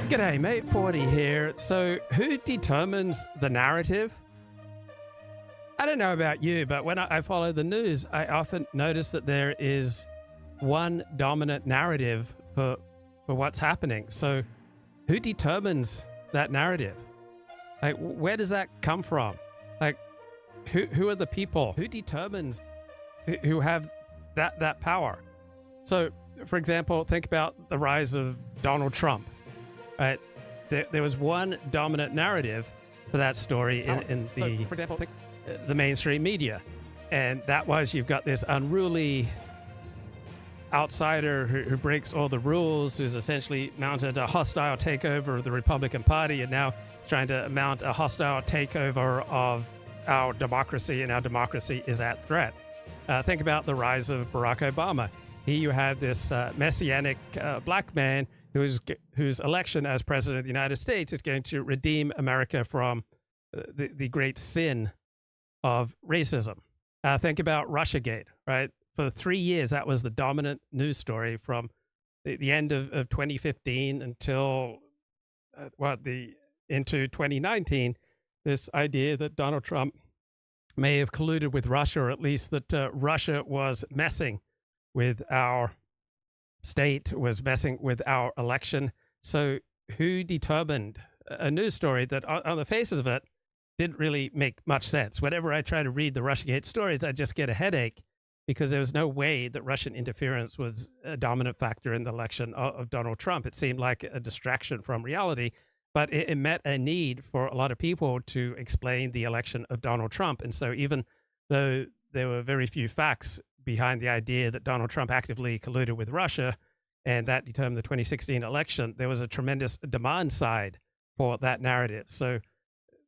G'day, mate. 40 here. So, who determines the narrative? I don't know about you, but when I follow the news, I often notice that there is one dominant narrative for what's happening. So, who determines that narrative? Like, where does that come from? Like, who are the people? Who determines who have that power? So, for example, think about the rise of Donald Trump. Right, there was one dominant narrative for that story in the, for example, the mainstream media, and that was you've got this unruly outsider who breaks all the rules, who's essentially mounted a hostile takeover of the Republican Party, and now trying to mount a hostile takeover of our democracy, and our democracy is at threat. Think about the rise of Barack Obama. Here you have this messianic black man whose election as president of the United States is going to redeem America from the great sin of racism. Think about Russiagate, right? For 3 years, that was the dominant news story from the end of 2015 until into 2019. This idea that Donald Trump may have colluded with Russia, or at least that Russia was messing with our state, was messing with our election. So who determined a news story that on the faces of it didn't really make much sense? Whenever I try to read the Russiagate stories, I just get a headache because there was no way that Russian interference was a dominant factor in the election of Donald Trump. It seemed like a distraction from reality, but it met a need for a lot of people to explain the election of Donald Trump. And so even though there were very few facts behind the idea that Donald Trump actively colluded with Russia, and that determined the 2016 election, there was a tremendous demand side for that narrative. So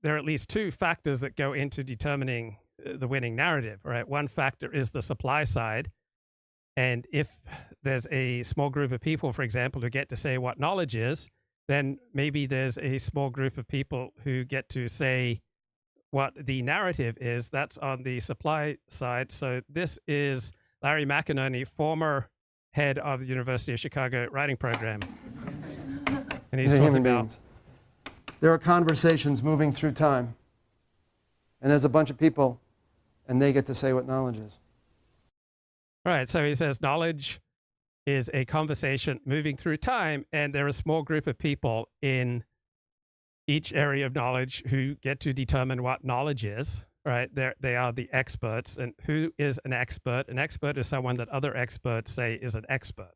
there are at least two factors that go into determining the winning narrative, right? One factor is the supply side. And if there's a small group of people, for example, who get to say what knowledge is, then maybe there's a small group of people who get to say what the narrative is. That's on the supply side. So this is Larry McAdams, former head of the University of Chicago writing program. And he's talking about, there are conversations moving through time, and there's a bunch of people, and they get to say what knowledge is. Right, so he says knowledge is a conversation moving through time, and there are a small group of people in each area of knowledge who get to determine what knowledge is, right? They are the experts. And who is an expert? An expert is someone that other experts say is an expert.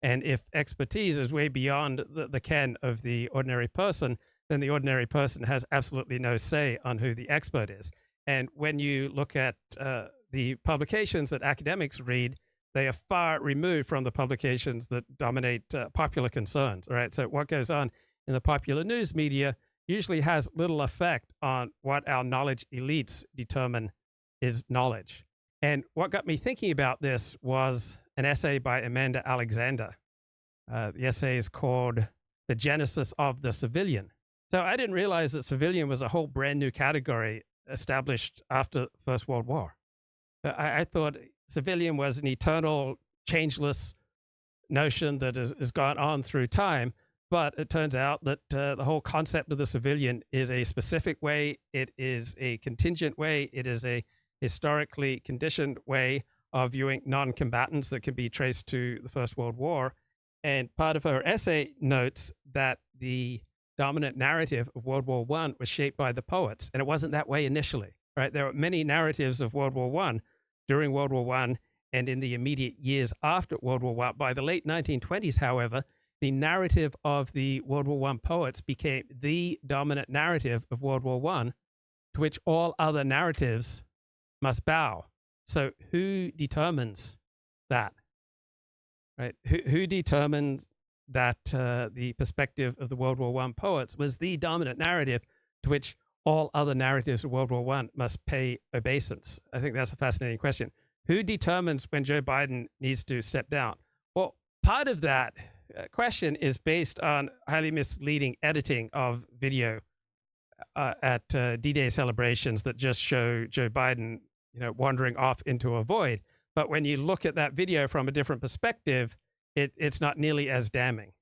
And if expertise is way beyond the ken of the ordinary person, then the ordinary person has absolutely no say on who the expert is. And when you look at the publications that academics read, they are far removed from the publications that dominate popular concerns, right? So what goes on in the popular news media usually has little effect on what our knowledge elites determine is knowledge. And what got me thinking about this was an essay by Amanda Alexander. The essay is called The Genesis of the Civilian. So I didn't realize that civilian was a whole brand new category established after the First World War. I thought civilian was an eternal, changeless notion that has gone on through time. But it turns out that the whole concept of the civilian is a specific way. It is a contingent way. It is a historically conditioned way of viewing non-combatants that can be traced to the First World War. And part of her essay notes that the dominant narrative of World War I was shaped by the poets. And it wasn't that way initially, right? There are many narratives of World War I during World War I and in the immediate years after World War I. By the late 1920s, however, the narrative of the World War I poets became the dominant narrative of World War I, to which all other narratives must bow. So who determines that? Right? Who determines that the perspective of the World War I poets was the dominant narrative to which all other narratives of World War I must pay obeisance? I think that's a fascinating question. Who determines when Joe Biden needs to step down? Well, part of that question is based on highly misleading editing of video at D-Day celebrations that just show Joe Biden, wandering off into a void. But when you look at that video from a different perspective, it's not nearly as damning.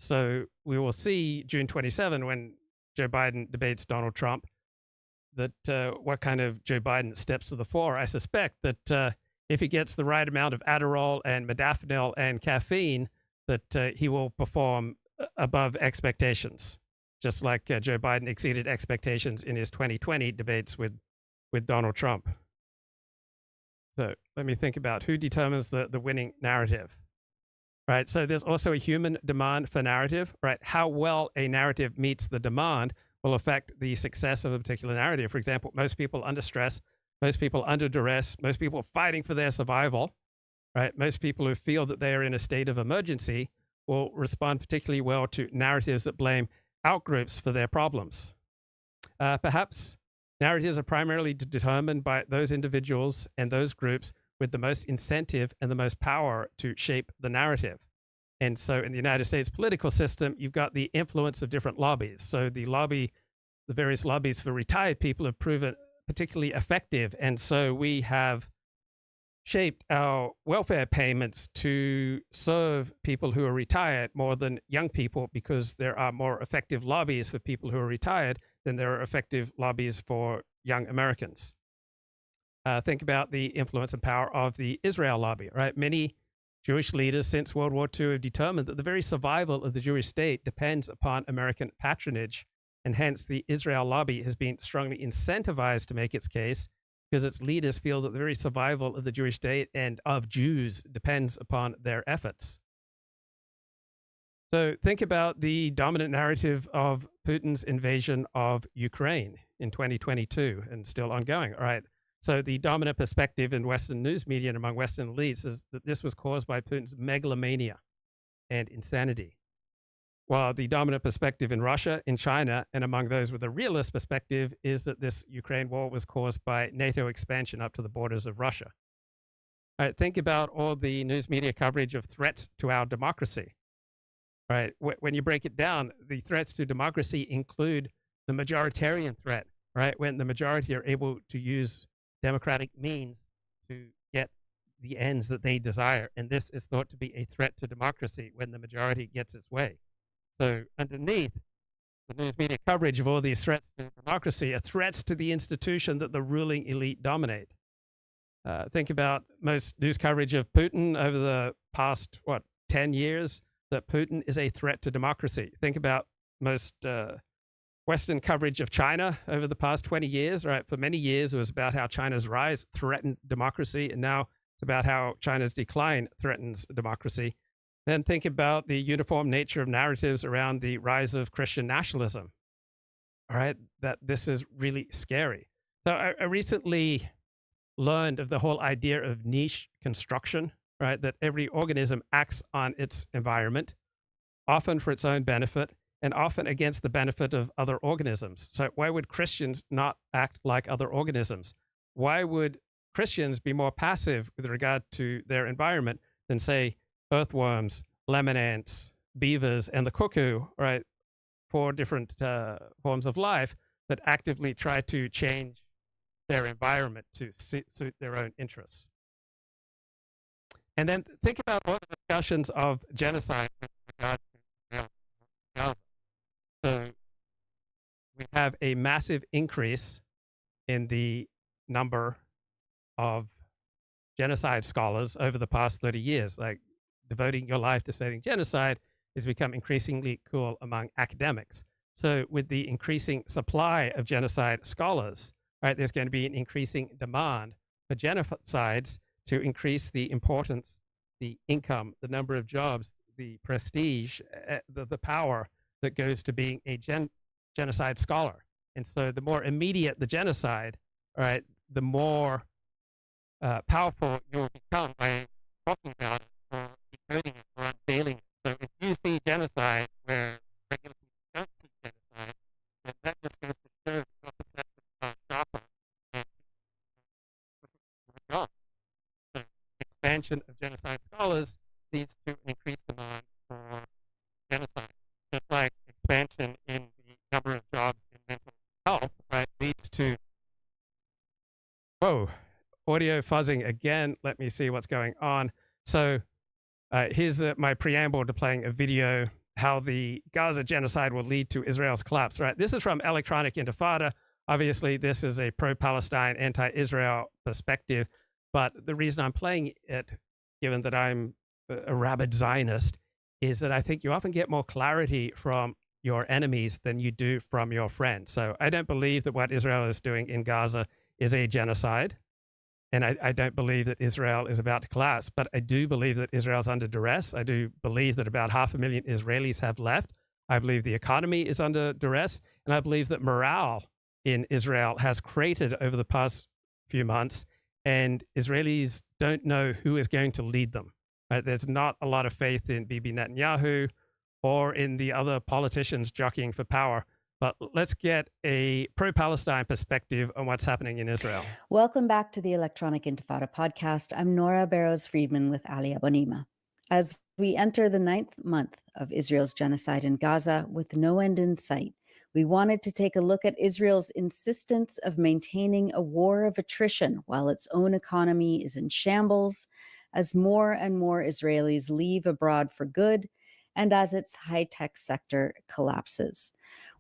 So we will see June 27 when Joe Biden debates Donald Trump, that what kind of Joe Biden steps to the fore. I suspect that if he gets the right amount of Adderall and modafinil and caffeine, that he will perform above expectations, just like Joe Biden exceeded expectations in his 2020 debates with Donald Trump. So let me think about who determines the winning narrative. Right, so there's also a human demand for narrative, right? How well a narrative meets the demand will affect the success of a particular narrative. For example, most people under stress, most people under duress, most people fighting for their survival, right? Most people who feel that they are in a state of emergency will respond particularly well to narratives that blame outgroups for their problems. Perhaps narratives are primarily determined by those individuals and those groups with the most incentive and the most power to shape the narrative. And so in the United States political system, you've got the influence of different lobbies. So the various lobbies for retired people have proven particularly effective. And so we have shaped our welfare payments to serve people who are retired more than young people, because there are more effective lobbies for people who are retired than there are effective lobbies for young Americans. Think about the influence and power of the Israel lobby, right? Many Jewish leaders since World War II have determined that the very survival of the Jewish state depends upon American patronage, and hence the Israel lobby has been strongly incentivized to make its case, because its leaders feel that the very survival of the Jewish state and of Jews depends upon their efforts. So think about the dominant narrative of Putin's invasion of Ukraine in 2022 and still ongoing, all right? So the dominant perspective in Western news media and among Western elites is that this was caused by Putin's megalomania and insanity. While the dominant perspective in Russia, in China, and among those with a realist perspective is that this Ukraine war was caused by NATO expansion up to the borders of Russia. All right, think about all the news media coverage of threats to our democracy. All right, when you break it down, the threats to democracy include the majoritarian threat, right? When the majority are able to use democratic means to get the ends that they desire. And this is thought to be a threat to democracy when the majority gets its way. So underneath the news media coverage of all these threats to democracy are threats to the institution that the ruling elite dominate. Think about most news coverage of Putin over the past, 10 years, that Putin is a threat to democracy. Think about most Western coverage of China over the past 20 years, right? For many years, it was about how China's rise threatened democracy, and now it's about how China's decline threatens democracy. Then think about the uniform nature of narratives around the rise of Christian nationalism, all right? That this is really scary. So I recently learned of the whole idea of niche construction, right? That every organism acts on its environment, often for its own benefit, and often against the benefit of other organisms. So why would Christians not act like other organisms? Why would Christians be more passive with regard to their environment than, say, earthworms, lemon ants, beavers, and the cuckoo, right? 4 different forms of life that actively try to change their environment to suit their own interests. And then think about all the discussions of genocide with regard to Gaza. So we have a massive increase in the number of genocide scholars over the past 30 years. Like, devoting your life to studying genocide has become increasingly cool among academics. So with the increasing supply of genocide scholars, right, there's going to be an increasing demand for genocides to increase the importance, the income, the number of jobs, the prestige, the power that goes to being a genocide scholar. And so the more immediate the genocide, right, the more powerful you will become by talking about it or decoding it or unveiling it. So if you see genocide where regular people don't see genocide, then that just goes to show that your perception is sharper and on. So expansion of genocide scholars leads to an increased demand for genocide. Just like expansion in the number of jobs in mental health, right, leads to, audio fuzzing again. Let me see what's going on. So here's my preamble to playing a video how the Gaza genocide will lead to Israel's collapse, right? This is from Electronic Intifada. Obviously, this is a pro-Palestine, anti-Israel perspective, but the reason I'm playing it, given that I'm a rabid Zionist, is that I think you often get more clarity from your enemies than you do from your friends. So I don't believe that what Israel is doing in Gaza is a genocide. And I don't believe that Israel is about to collapse, but I do believe that Israel's under duress. I do believe that about 500,000 Israelis have left. I believe the economy is under duress. And I believe that morale in Israel has cratered over the past few months, and Israelis don't know who is going to lead them. Right? There's not a lot of faith in Bibi Netanyahu or in the other politicians jockeying for power. But let's get a pro-Palestine perspective on what's happening in Israel. Welcome back to the Electronic Intifada podcast. I'm Nora Barrows-Friedman with Ali Abonima. As we enter the 9th month of Israel's genocide in Gaza with no end in sight, we wanted to take a look at Israel's insistence of maintaining a war of attrition while its own economy is in shambles, as more and more Israelis leave abroad for good, and as its high-tech sector collapses.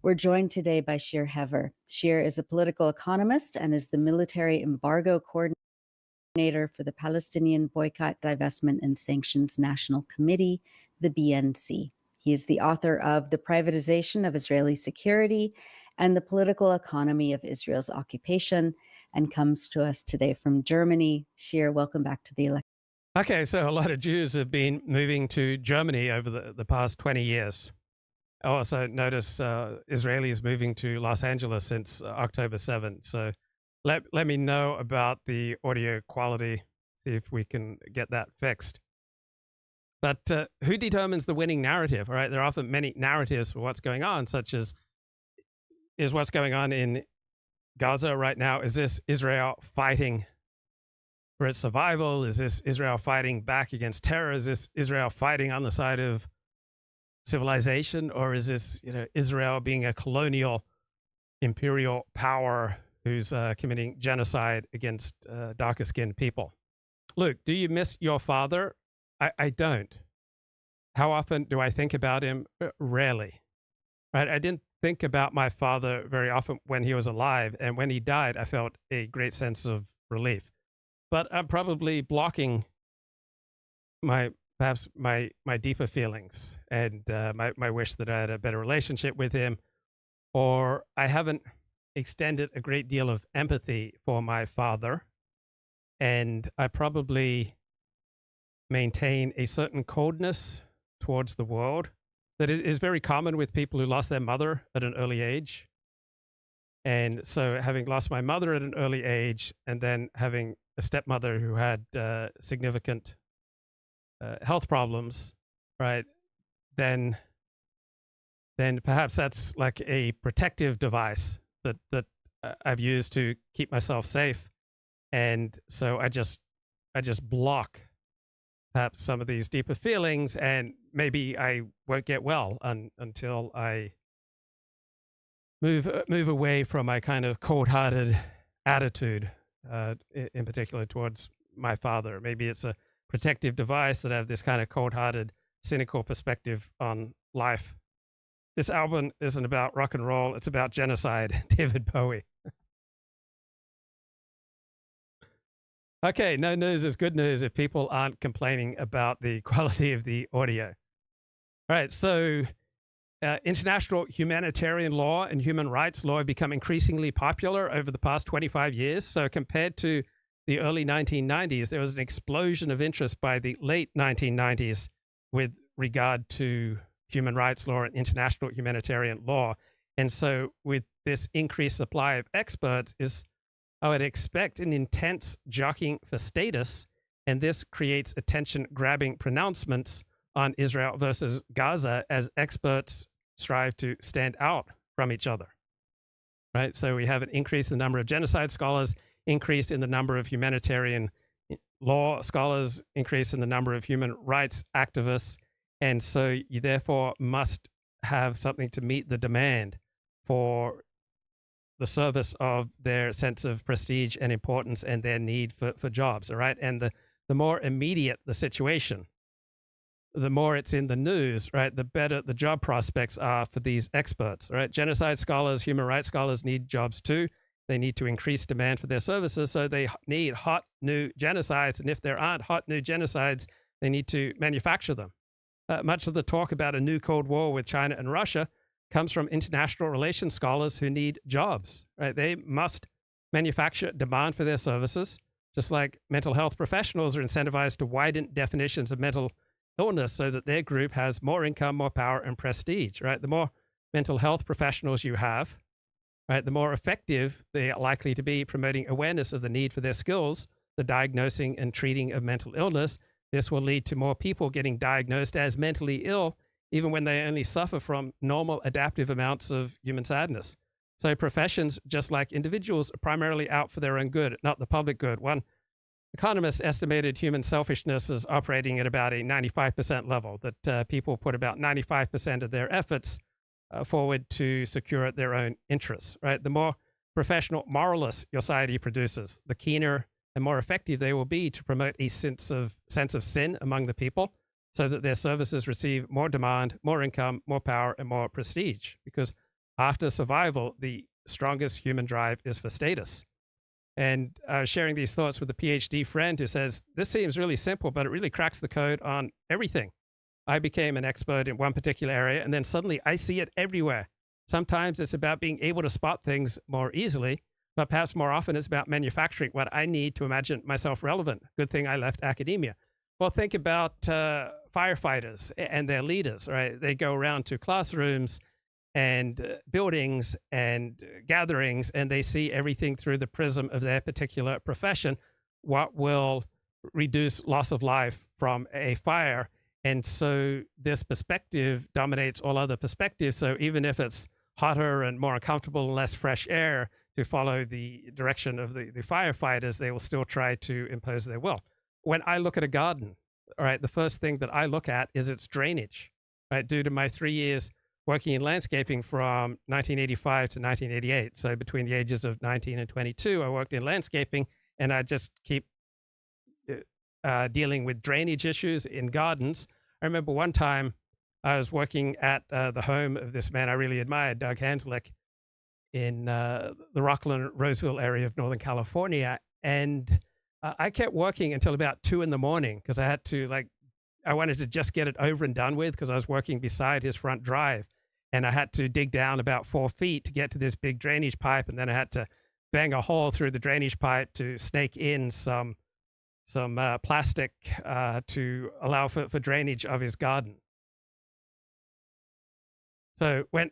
We're joined today by Shir Hever. Shir is a political economist and is the military embargo coordinator for the Palestinian Boycott, Divestment and Sanctions National Committee, the BNC. He is the author of The Privatization of Israeli Security and the Political Economy of Israel's Occupation, and comes to us today from Germany. Shir, welcome back to the election. Okay, so a lot of Jews have been moving to Germany over the past 20 years. I also notice Israelis moving to Los Angeles since October 7th. So let me know about the audio quality, see if we can get that fixed. But who determines the winning narrative? All right, there are often many narratives for what's going on, such as, is what's going on in Gaza right now, is this Israel fighting for its survival? Is this Israel fighting back against terror? Is this Israel fighting on the side of civilization, or is this, Israel being a colonial imperial power who's committing genocide against darker skinned people? Luke, do you miss your father? I don't. How often do I think about him? Rarely. Right? I didn't think about my father very often when he was alive, and when he died, I felt a great sense of relief. But I'm probably blocking perhaps my deeper feelings and my wish that I had a better relationship with him, or I haven't extended a great deal of empathy for my father, and I probably maintain a certain coldness towards the world that is very common with people who lost their mother at an early age. And so having lost my mother at an early age, and then having a stepmother who had significant health problems, right, then perhaps that's like a protective device that I've used to keep myself safe. And so I just block perhaps some of these deeper feelings, and maybe I won't get well until I move away from my kind of cold-hearted attitude, in particular towards my father. Maybe it's a protective device that I have this kind of cold-hearted, cynical perspective on life. This album isn't about rock and roll; it's about genocide. David Bowie. Okay, no news is good news if people aren't complaining about the quality of the audio. All right, so international humanitarian law and human rights law have become increasingly popular over the past 25 years. So compared to the early 1990s, there was an explosion of interest by the late 1990s with regard to human rights law and international humanitarian law. And so with this increased supply of experts, I would expect an intense jockeying for status, and this creates attention-grabbing pronouncements on Israel versus Gaza as experts strive to stand out from each other, right? So we have an increase in the number of genocide scholars, increase in the number of humanitarian law scholars, increase in the number of human rights activists, and so you therefore must have something to meet the demand for the service of their sense of prestige and importance and their need for jobs, all right? And the more immediate the situation, the more it's in the news, right, the better the job prospects are for these experts, right? Genocide scholars, human rights scholars need jobs too. They need to increase demand for their services, so they need hot new genocides. And if there aren't hot new genocides, they need to manufacture them. Much of the talk about a new Cold War with China and Russia comes from international relations scholars who need jobs, right? They must manufacture demand for their services, just like mental health professionals are incentivized to widen definitions of mental illness so that their group has more income, more power, and prestige, right? The more mental health professionals you have, right, the more effective they are likely to be promoting awareness of the need for their skills, the diagnosing and treating of mental illness. This will lead to more people getting diagnosed as mentally ill, even when they only suffer from normal adaptive amounts of human sadness. So professions, just like individuals, are primarily out for their own good, not the public good. One economist estimated human selfishness is operating at about a 95% level, that people put about 95% of their efforts forward to secure their own interests, right? The more professional moralists your society produces, the keener and more effective they will be to promote a sense of sin among the people so that their services receive more demand, more income, more power, and more prestige. Because after survival, the strongest human drive is for status. And sharing these thoughts with a PhD friend who says, this seems really simple, but it really cracks the code on everything. I became an expert in one particular area, and then suddenly I see it everywhere. Sometimes it's about being able to spot things more easily, but perhaps more often it's about manufacturing what I need to imagine myself relevant. Good thing I left academia. Well, think about firefighters and their leaders, right? They go around to classrooms and buildings and gatherings, and they see everything through the prism of their particular profession, what will reduce loss of life from a fire. And so this perspective dominates all other perspectives. So even if it's hotter and more uncomfortable and less fresh air to follow the direction of the firefighters, they will still try to impose their will. When I look at a garden, all right, the first thing that I look at is its drainage, right? Due to my 3 years working in landscaping from 1985 to 1988. So between the ages of 19 and 22, I worked in landscaping, and I just keep dealing with drainage issues in gardens. I remember one time I was working at the home of this man I really admired, Doug Hanslick, in the Rockland, Roseville area of Northern California. And I kept working until about 2 a.m. because I had to, I wanted to just get it over and done with because I was working beside his front drive. And I had to dig down about 4 feet to get to this big drainage pipe. And then I had to bang a hole through the drainage pipe to snake in some plastic to allow for drainage of his garden. So when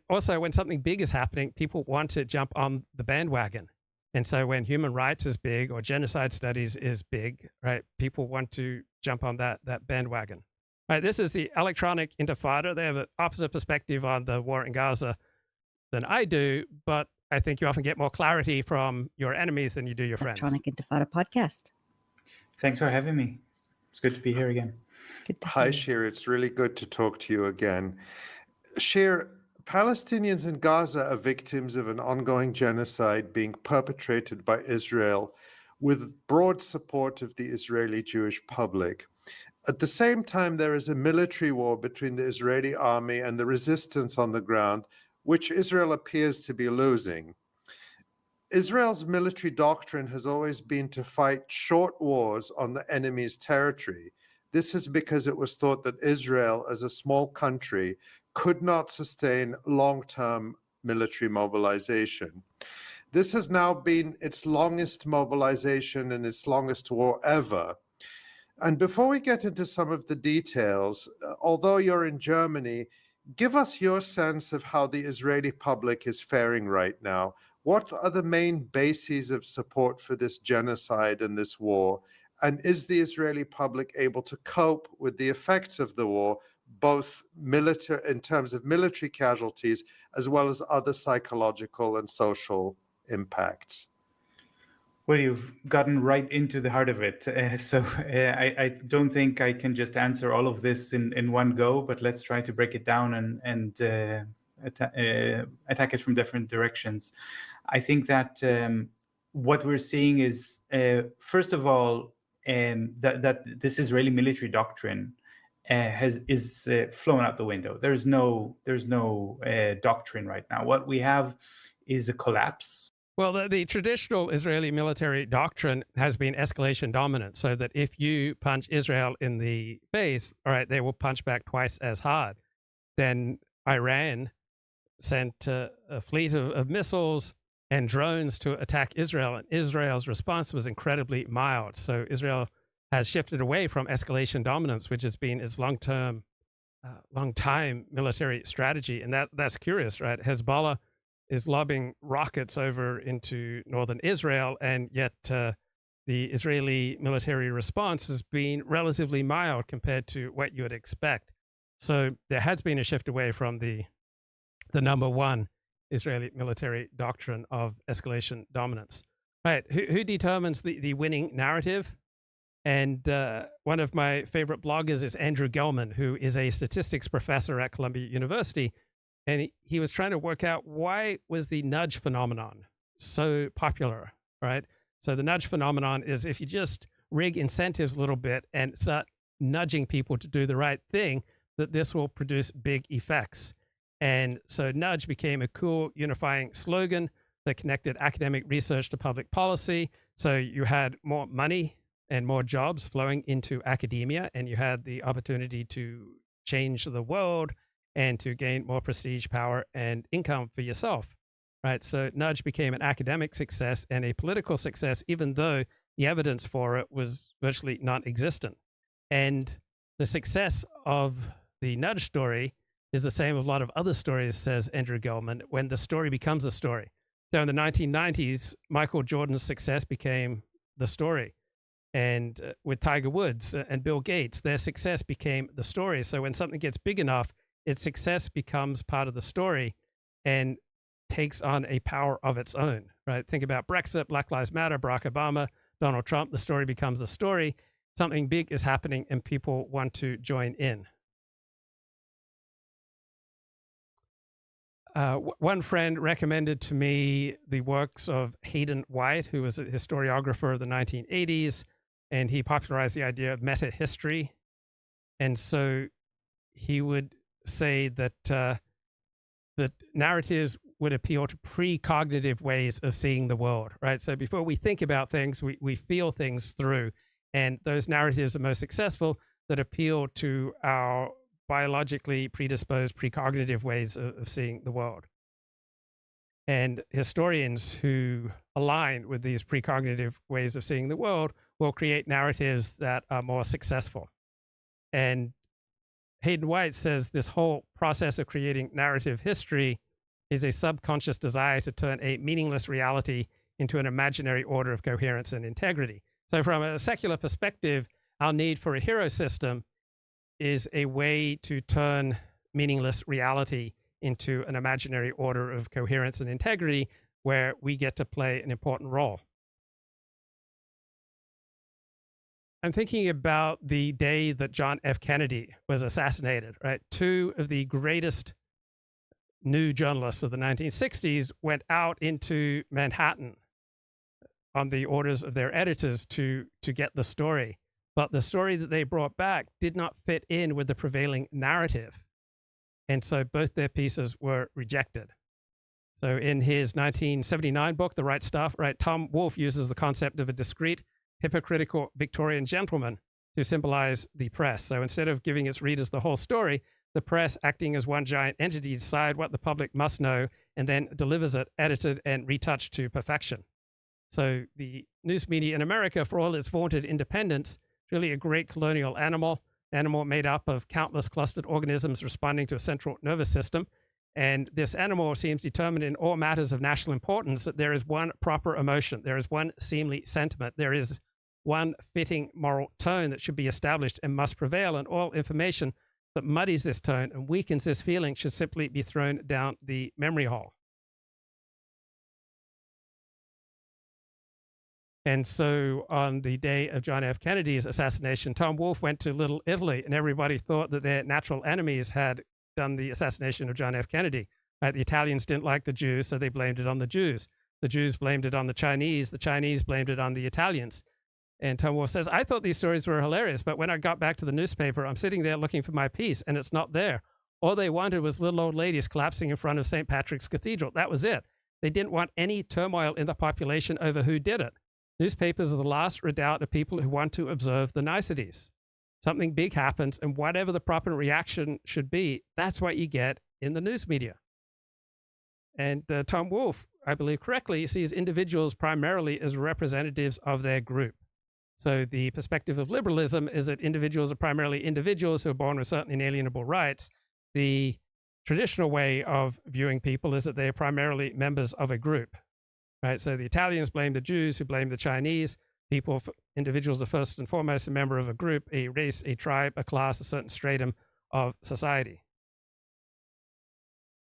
something big is happening, people want to jump on the bandwagon. And so when human rights is big or genocide studies is big, right, people want to jump on that bandwagon. Right, this is the electronic Intifada. They have an opposite perspective on the war in Gaza than I do, but I think you often get more clarity from your enemies than you do your friends. Electronic Intifada podcast. Thanks for having me. It's good to be here again. Good to see Hi, you. Shir. It's really good to talk to you again. Shir, Palestinians in Gaza are victims of an ongoing genocide being perpetrated by Israel with broad support of the Israeli Jewish public. At the same time, there is a military war between the Israeli army and the resistance on the ground, which Israel appears to be losing. Israel's military doctrine has always been to fight short wars on the enemy's territory. This is because it was thought that Israel, as a small country, could not sustain long-term military mobilization. This has now been its longest mobilization and its longest war ever. And before we get into some of the details, although you're in Germany, give us your sense of how the Israeli public is faring right now. What are the main bases of support for this genocide and this war? And is the Israeli public able to cope with the effects of the war, both in terms of military casualties, as well as other psychological and social impacts? Well, you've gotten right into the heart of it. I don't think I can just answer all of this in one go, but let's try to break it down and attack it from different directions. I think that what we're seeing is, first of all, that this Israeli military doctrine is flown out the window. There's no doctrine right now. What we have is a collapse. Well, the traditional Israeli military doctrine has been escalation dominance, so that if you punch Israel in the face, all right, they will punch back twice as hard. Then Iran sent a fleet of missiles and drones to attack Israel, and Israel's response was incredibly mild. So Israel has shifted away from escalation dominance, which has been its long-time military strategy, and that's curious, right? Hezbollah is lobbing rockets over into northern Israel, and yet the Israeli military response has been relatively mild compared to what you would expect. So there has been a shift away from the number one Israeli military doctrine of escalation dominance. Right, who determines the winning narrative? And one of my favorite bloggers is Andrew Gelman, who is a statistics professor at Columbia University. And he was trying to work out, why was the nudge phenomenon so popular, right? So the nudge phenomenon is, if you just rig incentives a little bit and start nudging people to do the right thing, that this will produce big effects. And so nudge became a cool unifying slogan that connected academic research to public policy. So you had more money and more jobs flowing into academia, and you had the opportunity to change the world and to gain more prestige, power, and income for yourself, right? So nudge became an academic success and a political success, even though the evidence for it was virtually non-existent. And the success of the nudge story is the same as a lot of other stories, says Andrew Gelman, when the story becomes a story. So in the 1990s, Michael Jordan's success became the story. And with Tiger Woods and Bill Gates, their success became the story. So when something gets big enough, its success becomes part of the story and takes on a power of its own, right? Think about Brexit, Black Lives Matter, Barack Obama, Donald Trump. The story becomes the story. Something big is happening and people want to join in. One friend recommended to me the works of Hayden White, who was a historiographer of the 1980s, and he popularized the idea of meta-history. And so he would say that that narratives would appeal to precognitive ways of seeing the world, right? So before we think about things, we feel things through. And those narratives are most successful that appeal to our biologically predisposed precognitive ways of seeing the world. And historians who align with these precognitive ways of seeing the world will create narratives that are more successful. And Hayden White says this whole process of creating narrative history is a subconscious desire to turn a meaningless reality into an imaginary order of coherence and integrity. So from a secular perspective, our need for a hero system is a way to turn meaningless reality into an imaginary order of coherence and integrity where we get to play an important role. I'm thinking about the day that John F. Kennedy was assassinated, right? Two of the greatest new journalists of the 1960s went out into Manhattan on the orders of their editors to get the story. But the story that they brought back did not fit in with the prevailing narrative. And so both their pieces were rejected. So in his 1979 book, The Right Stuff, right, Tom Wolfe uses the concept of a discrete, hypocritical Victorian gentleman to symbolize the press. So instead of giving its readers the whole story, the press, acting as one giant entity, decide what the public must know and then delivers it, edited and retouched to perfection. So the news media in America, for all its vaunted independence, is really a great colonial animal made up of countless clustered organisms responding to a central nervous system. And this animal seems determined in all matters of national importance that there is one proper emotion, there is one seemly sentiment, there is one fitting moral tone that should be established and must prevail, and all information that muddies this tone and weakens this feeling should simply be thrown down the memory hole. And so on the day of John F. Kennedy's assassination, Tom Wolfe went to Little Italy, and everybody thought that their natural enemies had done the assassination of John F. Kennedy. Right? The Italians didn't like the Jews, so they blamed it on the Jews. The Jews blamed it on the Chinese blamed it on the Italians. And Tom Wolfe says, I thought these stories were hilarious, but when I got back to the newspaper, I'm sitting there looking for my piece, and it's not there. All they wanted was little old ladies collapsing in front of St. Patrick's Cathedral. That was it. They didn't want any turmoil in the population over who did it. Newspapers are the last redoubt of people who want to observe the niceties. Something big happens, and whatever the proper reaction should be, that's what you get in the news media. And Tom Wolfe, I believe correctly, sees individuals primarily as representatives of their group. So the perspective of liberalism is that individuals are primarily individuals who are born with certain inalienable rights. The traditional way of viewing people is that they are primarily members of a group, right? So the Italians blame the Jews, who blame the Chinese. Individuals are first and foremost a member of a group, a race, a tribe, a class, a certain stratum of society.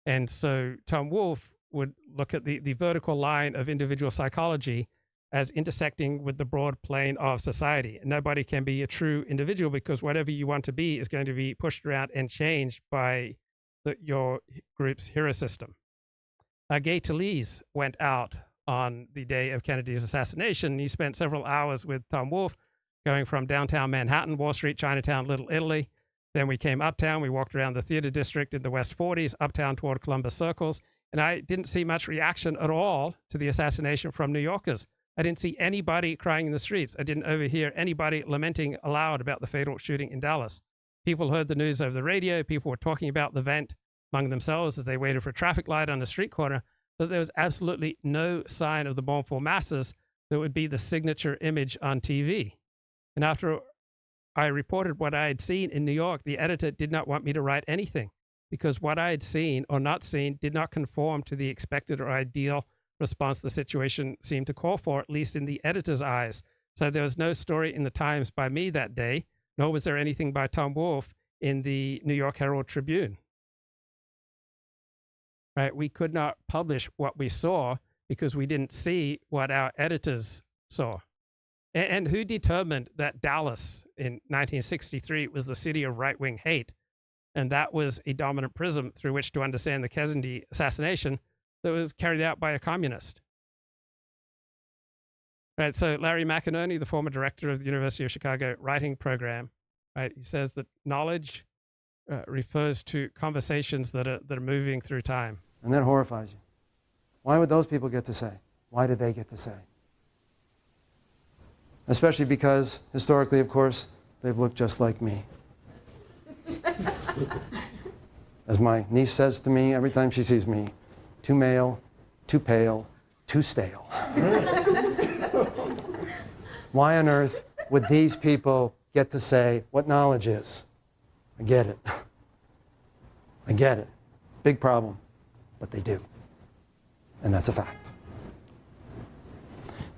And so Tom Wolfe would look at the vertical line of individual psychology as intersecting with the broad plane of society. And nobody can be a true individual because whatever you want to be is going to be pushed around and changed by your group's hero system. Gay Talese went out on the day of Kennedy's assassination. He spent several hours with Tom Wolfe going from downtown Manhattan, Wall Street, Chinatown, Little Italy. Then we came uptown. We walked around the theater district in the West 40s, uptown toward Columbus Circles. And I didn't see much reaction at all to the assassination from New Yorkers. I didn't see anybody crying in the streets. I didn't overhear anybody lamenting aloud about the fatal shooting in Dallas. People heard the news over the radio. People were talking about the event among themselves as they waited for a traffic light on the street corner. But there was absolutely no sign of the mournful masses that would be the signature image on TV. And after I reported what I had seen in New York, the editor did not want me to write anything because what I had seen or not seen did not conform to the expected or ideal response the situation seemed to call for, at least in the editor's eyes. So there was no story in the Times by me that day, nor was there anything by Tom Wolfe in the New York Herald Tribune. Right? We could not publish what we saw because we didn't see what our editors saw. And who determined that Dallas in 1963 was the city of right-wing hate? And that was a dominant prism through which to understand the Kennedy assassination that was carried out by a communist. Right, so Larry McInerney, the former director of the University of Chicago writing program, right, he says that knowledge refers to conversations that are moving through time. And that horrifies you. Why would those people get to say? Why did they get to say? Especially because, historically, of course, they've looked just like me. As my niece says to me every time she sees me, too male, too pale, too stale. Why on earth would these people get to say what knowledge is? I get it. I get it. Big problem. But they do. And that's a fact.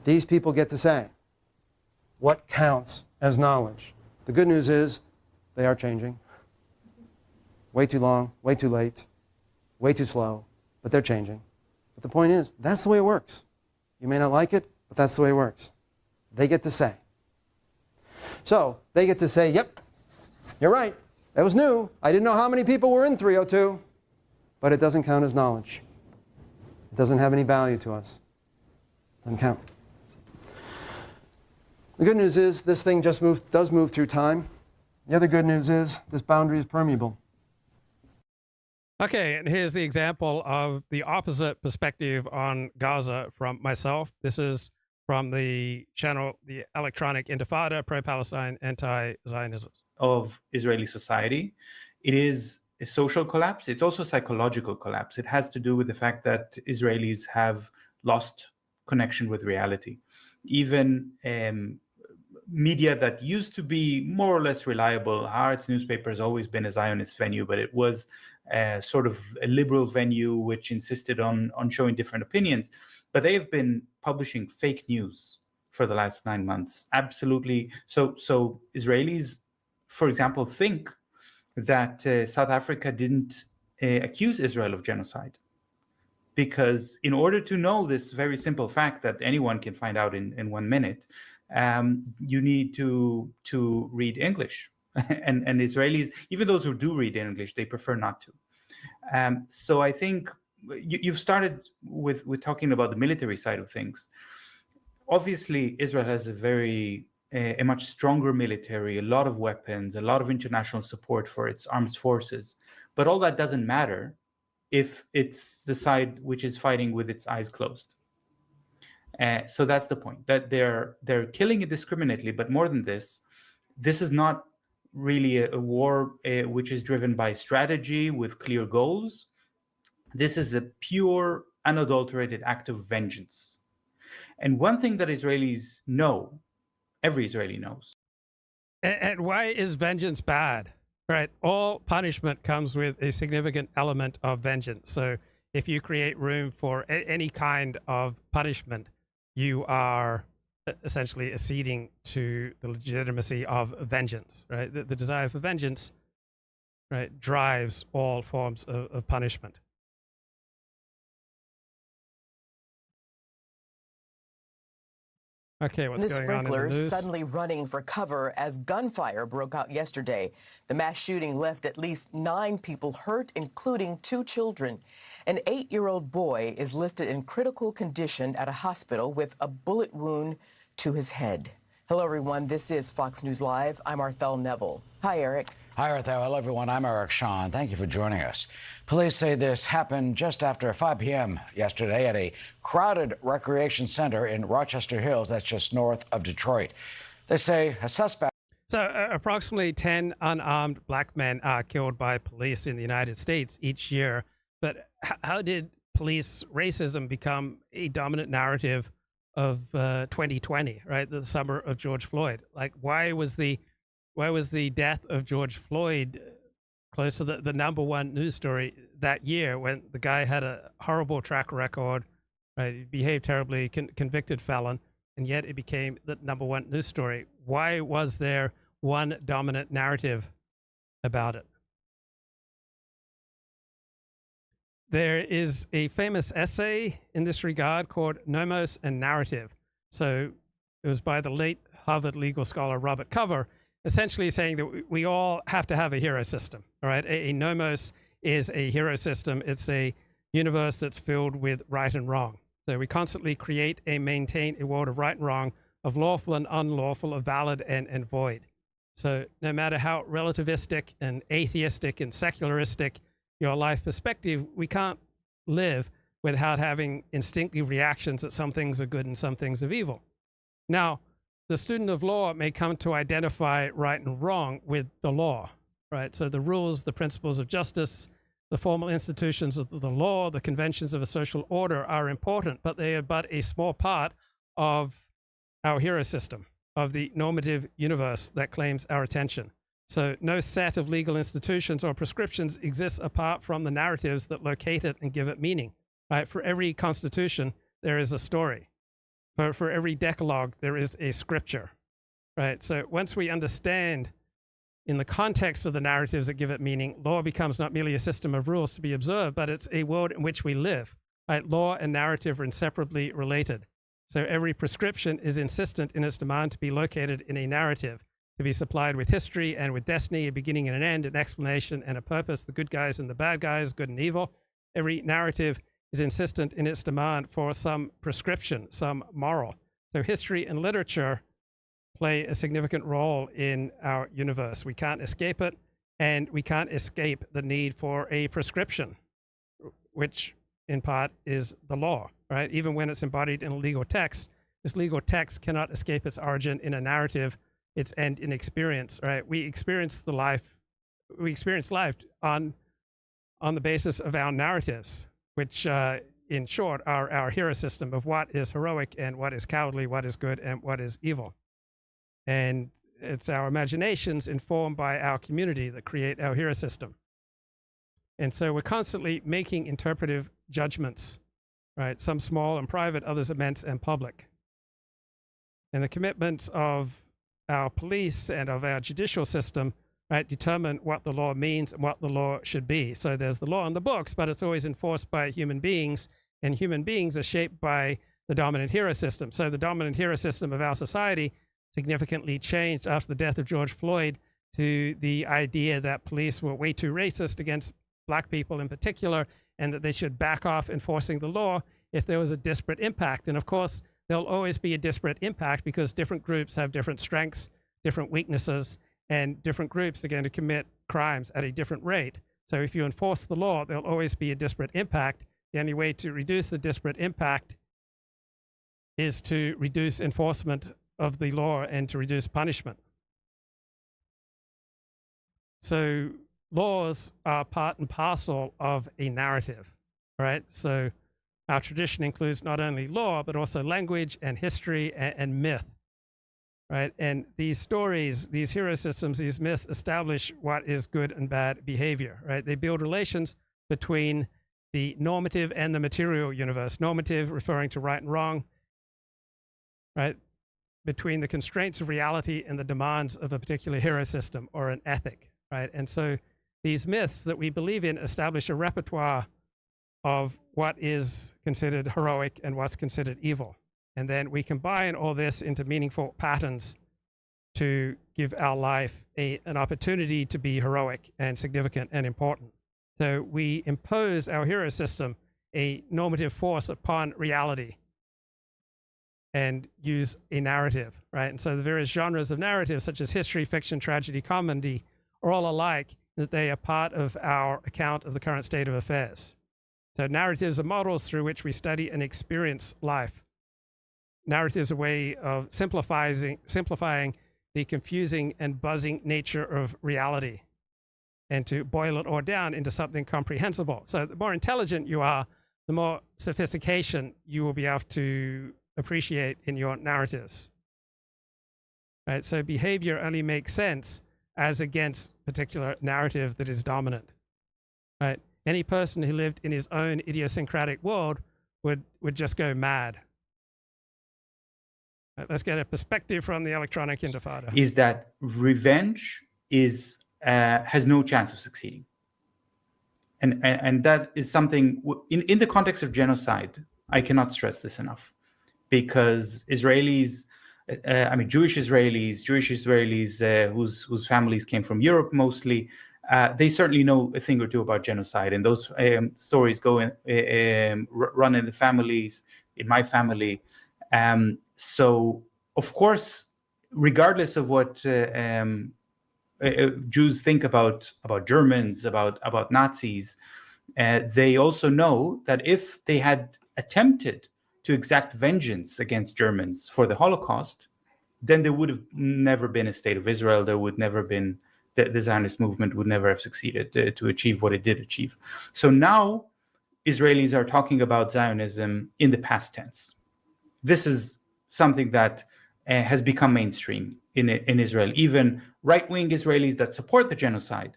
These people get to say what counts as knowledge. The good news is they are changing. Way too long, way too late, way too slow, but they're changing. But the point is, that's the way it works. You may not like it, but that's the way it works. They get to say. So they get to say, yep, you're right. That was new. I didn't know how many people were in 302. But it doesn't count as knowledge. It doesn't have any value to us. It doesn't count. The good news is this thing just does move through time. The other good news is this boundary is permeable. Okay, and here's the example of the opposite perspective on Gaza from myself. This is from the channel, the Electronic Intifada, pro-Palestine, anti-Zionism. Of Israeli society. It is a social collapse. It's also a psychological collapse. It has to do with the fact that Israelis have lost connection with reality. Even media that used to be more or less reliable, Haaretz newspaper has always been a Zionist venue, but it was sort of a liberal venue which insisted on showing different opinions. But they have been publishing fake news for the last 9 months. Absolutely. So Israelis, for example, think that South Africa didn't accuse Israel of genocide. Because in order to know this very simple fact that anyone can find out in 1 minute, you need to read English. and Israelis, even those who do read English, they prefer not to. So I think you've started with talking about the military side of things. Obviously, Israel has a very a much stronger military, a lot of weapons, a lot of international support for its armed forces. But all that doesn't matter if it's the side which is fighting with its eyes closed. So that's the point, that they're killing indiscriminately. But more than this is not really a war which is driven by strategy with clear goals. This is a pure, unadulterated act of vengeance. And one thing that Israelis know, every Israeli knows. And why is vengeance bad? Right? All punishment comes with a significant element of vengeance. So if you create room for any kind of punishment, you are essentially acceding to the legitimacy of vengeance, right? The desire for vengeance, right, drives all forms of punishment. Okay, what's going on in the sprinklers news? suddenly running for cover as gunfire broke out yesterday. The mass shooting left at least 9 people hurt, including 2 children. An 8-year-old boy is listed in critical condition at a hospital with a bullet wound to his head. Hello, everyone. This is Fox News Live. I'm Arthel Neville. Hi, Eric. Hi, Arthel. Hello, everyone. I'm Eric Shawn. Thank you for joining us. Police say this happened just after 5 p.m. yesterday at a crowded recreation center in Rochester Hills, that's just north of Detroit. They say a suspect. So approximately 10 unarmed black men are killed by police in the United States each year. But how did police racism become a dominant narrative of 2020, right? The summer of George Floyd. Like, why was the death of George Floyd close to the number one news story that year, when the guy had a horrible track record, right? He behaved terribly, convicted felon, and yet it became the number one news story. Why was there one dominant narrative about it? There is a famous essay in this regard called Nomos and Narrative. So it was by the late Harvard legal scholar Robert Cover, essentially saying that we all have to have a hero system. All right, a nomos is a hero system. It's a universe that's filled with right and wrong. So we constantly create and maintain a world of right and wrong, of lawful and unlawful, of valid and void. So no matter how relativistic and atheistic and secularistic your life perspective, we can't live without having instinctive reactions that some things are good and some things are evil. Now, the student of law may come to identify right and wrong with the law, right? So the rules, the principles of justice, the formal institutions of the law, the conventions of a social order are important, but they are but a small part of our hero system, of the normative universe that claims our attention. So no set of legal institutions or prescriptions exists apart from the narratives that locate it and give it meaning, right? For every constitution, there is a story. For every decalogue, there is a scripture, right? So once we understand in the context of the narratives that give it meaning, law becomes not merely a system of rules to be observed, but it's a world in which we live, right? Law and narrative are inseparably related. So every prescription is insistent in its demand to be located in a narrative, to be supplied with history and with destiny, a beginning and an end, an explanation and a purpose, the good guys and the bad guys, good and evil. Every narrative is insistent in its demand for some prescription, some moral. So history and literature play a significant role in our universe. We can't escape it, and we can't escape the need for a prescription, which in part is the law, right? Even when it's embodied in a legal text, this legal text cannot escape its origin in a narrative, its end in experience, right? We experience life on the basis of our narratives, which in short are our hero system of what is heroic and what is cowardly, what is good and what is evil. And it's our imaginations informed by our community that create our hero system. And so we're constantly making interpretive judgments, right? Some small and private, others immense and public. And the commitments of our police and of our judicial system, right, determine what the law means and what the law should be. So there's the law on the books, but it's always enforced by human beings, and human beings are shaped by the dominant hero system. So the dominant hero system of our society significantly changed after the death of George Floyd to the idea that police were way too racist against black people in particular, and that they should back off enforcing the law if there was a disparate impact. And of course, there'll always be a disparate impact because different groups have different strengths, different weaknesses, and different groups are going to commit crimes at a different rate. So if you enforce the law, there'll always be a disparate impact. The only way to reduce the disparate impact is to reduce enforcement of the law and to reduce punishment. So laws are part and parcel of a narrative, right? So our tradition includes not only law, but also language and history and myth, right? And these stories, these hero systems, these myths establish what is good and bad behavior, right? They build relations between the normative and the material universe. Normative referring to right and wrong, right? Between the constraints of reality and the demands of a particular hero system or an ethic, right? And so these myths that we believe in establish a repertoire of what is considered heroic and what's considered evil. And then we combine all this into meaningful patterns to give our life an opportunity to be heroic and significant and important. So we impose our hero system, a normative force upon reality, and use a narrative, right? And so the various genres of narrative, such as history, fiction, tragedy, comedy, are all alike, that they are part of our account of the current state of affairs. So narratives are models through which we study and experience life. Narratives are a way of simplifying the confusing and buzzing nature of reality and to boil it all down into something comprehensible. So the more intelligent you are, the more sophistication you will be able to appreciate in your narratives. Right? So behavior only makes sense as against particular narrative that is dominant. Right? Any person who lived in his own idiosyncratic world would just go mad. Right, let's get a perspective from the electronic Intifada. Is that revenge has no chance of succeeding. And that is something, in the context of genocide, I cannot stress this enough. Because Israelis, Jewish Israelis whose families came from Europe mostly, they certainly know a thing or two about genocide, and those stories go run in the families, in my family. So, of course, regardless of what Jews think about Germans, about Nazis, they also know that if they had attempted to exact vengeance against Germans for the Holocaust, then there would have never been a state of Israel. There would never been, the Zionist movement would never have succeeded to achieve what it did achieve. So now Israelis are talking about Zionism in the past tense. This is something that has become mainstream in Israel. Even right-wing Israelis that support the genocide,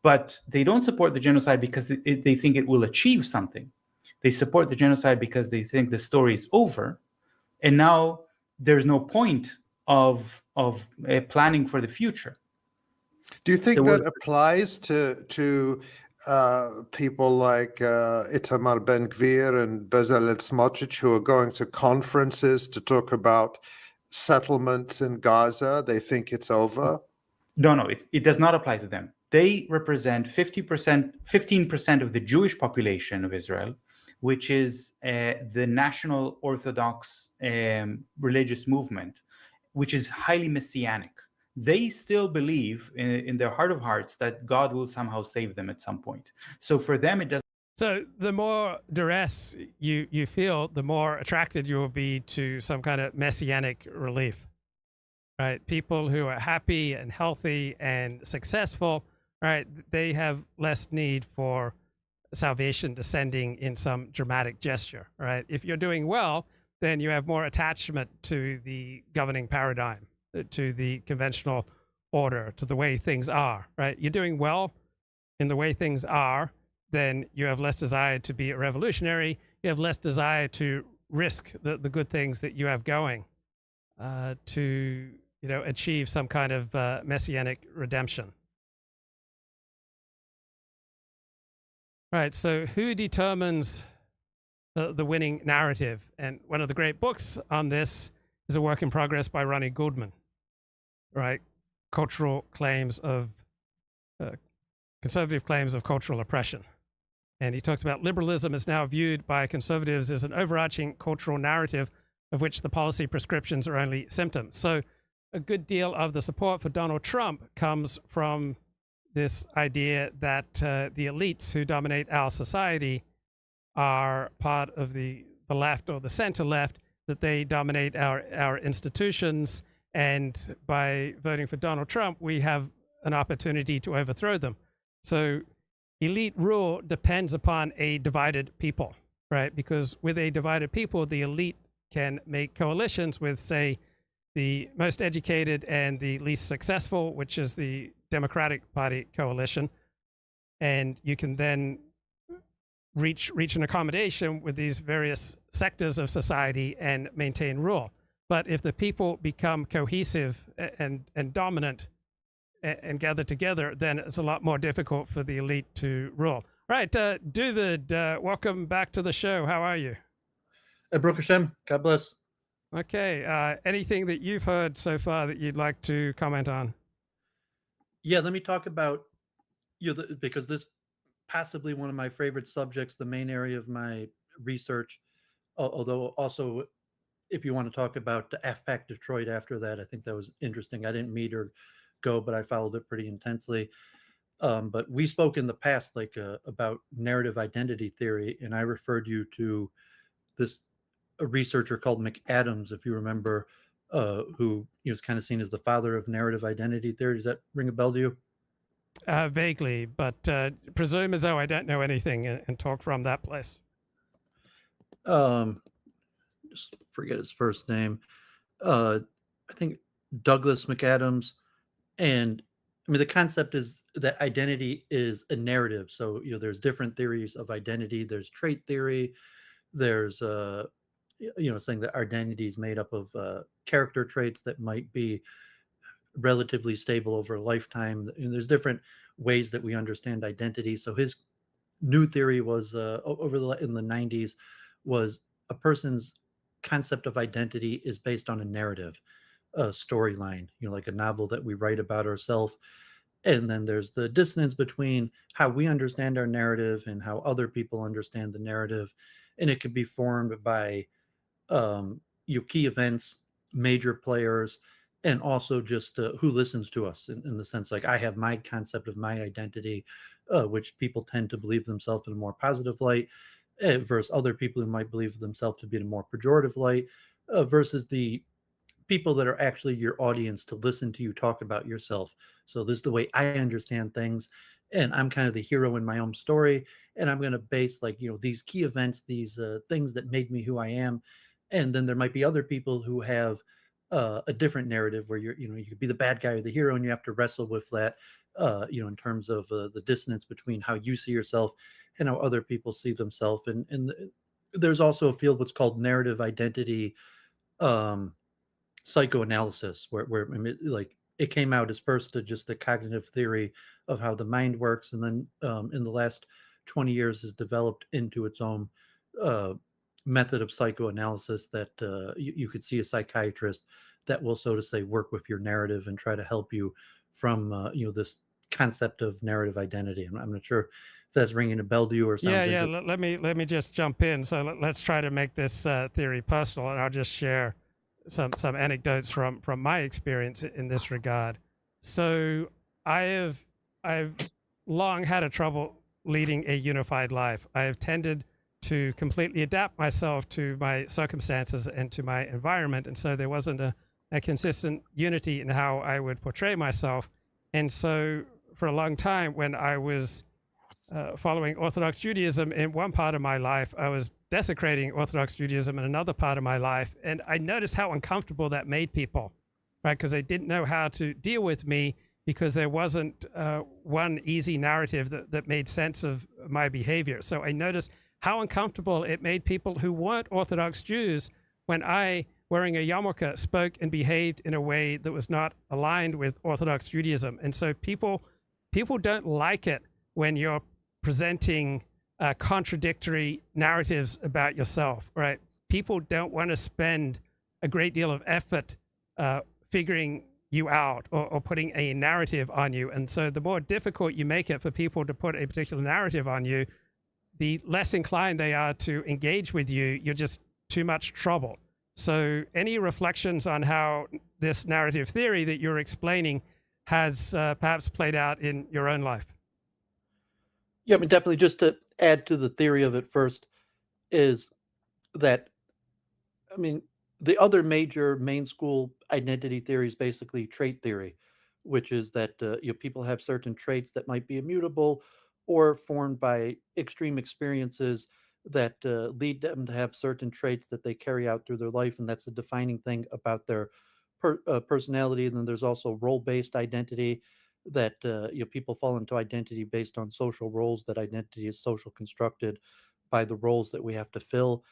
but they don't support the genocide because they think it will achieve something. They support the genocide because they think the story is over, and now there's no point of planning for the future. Do you think that applies to people like Itamar Ben-Gvir and Bezalel Smotrich, who are going to conferences to talk about settlements in Gaza? They think it's over? No, it does not apply to them. They represent 15% of the Jewish population of Israel, which is the national Orthodox religious movement, which is highly messianic. They still believe in their heart of hearts that God will somehow save them at some point. So for them, it doesn't. So the more duress you feel, the more attracted you will be to some kind of messianic relief, right? People who are happy and healthy and successful, right? They have less need for salvation descending in some dramatic gesture, right? If you're doing well, then you have more attachment to the governing paradigm, to the conventional order, to the way things are, right? You're doing well in the way things are, then you have less desire to be a revolutionary. You have less desire to risk the good things that you have going to, achieve some kind of messianic redemption. Right, so who determines the winning narrative? And one of the great books on this is a work in progress by Ronnie Goldman, right? Conservative claims of cultural oppression. And he talks about liberalism is now viewed by conservatives as an overarching cultural narrative of which the policy prescriptions are only symptoms. So a good deal of the support for Donald Trump comes from this idea that the elites who dominate our society are part of the left or the center left, that they dominate our institutions, and by voting for Donald Trump, we have an opportunity to overthrow them. So elite rule depends upon a divided people, right? Because with a divided people, the elite can make coalitions with, say, the most educated and the least successful, which is the Democratic Party coalition. And you can then reach an accommodation with these various sectors of society and maintain rule. But if the people become cohesive and dominant and gather together, then it's a lot more difficult for the elite to rule. Right, Dooovid, welcome back to the show. How are you? Baruch Hashem, God bless. Okay, anything that you've heard so far that you'd like to comment on? Yeah, let me talk about, because this possibly one of my favorite subjects, the main area of my research, although also if you want to talk about the AFPAC Detroit after that, I think that was interesting. I didn't meet or go, but I followed it pretty intensely. But we spoke in the past about narrative identity theory, and I referred you to a researcher called McAdams, if you remember, who is kind of seen as the father of narrative identity theory. Does that ring a bell to you? Vaguely, but presume as though I don't know anything and talk from that place. Just forget his first name. I think Douglas McAdams. And I mean, the concept is that identity is a narrative. So, there's different theories of identity. There's trait theory. There's, saying that our identity is made up of character traits that might be relatively stable over a lifetime. And there's different ways that we understand identity. So his new theory was in the 90s was a person's concept of identity is based on a narrative, a storyline, like a novel that we write about ourselves. And then there's the dissonance between how we understand our narrative and how other people understand the narrative. And it could be formed by key events, major players, and also just who listens to us in the sense, like I have my concept of my identity, which people tend to believe themselves in a more positive light, versus other people who might believe themselves to be in a more pejorative light, versus the people that are actually your audience to listen to you talk about yourself. So this is the way I understand things, and I'm kind of the hero in my own story, and I'm going to base these key events, these things that made me who I am. And then there might be other people who have a different narrative where you could be the bad guy or the hero, and you have to wrestle with that, in terms of the dissonance between how you see yourself and how other people see themselves. And there's also a field what's called narrative identity psychoanalysis, where it came out as first to just the cognitive theory of how the mind works, and then in the last 20 years has developed into its own method of psychoanalysis that you could see a psychiatrist that will, so to say, work with your narrative and try to help you from this concept of narrative identity. I'm not sure if that's ringing a bell to you or something. Yeah. Let me just jump in. So let's try to make this theory personal, and I'll just share some anecdotes from my experience in this regard. So I've long had a trouble leading a unified life. I have tended to completely adapt myself to my circumstances and to my environment, and so there wasn't a consistent unity in how I would portray myself. And so for a long time, when I was following Orthodox Judaism in one part of my life, I was desecrating Orthodox Judaism in another part of my life, and I noticed how uncomfortable that made people, right? Because they didn't know how to deal with me, because there wasn't one easy narrative that made sense of my behavior. So I noticed how uncomfortable it made people who weren't Orthodox Jews when I, wearing a yarmulke, spoke and behaved in a way that was not aligned with Orthodox Judaism. And so people don't like it when you're presenting contradictory narratives about yourself, right? People don't want to spend a great deal of effort figuring you out or putting a narrative on you. And so the more difficult you make it for people to put a particular narrative on you, the less inclined they are to engage with you. You're just too much trouble. So, any reflections on how this narrative theory that you're explaining has perhaps played out in your own life? Yeah, I mean, definitely. Just to add to the theory of it first, is that, I mean, the other major main school identity theory is basically trait theory, which is that people have certain traits that might be immutable or formed by extreme experiences that lead them to have certain traits that they carry out through their life, and that's a defining thing about their personality. And then there's also role-based identity, that people fall into identity based on social roles. That identity is social constructed by the roles that we have to fill.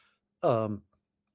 Um,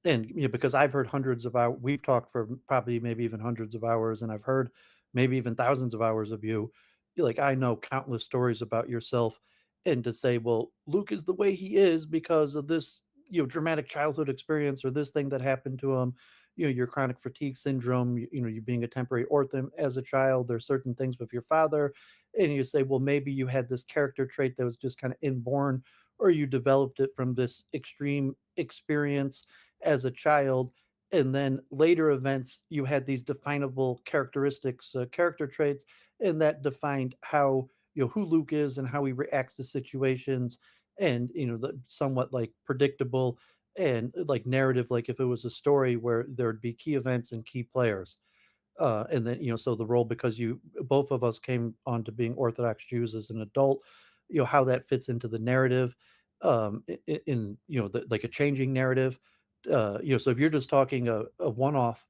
and because I've heard hundreds of hours, we've talked for probably maybe even hundreds of hours, and I've heard maybe even thousands of hours of you. Like, I know countless stories about yourself, and to say, well, Luke is the way he is because of this, dramatic childhood experience, or this thing that happened to him, your chronic fatigue syndrome, you being a temporary orphan as a child. There's certain things with your father, and you say, well, maybe you had this character trait that was just kind of inborn, or you developed it from this extreme experience as a child, and then later events you had these definable characteristics, character traits, and that defined how, who Luke is and how he reacts to situations, and the somewhat like predictable and like narrative, like if it was a story where there would be key events and key players. And then, so the role, because both of us came on to being Orthodox Jews as an adult, how that fits into the narrative, in like a changing narrative. So if you're just talking a one-off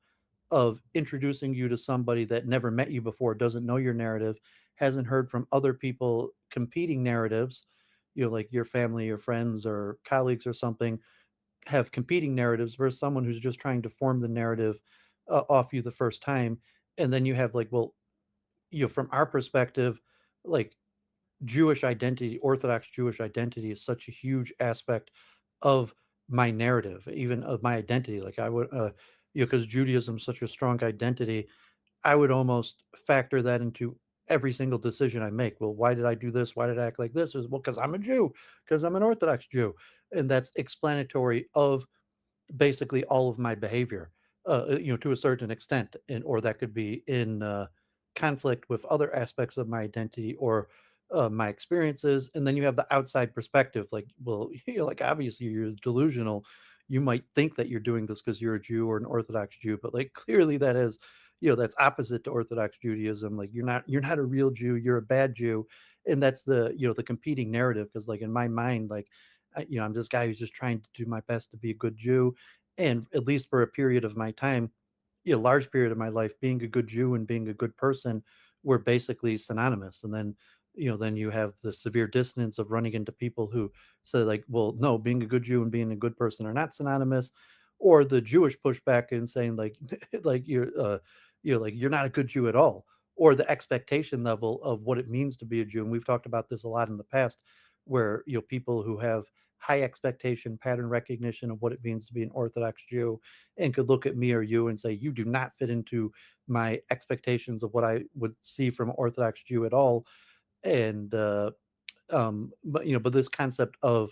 of introducing you to somebody that never met you before, doesn't know your narrative, hasn't heard from other people competing narratives, like your family or friends or colleagues or something have competing narratives, versus someone who's just trying to form the narrative off you the first time. And then you have like, well, from our perspective, like, Jewish identity, Orthodox Jewish identity, is such a huge aspect of my narrative, even of my identity. Like, I would, because Judaism is such a strong identity, I would almost factor that into every single decision I make. Well, why did I do this? Why did I act like this? Well, because I'm a Jew, because I'm an Orthodox Jew. And that's explanatory of basically all of my behavior, to a certain extent, and or that could be in conflict with other aspects of my identity, or my experiences. And then you have the outside perspective, like, well, like, obviously you're delusional. You might think that you're doing this because you're a Jew or an Orthodox Jew, but like, clearly that is, that's opposite to Orthodox Judaism. Like, you're not a real Jew. You're a bad Jew, and that's the the competing narrative. Because like in my mind, like, I'm this guy who's just trying to do my best to be a good Jew. And at least for a period of my time, large period of my life, being a good Jew and being a good person were basically synonymous. And then, then you have the severe dissonance of running into people who say like, well, no, being a good Jew and being a good person are not synonymous, or the Jewish pushback and saying like, like like you're not a good Jew at all, or the expectation level of what it means to be a Jew. And we've talked about this a lot in the past, where people who have high expectation, pattern recognition of what it means to be an Orthodox Jew, and could look at me or you and say, you do not fit into my expectations of what I would see from an Orthodox Jew at all. And but this concept of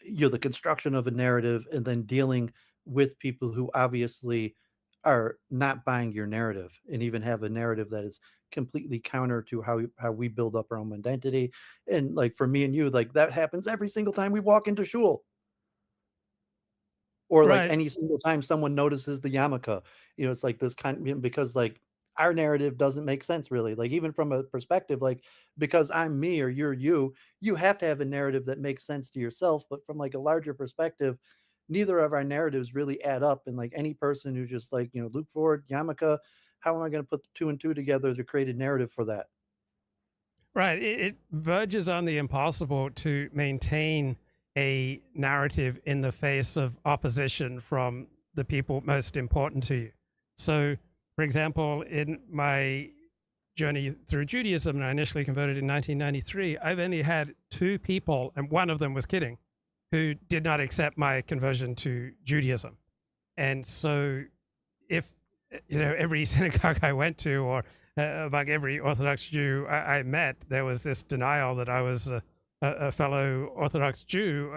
the construction of a narrative, and then dealing with people who obviously are not buying your narrative, and even have a narrative that is completely counter to how we build up our own identity. And like for me and you, like, that happens every single time we walk into shul, or like Right. any single time someone notices the yarmulke. It's like this kind, because like our narrative doesn't make sense really. Like, even from a perspective, like, because I'm me or you're you have to have a narrative that makes sense to yourself. But from like a larger perspective, neither of our narratives really add up. And like any person who just like, Luke Ford, yarmulke, how am I going to put the two and two together to create a narrative for that? Right. It verges on the impossible to maintain a narrative in the face of opposition from the people most important to you. So, for example, in my journey through Judaism, and I initially converted in 1993, I've only had two people, and one of them was kidding, who did not accept my conversion to Judaism. And so, if every synagogue I went to, or among every Orthodox Jew I met, there was this denial that I was a fellow Orthodox Jew.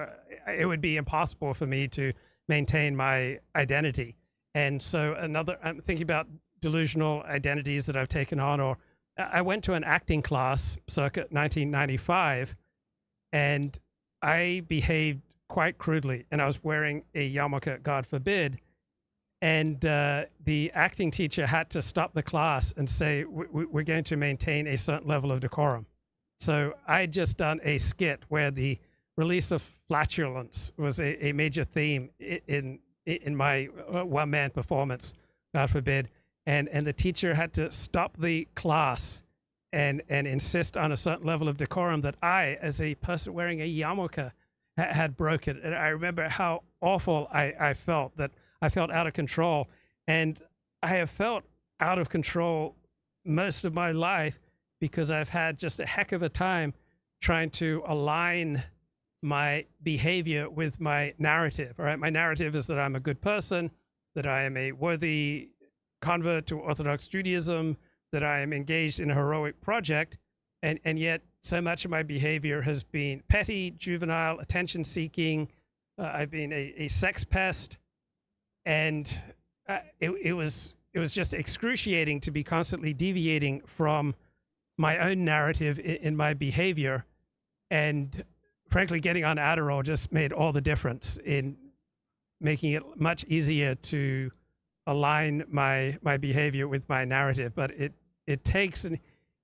It would be impossible for me to maintain my identity. And so I'm thinking about delusional identities that I've taken on, or I went to an acting class circa 1995, and I behaved quite crudely, and I was wearing a yarmulke, God forbid. And the acting teacher had to stop the class and say, we're going to maintain a certain level of decorum. So I'd just done a skit where the release of flatulence was a major theme in my one-man performance, God forbid. And the teacher had to stop the class and insist on a certain level of decorum that I, as a person wearing a yarmulke, had broken. And I remember how awful I felt, that I felt out of control. And I have felt out of control most of my life because I've had just a heck of a time trying to align my behavior with my narrative. All right, my narrative is that I'm a good person, that I am a worthy convert to Orthodox Judaism, that I am engaged in a heroic project, and yet so much of my behavior has been petty, juvenile, attention-seeking. I've been a sex pest, and it was just excruciating to be constantly deviating from my own narrative in my behavior. And frankly, getting on Adderall just made all the difference in making it much easier to align my behavior with my narrative. But it takes an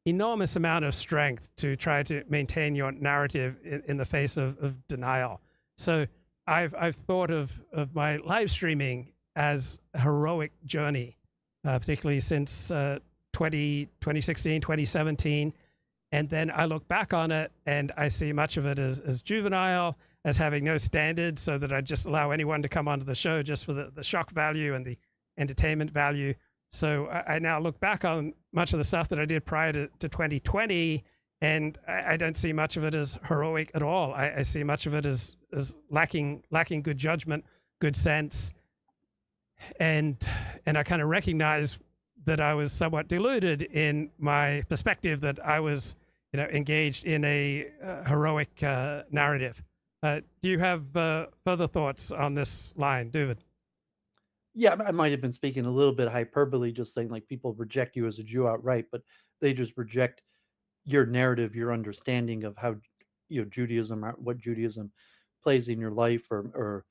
enormous amount of strength to try to maintain your narrative in the face of denial. So I've thought of my live streaming as a heroic journey, particularly since 2016, 2017. And then I look back on it and I see much of it as juvenile, as having no standards, so that I just allow anyone to come onto the show just for the shock value and the entertainment value. So I now look back on much of the stuff that I did prior to 2020, and I don't see much of it as heroic at all. I see much of it as lacking good judgment, good sense. And I kind of recognize that I was somewhat deluded in my perspective, that I was, engaged in a heroic narrative. Do you have further thoughts on this line, Dooovid? Yeah, I might have been speaking a little bit hyperbole, just saying like people reject you as a Jew outright, but they just reject your narrative, your understanding of how Judaism, or what Judaism plays in your life, or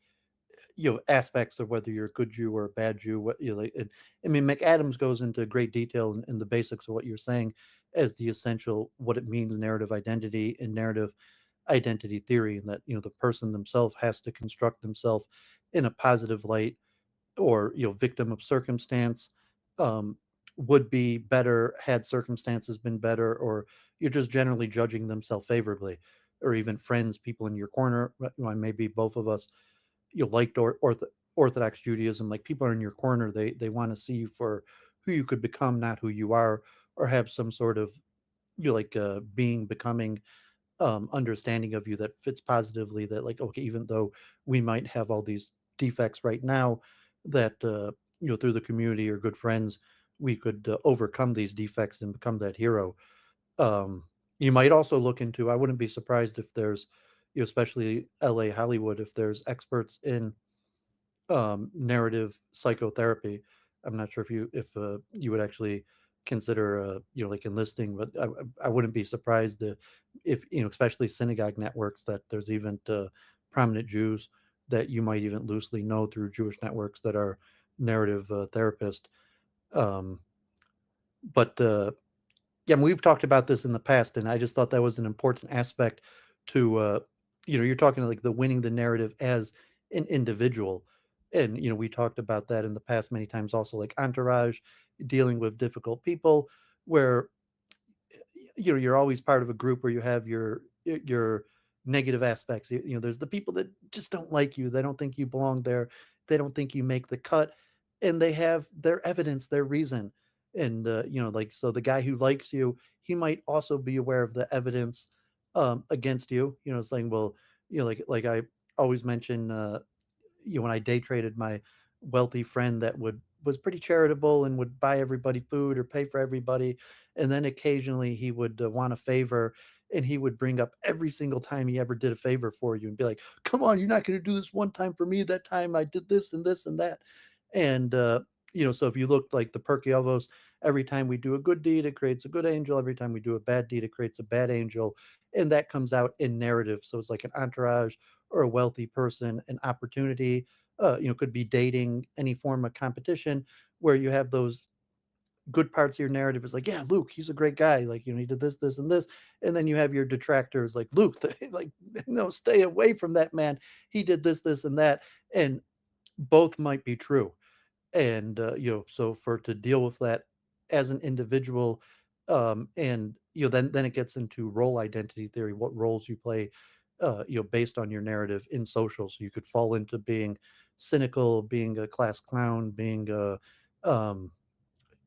aspects of whether you're a good Jew or a bad Jew. What McAdams goes into great detail in the basics of what you're saying as the essential, what it means, narrative identity and narrative identity theory, and that the person themselves has to construct themselves in a positive light, or victim of circumstance, would be better had circumstances been better, or you're just generally judging themselves favorably, or even friends, people in your corner. Maybe both of us liked Orthodox Judaism. Like, people are in your corner, they want to see you for who you could become, not who you are, or have some sort of becoming understanding of you that fits positively, that like, okay, even though we might have all these defects right now, that through the community or good friends we could overcome these defects and become that hero. You might also look into, I wouldn't be surprised if there's, especially LA, Hollywood, if there's experts in narrative psychotherapy. I'm not sure if you would actually consider like enlisting, but I wouldn't be surprised if especially synagogue networks, that there's even prominent Jews that you might even loosely know through Jewish networks that are narrative therapists. But yeah, we've talked about this in the past, and I just thought that was an important aspect to you're talking like the winning the narrative as an individual. And we talked about that in the past many times also, like Entourage, dealing with difficult people, where you're always part of a group where you have your negative aspects. There's the people that just don't like you, they don't think you belong there, they don't think you make the cut, and they have their evidence, their reason. And like, so the guy who likes you, he might also be aware of the evidence against you, saying, well, like I always mention, when I day traded, my wealthy friend that was pretty charitable and would buy everybody food or pay for everybody, and then occasionally he would want a favor, and he would bring up every single time he ever did a favor for you and be like, come on, you're not going to do this one time for me. That time I did this and this and that. And, so if you looked like the Perkyovos, every time we do a good deed, it creates a good angel. Every time we do a bad deed, it creates a bad angel. And that comes out in narrative. So it's like an entourage or a wealthy person, an opportunity, could be dating, any form of competition where you have those good parts of your narrative is like, yeah, Luke, he's a great guy. Like, he did this, this, and this. And then you have your detractors like Luke, like, no, stay away from that man. He did this, this, and that. And both might be true. And, so to deal with that as an individual, and, then it gets into role identity theory, what roles you play, based on your narrative in social. So you could fall into being cynical, being a class clown, being a,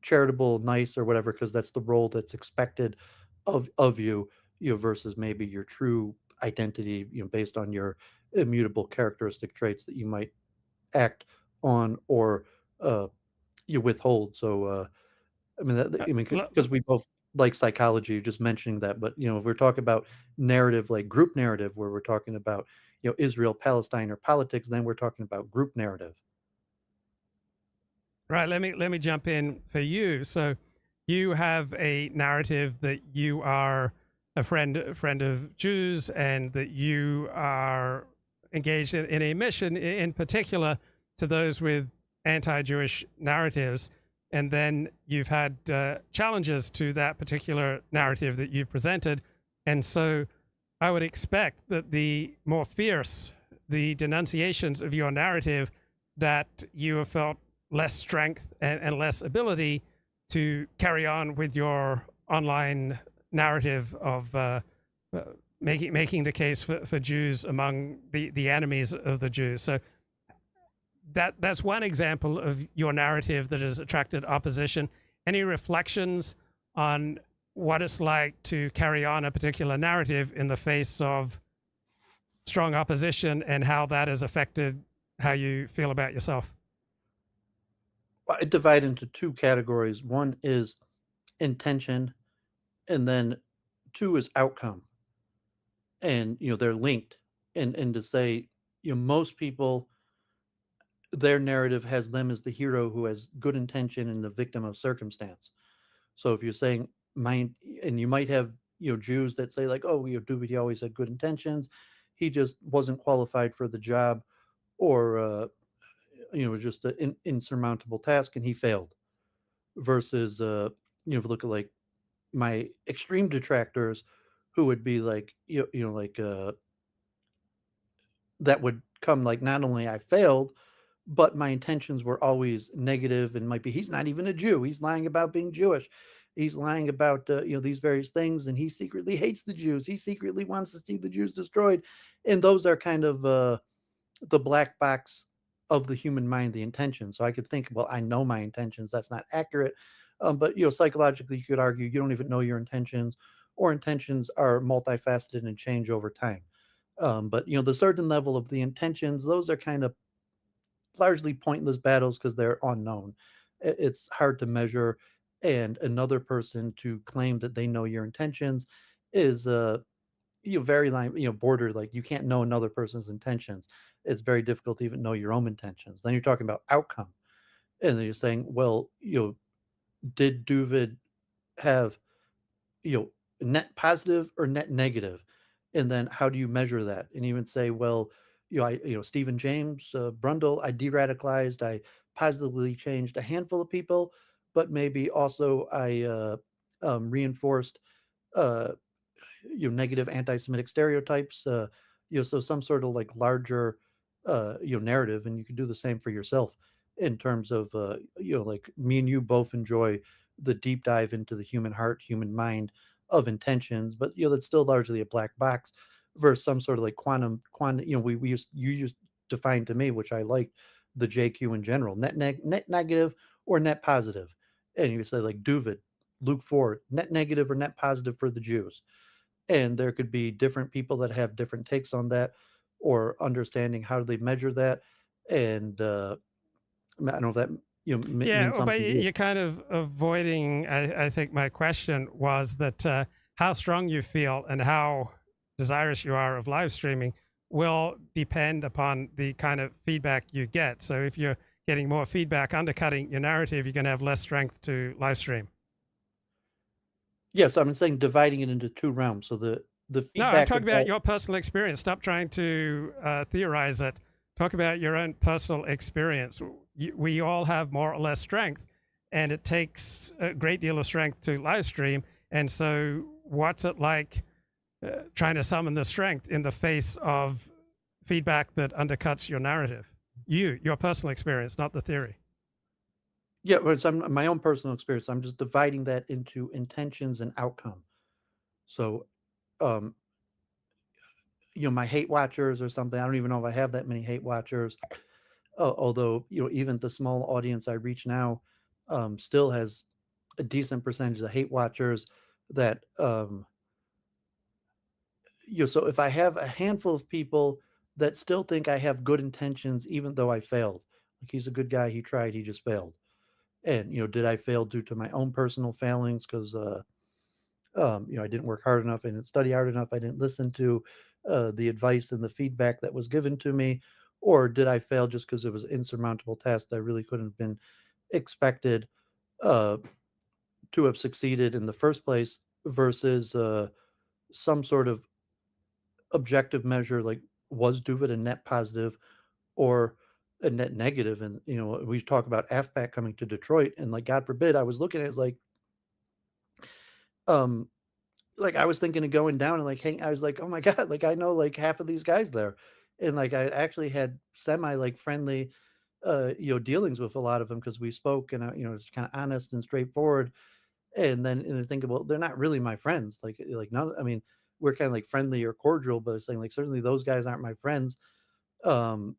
charitable, nice, or whatever, because that's the role that's expected of you, versus maybe your true identity, based on your immutable characteristic traits that you might act on or you withhold. So because we both like psychology, just mentioning that. But if we're talking about narrative, like group narrative, where we're talking about Israel, Palestine, or politics, then we're talking about group narrative. Right. Let me jump in for you. So you have a narrative that you are a friend of Jews, and that you are engaged in a mission, in particular to those with anti-Jewish narratives. And then you've had challenges to that particular narrative that you've presented. And so I would expect that the more fierce the denunciations of your narrative, that you have felt less strength and less ability to carry on with your online narrative of making the case for Jews among the enemies of the Jews. So that's one example of your narrative that has attracted opposition. Any reflections on what it's like to carry on a particular narrative in the face of strong opposition, and how that has affected how you feel about yourself? I divide into two categories. One is intention, and then two is outcome. And they're linked. And to say, most people, their narrative has them as the hero who has good intention and the victim of circumstance. So if you're saying and you might have Jews that say like, oh, Dooovid, he always had good intentions, he just wasn't qualified for the job, or just an insurmountable task and he failed. Versus if you look at like my extreme detractors, who would be like that would come like, not only I failed, but my intentions were always negative, and might be, he's not even a Jew, he's lying about being Jewish, he's lying about these various things, and he secretly hates the Jews, he secretly wants to see the Jews destroyed. And those are kind of the black box of the human mind, the intention. So I could think, well, I know my intentions, that's not accurate. But psychologically, you could argue you don't even know your intentions, or intentions are multifaceted and change over time. But the certain level of the intentions, those are kind of largely pointless battles because they're unknown. It's hard to measure, and another person to claim that they know your intentions is very border, like you can't know another person's intentions. It's very difficult to even know your own intentions. Then you're talking about outcome, and then you're saying, well, did Dooovid have net positive or net negative, and then how do you measure that? And even say, well, Stephen James Brundle, I de-radicalized, I positively changed a handful of people, but maybe also I reinforced negative anti-Semitic stereotypes, so some sort of like larger narrative. And you can do the same for yourself in terms of like me and you both enjoy the deep dive into the human heart, human mind of intentions, but that's still largely a black box, versus some sort of like quantum, you used defined to me, which I liked, the JQ in general, net negative or net positive. And you say like Dooovid, Luke 4, net negative or net positive for the Jews. And there could be different people that have different takes on that, or understanding how do they measure that. And I don't know if that means Yeah, something but to you. you're kind of avoiding, I think my question was that how strong you feel and how desirous you are of live streaming will depend upon the kind of feedback you get. So if you're getting more feedback undercutting your narrative, you're going to have less strength to live stream. Yes, I'm saying dividing it into two realms. So the No, I'm feedback talking about about your personal experience. Stop trying to theorize it. Talk about your own personal experience. We all have more or less strength, and it takes a great deal of strength to live stream. And so, what's it like trying to summon the strength in the face of feedback that undercuts your narrative? Your personal experience, not the theory. Yeah, but it's my own personal experience. I'm just dividing that into intentions and outcome. So, um, my hate watchers or something. I don't even know if I have that many hate watchers. Although, even the small audience I reach now, still has a decent percentage of hate watchers that, so if I have a handful of people that still think I have good intentions, even though I failed, like he's a good guy, he tried, he just failed. And, did I fail due to my own personal failings? Because, I didn't work hard enough. I didn't study hard enough. I didn't listen to the advice and the feedback that was given to me. Or did I fail just because it was an insurmountable task that really couldn't have been expected uh, to have succeeded in the first place versus some sort of objective measure, like was Dooovid a net positive or a net negative? And, we talk about AFPAC coming to Detroit, and like, God forbid, I was looking at it um, like I was thinking of going down and like hang. I was like, oh my God, like I know like half of these guys there. And like I actually had semi like friendly dealings with a lot of them because we spoke and it's kind of honest and straightforward. And I think, well, they're not really my friends. Like none. I mean, we're kind of like friendly or cordial, but it's saying like certainly those guys aren't my friends. Um,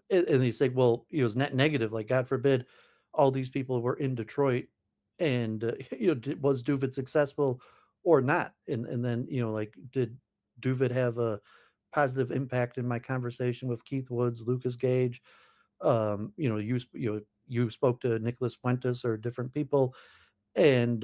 and he's like, well, it was net negative. Like, God forbid, all these people were in Detroit, and was Dooovid successful or not? And then like, did Dooovid have a positive impact in my conversation with Keith Woods, Lucas Gage? You spoke to Nicholas Fuentes or different people, and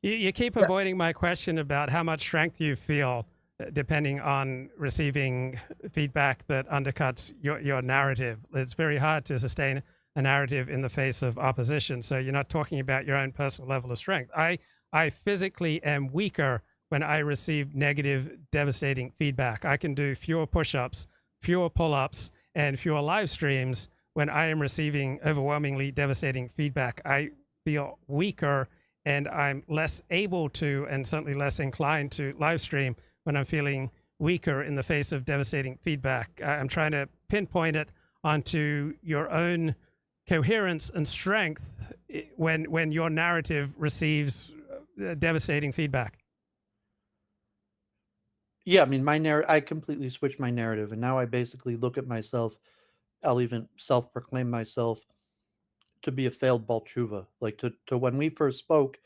You keep yeah, avoiding my question about how much strength you feel depending on receiving feedback that undercuts your narrative. It's very hard to sustain a narrative in the face of opposition. So you're not talking about your own personal level of strength. I physically am weaker when I receive negative, devastating feedback. I can do fewer push-ups, fewer pull-ups, and fewer live streams when I am receiving overwhelmingly devastating feedback. I feel weaker and I'm less able to, and certainly less inclined to live stream when I'm feeling weaker in the face of devastating feedback. I'm trying to pinpoint it onto your own coherence and strength when your narrative receives devastating feedback. yeah. I mean, I completely switched my narrative, and now I basically look at myself. I'll even self-proclaim myself to be a failed Balchuva. Like to when we first spoke,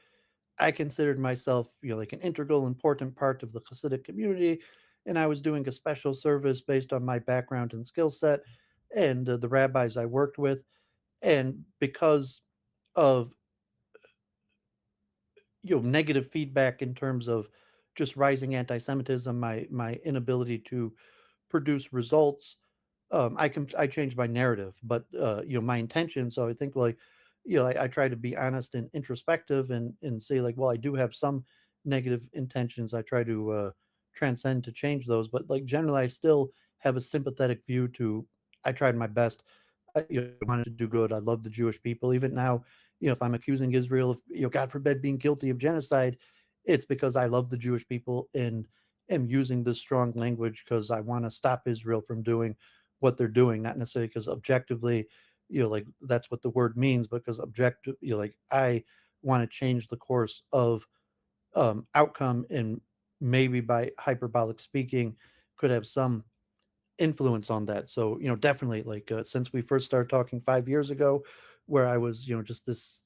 I considered myself, like an integral, important part of the Hasidic community, and I was doing a special service based on my background and skill set, and the rabbis I worked with, and because of negative feedback in terms of just rising anti-Semitism, my inability to produce results, I changed my narrative, but my intention. So I think like, I try to be honest and introspective and say like, well, I do have some negative intentions. I try to transcend to change those, but like generally, I still have a sympathetic view to. I tried my best. I wanted to do good. I love the Jewish people. Even now, if I'm accusing Israel of, God forbid, being guilty of genocide, it's because I love the Jewish people and am using this strong language because I want to stop Israel from doing what they're doing, not necessarily because objectively, like that's what the word means, because objective, like I want to change the course of outcome, and maybe by hyperbolic speaking could have some influence on that. So, definitely like since we first started talking 5 years ago, where I was, just this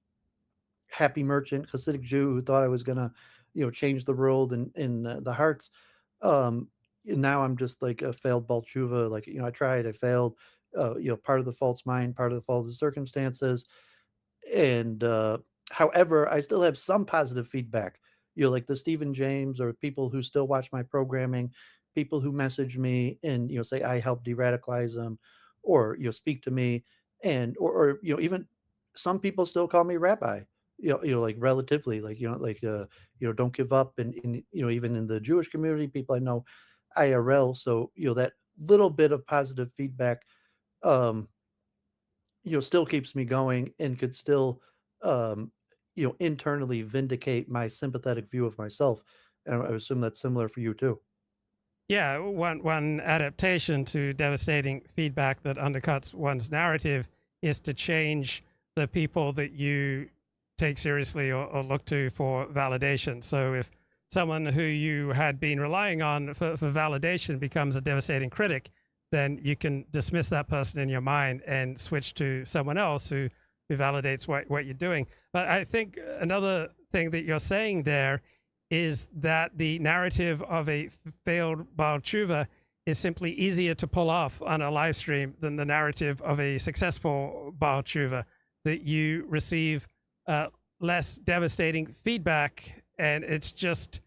happy merchant Hasidic Jew who thought I was gonna, change the world in the hearts. Um, Now I'm just like a failed Balchuva. Like, I tried, I failed. Part of the fault's mine, part of the fault of the circumstances. And However, I still have some positive feedback. Like the Stephen James or people who still watch my programming, people who message me and say I help de-radicalize them, or speak to me, and or even some people still call me rabbi. Like relatively, like don't give up, and even in the Jewish community, people I know IRL. So that little bit of positive feedback um still keeps me going and could still, um, internally vindicate my sympathetic view of myself. And I assume that's similar for you too. Yeah, one adaptation to devastating feedback that undercuts one's narrative is to change the people that you take seriously or look to for validation. So if someone who you had been relying on for validation becomes a devastating critic, then you can dismiss that person in your mind and switch to someone else who validates what you're doing. But I think another thing that you're saying there is that the narrative of a failed Baal Tshuva is simply easier to pull off on a live stream than the narrative of a successful Baal Tshuva, that you receive less devastating feedback, and it's just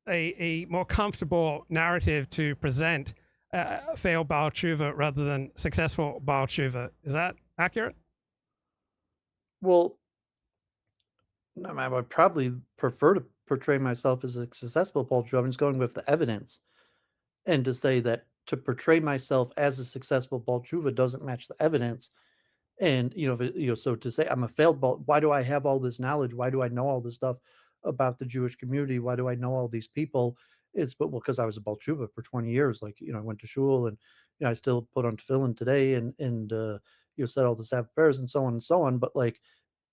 a more comfortable narrative to present failed Baal Tshuva rather than successful Baal Tshuva. Is that accurate? Well, I would probably prefer to portray myself as a successful Paul Drew. I'm just going with the evidence, and to say that to portray myself as a successful Baal Tshuva doesn't match the evidence. And so to say I'm a failed Baal, why do I have all this knowledge? Why do I know all this stuff about the Jewish community? Why do I know all these people? It's because I was a Baal Tshuva for 20 years. Like I went to shul, and I still put on tefillin today, and said all the Sabbath prayers and so on and so on. But like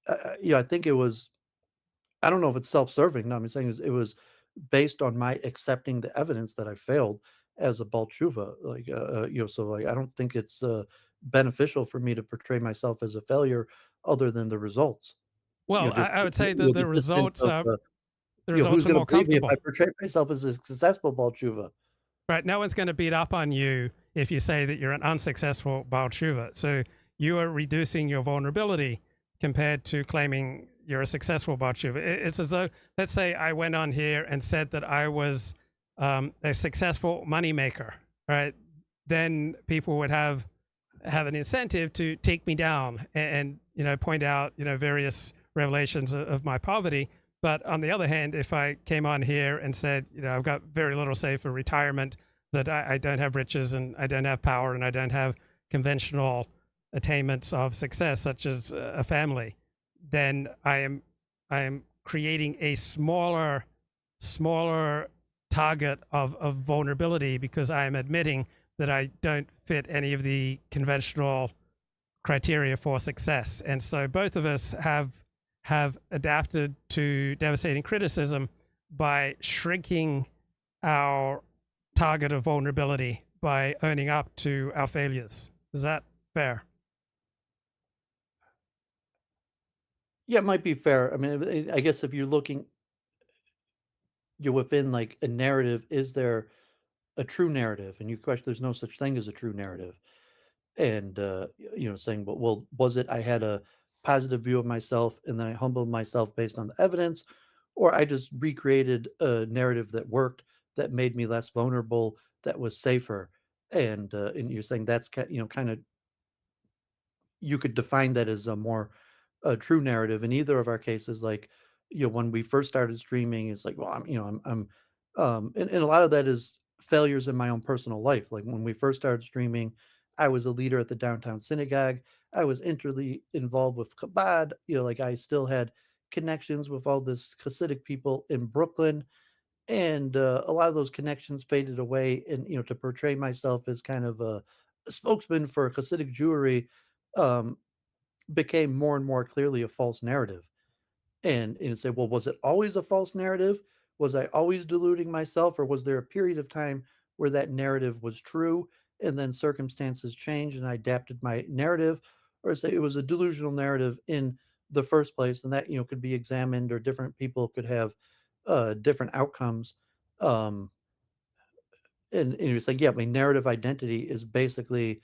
I think it was, I don't know if it's self-serving. No, I'm saying it was based on my accepting the evidence that I failed as a Baal Tshuva. Like, so like I don't think it's beneficial for me to portray myself as a failure, other than the results. Well, Just I would say that the the sense results of are who's going to more believe me if I comfortable. portray myself as a successful Baal Tshuva? Right. No one's going to beat up on you if you say that you're an unsuccessful Baal Tshuva. So you are reducing your vulnerability compared to claiming you're a successful Baal Tshuva. It's as though, let's say I went on here and said that I was a successful moneymaker, right? Then people would have an incentive to take me down and point out various revelations of my poverty. But on the other hand, if I came on here and said, I've got very little saved for retirement, that I don't have riches and I don't have power and I don't have conventional attainments of success, such as a family, then I am creating a smaller target of vulnerability, because I am admitting that I don't fit any of the conventional criteria for success. And so both of us have adapted to devastating criticism by shrinking our target of vulnerability by owning up to our failures. Is that fair? Yeah, it might be fair. I mean, I guess if you're looking, you're within like a narrative. Is there a true narrative? And you question, there's no such thing as a true narrative. And saying, well, was it I had a positive view of myself and then I humbled myself based on the evidence, or I just recreated a narrative that worked, that made me less vulnerable, that was safer. And you're saying that's kind of, you could define that as a more true narrative in either of our cases. Like, when we first started streaming, it's like, well, and a lot of that is failures in my own personal life. Like when we first started streaming, I was a leader at the downtown synagogue. I was intimately involved with Chabad. Like I still had connections with all this Hasidic people in Brooklyn, and a lot of those connections faded away. And to portray myself as kind of a spokesman for Hasidic Jewry um, became more and more clearly a false narrative. And say, well, was it always a false narrative? Was I always deluding myself, or was there a period of time where that narrative was true, and then circumstances changed and I adapted my narrative? Or say it was a delusional narrative in the first place, and that could be examined, or different people could have different outcomes. Um, and it's like, yeah, my narrative identity is basically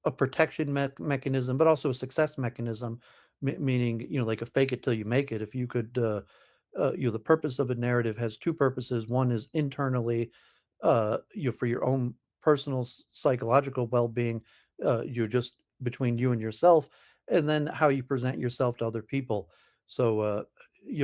a protection mechanism, but also a success mechanism meaning, like a fake it till you make it. If you could, the purpose of a narrative has two purposes. One is internally, for your own personal psychological well-being, you're just between you and yourself, and then how you present yourself to other people. So,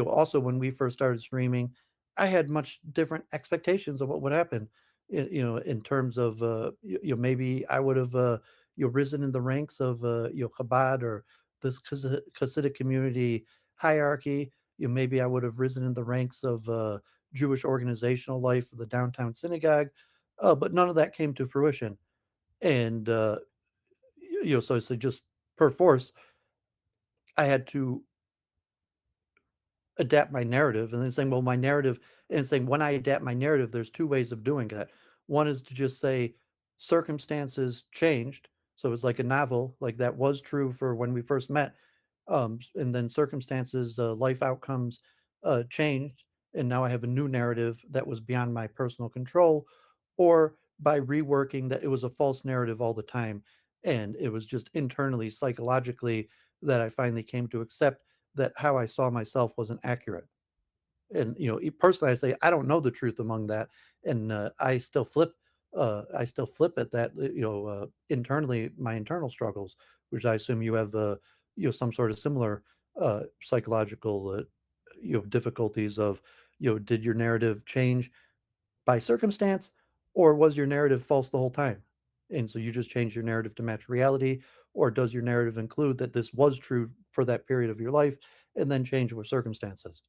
also when we first started streaming, I had much different expectations of what would happen. In terms of, maybe I would have, risen in the ranks of, Chabad or this Hasidic community hierarchy. Maybe I would have risen in the ranks of, Jewish organizational life of the downtown synagogue, but none of that came to fruition. And so it's just per force, I had to adapt my narrative, and then saying, well, my narrative, and saying when I adapt my narrative, there's two ways of doing that. One is to just say circumstances changed. So it's like a novel, like that was true for when we first met. And then circumstances, life outcomes changed. And now I have a new narrative that was beyond my personal control, or by reworking that it was a false narrative all the time. And it was just internally, psychologically, that I finally came to accept that how I saw myself wasn't accurate. And personally, I say I don't know the truth among that, and I still flip. I still flip at that. Internally, my internal struggles, which I assume you have, some sort of similar psychological, difficulties of, did your narrative change by circumstance, or was your narrative false the whole time? And so you just change your narrative to match reality, or does your narrative include that this was true for that period of your life and then change with circumstances?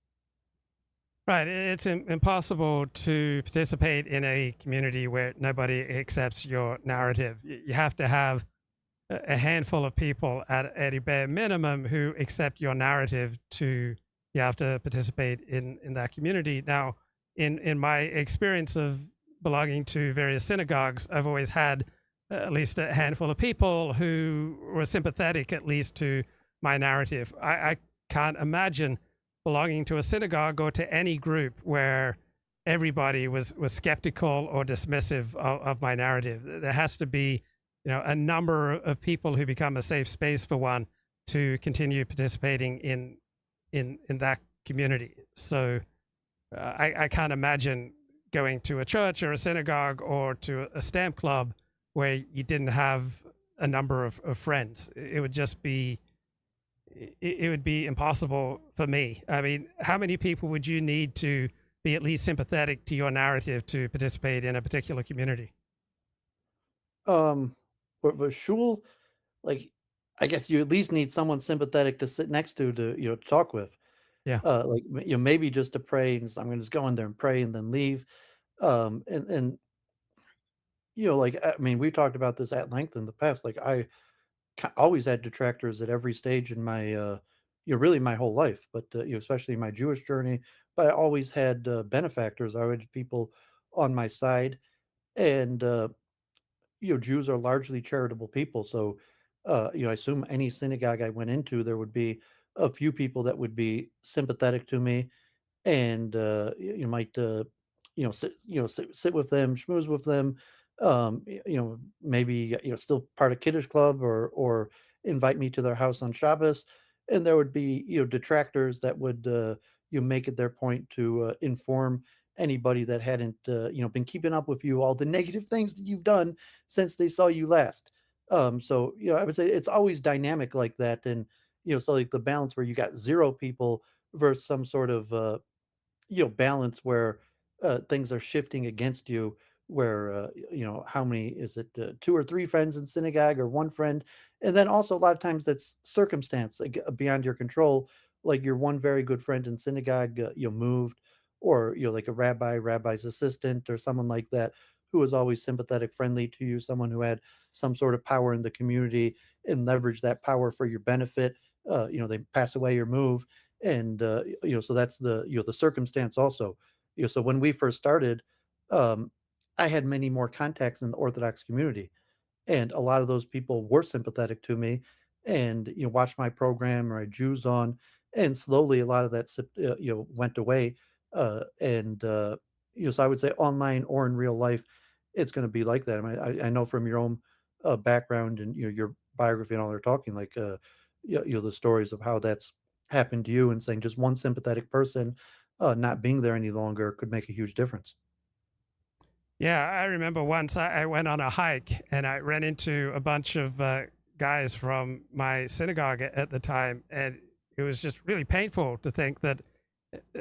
Right. It's impossible to participate in a community where nobody accepts your narrative. You have to have a handful of people at a bare minimum who accept your narrative to you have to participate in that community. Now, in my experience of belonging to various synagogues, I've always had at least a handful of people who were sympathetic at least to my narrative. I can't imagine belonging to a synagogue or to any group where everybody was skeptical or dismissive of my narrative. There has to be, a number of people who become a safe space for one to continue participating in that community. So I can't imagine going to a church or a synagogue or to a stamp club where you didn't have a number of friends. It would just be, it would be impossible for me. I mean, how many people would you need to be at least sympathetic to your narrative to participate in a particular community? But shul, like, I guess you at least need someone sympathetic to sit next to talk with. Yeah. Like, maybe just to pray, and I'm gonna just go in there and pray and then leave. And like, I mean, we talked about this at length in the past. Like, I always had detractors at every stage in my, really my whole life, but especially my Jewish journey. But I always had benefactors. I always had people on my side, and Jews are largely charitable people. So, I assume any synagogue I went into, there would be a few people that would be sympathetic to me, and you might, sit with them, schmooze with them, maybe still part of Kiddush Club, or invite me to their house on Shabbos, and there would be detractors that would make it their point to inform anybody that hadn't been keeping up with you all the negative things that you've done since they saw you last. So I would say it's always dynamic like that, and so like the balance where you got zero people versus some sort of balance where things are shifting against you, where how many is it, two or three friends in synagogue or one friend, and then also a lot of times that's circumstance, like, beyond your control, like your one very good friend in synagogue moved, or like a rabbi's assistant or someone like that who was always sympathetic, friendly to you, someone who had some sort of power in the community and leverage that power for your benefit. They pass away or move, and so that's the circumstance also. So when we first started, um I had many more contacts in the Orthodox community, and a lot of those people were sympathetic to me, and watched my program, or I Jews on, and slowly a lot of that went away. And so I would say online or in real life, it's going to be like that. I mean, I know from your own background and your biography and all they're talking, like, the stories of how that's happened to you, and saying just one sympathetic person not being there any longer could make a huge difference. Yeah, I remember once I went on a hike and I ran into a bunch of guys from my synagogue at the time, and it was just really painful to think that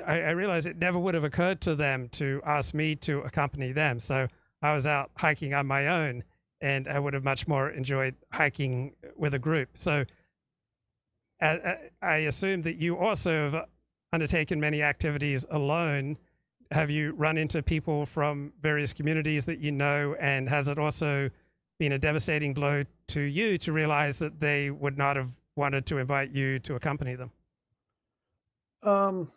I realized it never would have occurred to them to ask me to accompany them. So I was out hiking on my own, and I would have much more enjoyed hiking with a group. So I assume that you also have undertaken many activities alone. Have you run into people from various communities that you know, and has it also been a devastating blow to you to realize that they would not have wanted to invite you to accompany them? Um,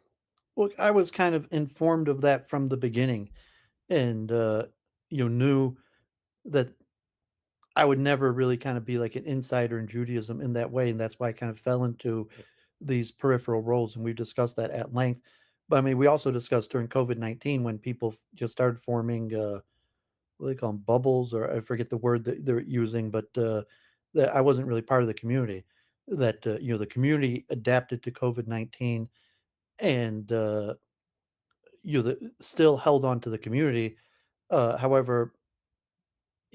well, I was kind of informed of that from the beginning, and knew that I would never really kind of be like an insider in Judaism in that way, and that's why I kind of fell into these peripheral roles, and we've discussed that at length. But I mean, we also discussed during COVID-19 when people just started forming what do they call them, bubbles, or I forget the word that they're using, but that I wasn't really part of the community. That the community adapted to COVID-19, and still held on to the community. However,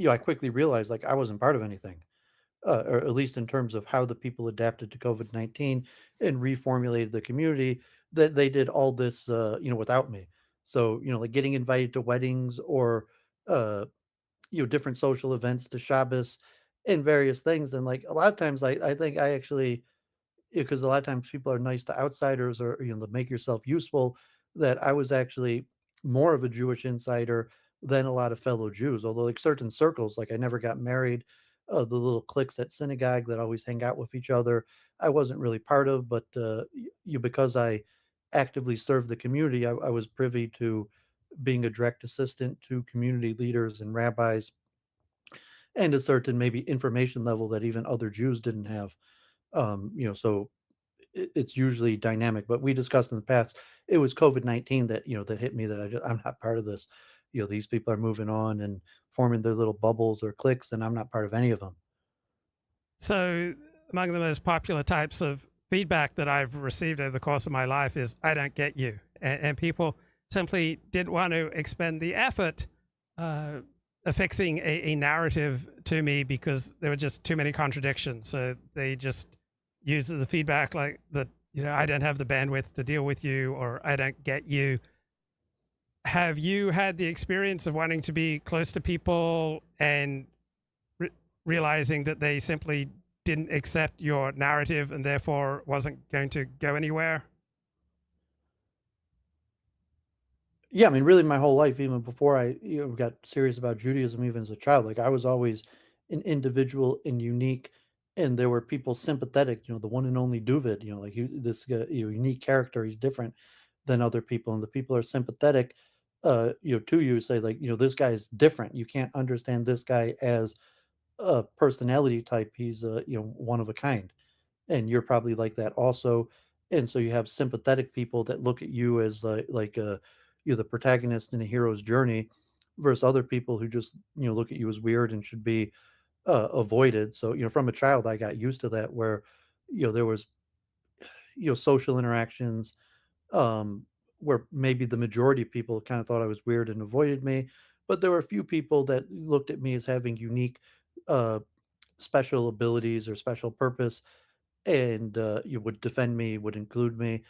I quickly realized like I wasn't part of anything, or at least in terms of how the people adapted to COVID-19 and reformulated the community. That they did all this, without me. So like getting invited to weddings, or uh, different social events, to Shabbos and various things. And like a lot of times, I think I actually, because a lot of times people are nice to outsiders, or to make yourself useful, that I was actually more of a Jewish insider than a lot of fellow Jews. Although like certain circles, like I never got married, the little cliques at synagogue that always hang out with each other, I wasn't really part of. But because I actively served the community, I was privy to being a direct assistant to community leaders and rabbis, and a certain maybe information level that even other Jews didn't have. So it's usually dynamic. But we discussed in the past, it was COVID-19 that that hit me, that I'm not part of this. These people are moving on and forming their little bubbles or cliques, and I'm not part of any of them. So, among the most popular types of feedback that I've received over the course of my life is, I don't get you. And people simply didn't want to expend the effort affixing a narrative to me because there were just too many contradictions. So they just used the feedback like that, I don't have the bandwidth to deal with you, or I don't get you. Have you had the experience of wanting to be close to people and realizing that they simply didn't accept your narrative and therefore wasn't going to go anywhere? Yeah, I mean, really, my whole life, even before I got serious about Judaism, even as a child, like I was always an individual and unique, and there were people sympathetic. The one and only Dooovid. Like this unique character. He's different than other people, and the people are sympathetic. To you, say like, this guy's different. You can't understand this guy as a personality type. He's one of a kind, and you're probably like that also. And so you have sympathetic people that look at you as you're the protagonist in a hero's journey, versus other people who just look at you as weird and should be avoided. So from a child, I got used to that, where there was social interactions, um, where maybe the majority of people kind of thought I was weird and avoided me, but there were a few people that looked at me as having unique, uh, special abilities or special purpose, and you would defend me, would include me,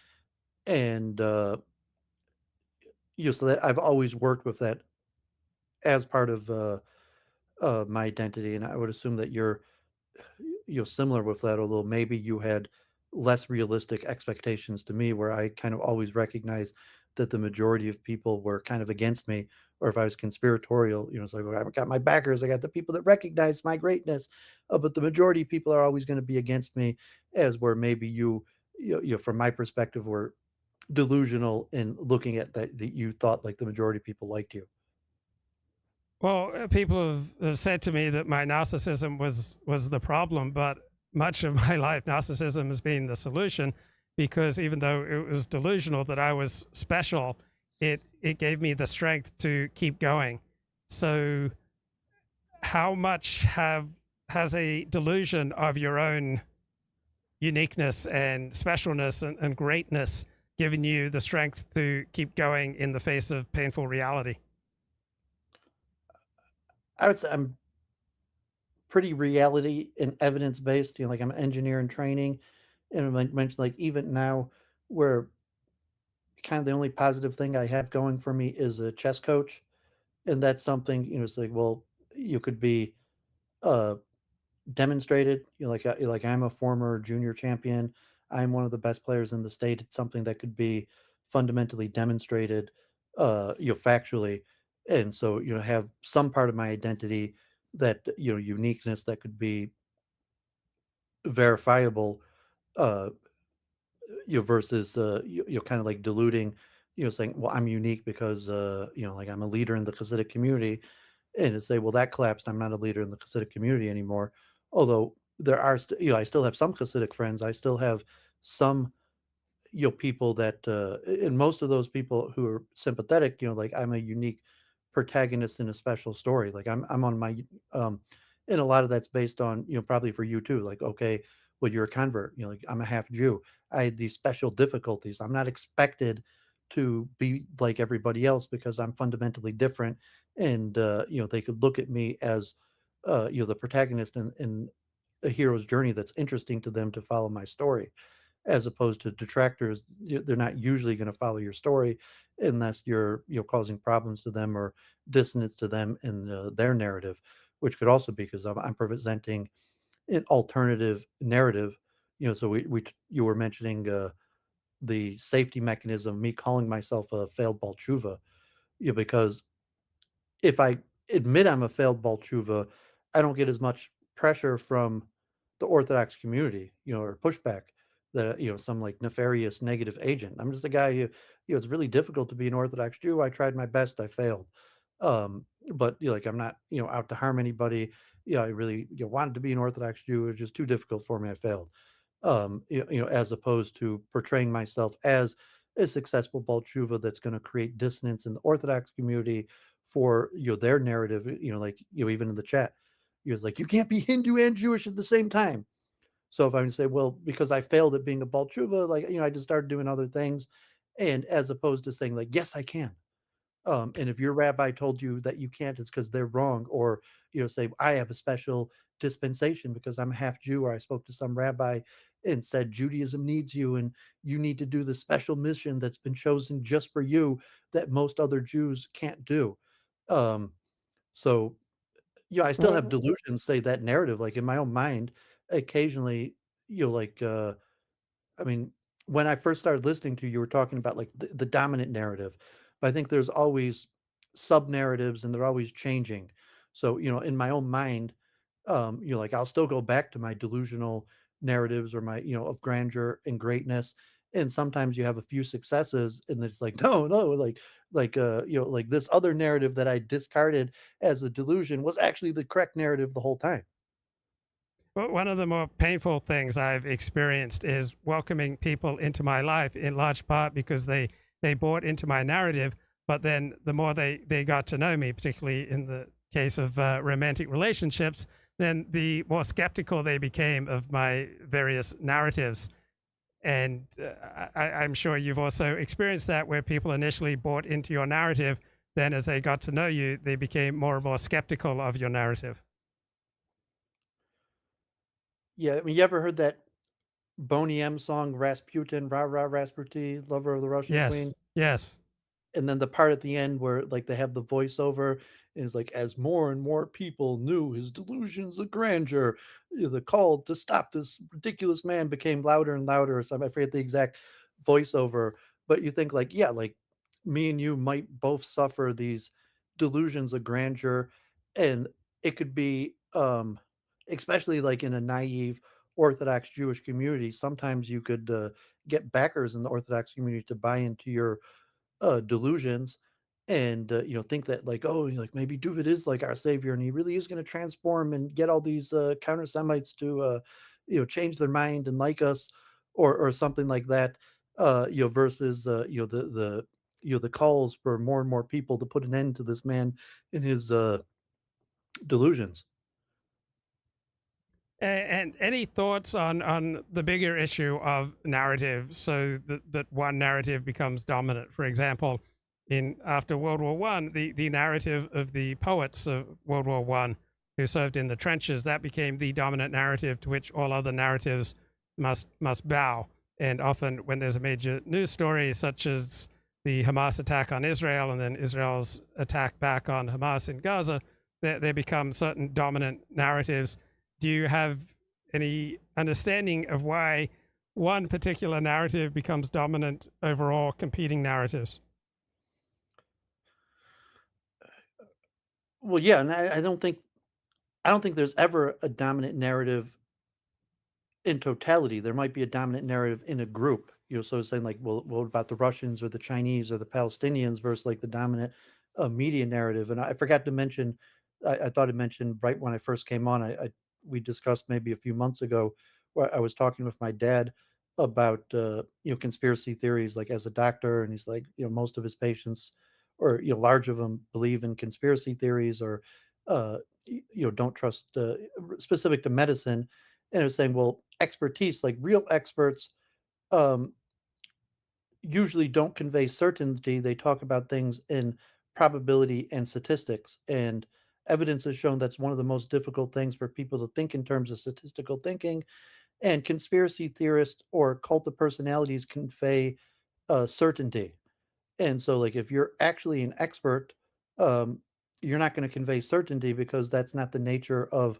and so that I've always worked with that as part of my identity. And I would assume that you're similar with that, although maybe you had less realistic expectations to me, where I kind of always recognized that the majority of people were kind of against me, or if I was conspiratorial, it's like, well, I've got my backers, I got the people that recognize my greatness, but the majority of people are always going to be against me, as where maybe from my perspective, were delusional in looking at that you thought like the majority of people liked you. Well, people have said to me that my narcissism was the problem, but much of my life, narcissism has been the solution, because even though it was delusional that I was special, it gave me the strength to keep going. So how much has a delusion of your own uniqueness and specialness and greatness giving you the strength to keep going in the face of painful reality? I would say I'm pretty reality and evidence based. Like I'm an engineer in training, and I mentioned like even now, where kind of the only positive thing I have going for me is a chess coach, and that's something it's like well you could be uh demonstrated. Like I'm a former junior champion. I'm one of the best players in the state. It's something that could be fundamentally demonstrated, factually, and so have some part of my identity that uniqueness that could be verifiable. Uh, versus kind of like diluting. Saying well I'm unique because like I'm a leader in the Hasidic community, and to say well that collapsed. I'm not a leader in the Hasidic community anymore. Although there are I still have some Hasidic friends. I still have some people that and most of those people who are sympathetic, like I'm a unique protagonist in a special story. Like I'm on my and a lot of that's based on probably for you too, like okay well you're a convert, like I'm a half Jew. I had these special difficulties. I'm not expected to be like everybody else because I'm fundamentally different. And they could look at me as the protagonist in a hero's journey that's interesting to them to follow my story, as opposed to detractors. They're not usually going to follow your story unless you're causing problems to them or dissonance to them in their narrative, which could also be because I'm presenting an alternative narrative. So you were mentioning the safety mechanism, me calling myself a failed balchuva, because if I admit I'm a failed Balchuva, I don't get as much pressure from the Orthodox community, or pushback that, some like nefarious negative agent. I'm just a guy who, it's really difficult to be an Orthodox Jew. I tried my best, I failed. But like I'm not, out to harm anybody. I really, wanted to be an Orthodox Jew. It was just too difficult for me. I failed. As opposed to portraying myself as a successful Balchuva that's going to create dissonance in the Orthodox community for their narrative. Like even in the chat, he was like, you can't be Hindu and Jewish at the same time. So if I would say, well, because I failed at being a Balchuva, like I just started doing other things, and as opposed to saying like, yes, I can. And if your rabbi told you that you can't, it's because they're wrong. Or, say, I have a special dispensation because I'm half Jew, or I spoke to some rabbi and said, Judaism needs you and you need to do the special mission that's been chosen just for you that most other Jews can't do. Um, so, I still have delusions, say that narrative, like in my own mind, occasionally, like, I mean, when I first started listening to you, you were talking about like the dominant narrative, but I think there's always sub narratives and they're always changing. So, in my own mind, like I'll still go back to my delusional narratives or my, of grandeur and greatness. And sometimes you have a few successes and it's like, no, no, like this other narrative that I discarded as a delusion was actually the correct narrative the whole time. Well, one of the more painful things I've experienced is welcoming people into my life in large part because they bought into my narrative, but then the more they got to know me, particularly in the case of romantic relationships, then the more skeptical they became of my various narratives. And I'm sure you've also experienced that, where people initially bought into your narrative, then as they got to know you, they became more and more skeptical of your narrative. Yeah. I mean, you ever heard that Boney M song, Rasputin, Rah Rah Rasputin, Lover of the Russian Yes, Queen? yes. And then the part at the end where like they have the voiceover and it's like as more and more people knew his delusions of grandeur, the call to stop this ridiculous man became louder and louder or something. I forget the exact voiceover, but you think like, yeah, like me and you might both suffer these delusions of grandeur, and it could be especially like in a naive Orthodox Jewish community, sometimes you could get backers in the Orthodox community to buy into your delusions, and think that like, oh, like maybe Dooovid is like our savior and he really is going to transform and get all these counter Semites to change their mind and like us, or something like that. Versus the calls for more and more people to put an end to this man and his delusions. And any thoughts on the bigger issue of narrative, so that one narrative becomes dominant? For example, after World War One, the narrative of the poets of World War One who served in the trenches, that became the dominant narrative to which all other narratives must bow. And often when there's a major news story, such as the Hamas attack on Israel and then Israel's attack back on Hamas in Gaza, there become certain dominant narratives. Do you have any understanding of why one particular narrative becomes dominant over all competing narratives? Well, yeah, and I don't think there's ever a dominant narrative in totality. There might be a dominant narrative in a group, so it's saying like, well, what about the Russians or the Chinese or the Palestinians versus like the dominant media narrative? And I forgot to mention, I thought I mentioned right when I first came on, we discussed maybe a few months ago where I was talking with my dad about conspiracy theories, like as a doctor, and he's like, most of his patients, or large of them, believe in conspiracy theories, or don't trust, specific to medicine. And it was saying, well, expertise, like real experts, um, usually don't convey certainty. They talk about things in probability and statistics. And evidence has shown that's one of the most difficult things for people to think in terms of statistical thinking. And conspiracy theorists or cult of personalities convey certainty. And so, like, if you're actually an expert, um, you're not going to convey certainty because that's not the nature of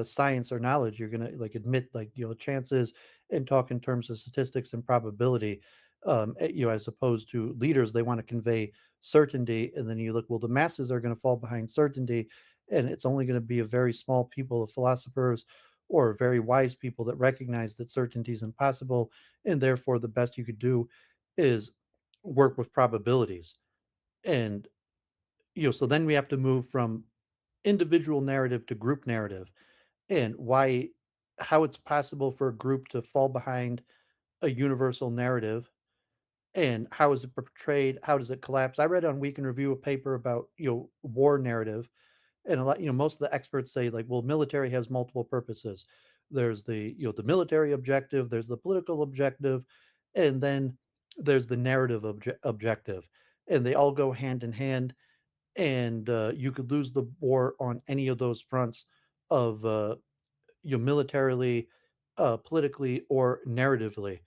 science or knowledge. You're gonna like admit like chances and talk in terms of statistics and probability. As opposed to leaders, they want to convey certainty, and then you look, well, the masses are going to fall behind certainty, and it's only going to be a very small people of philosophers or very wise people that recognize that certainty is impossible, and therefore the best you could do is work with probabilities. And so then we have to move from individual narrative to group narrative, and how it's possible for a group to fall behind a universal narrative, and how is it portrayed, how does it collapse. I read on Week in Review a paper about war narrative, and a lot, most of the experts say like, well, military has multiple purposes. There's the the military objective, there's the political objective, and then there's the narrative objective, and they all go hand in hand. And you could lose the war on any of those fronts of militarily, politically, or narratively.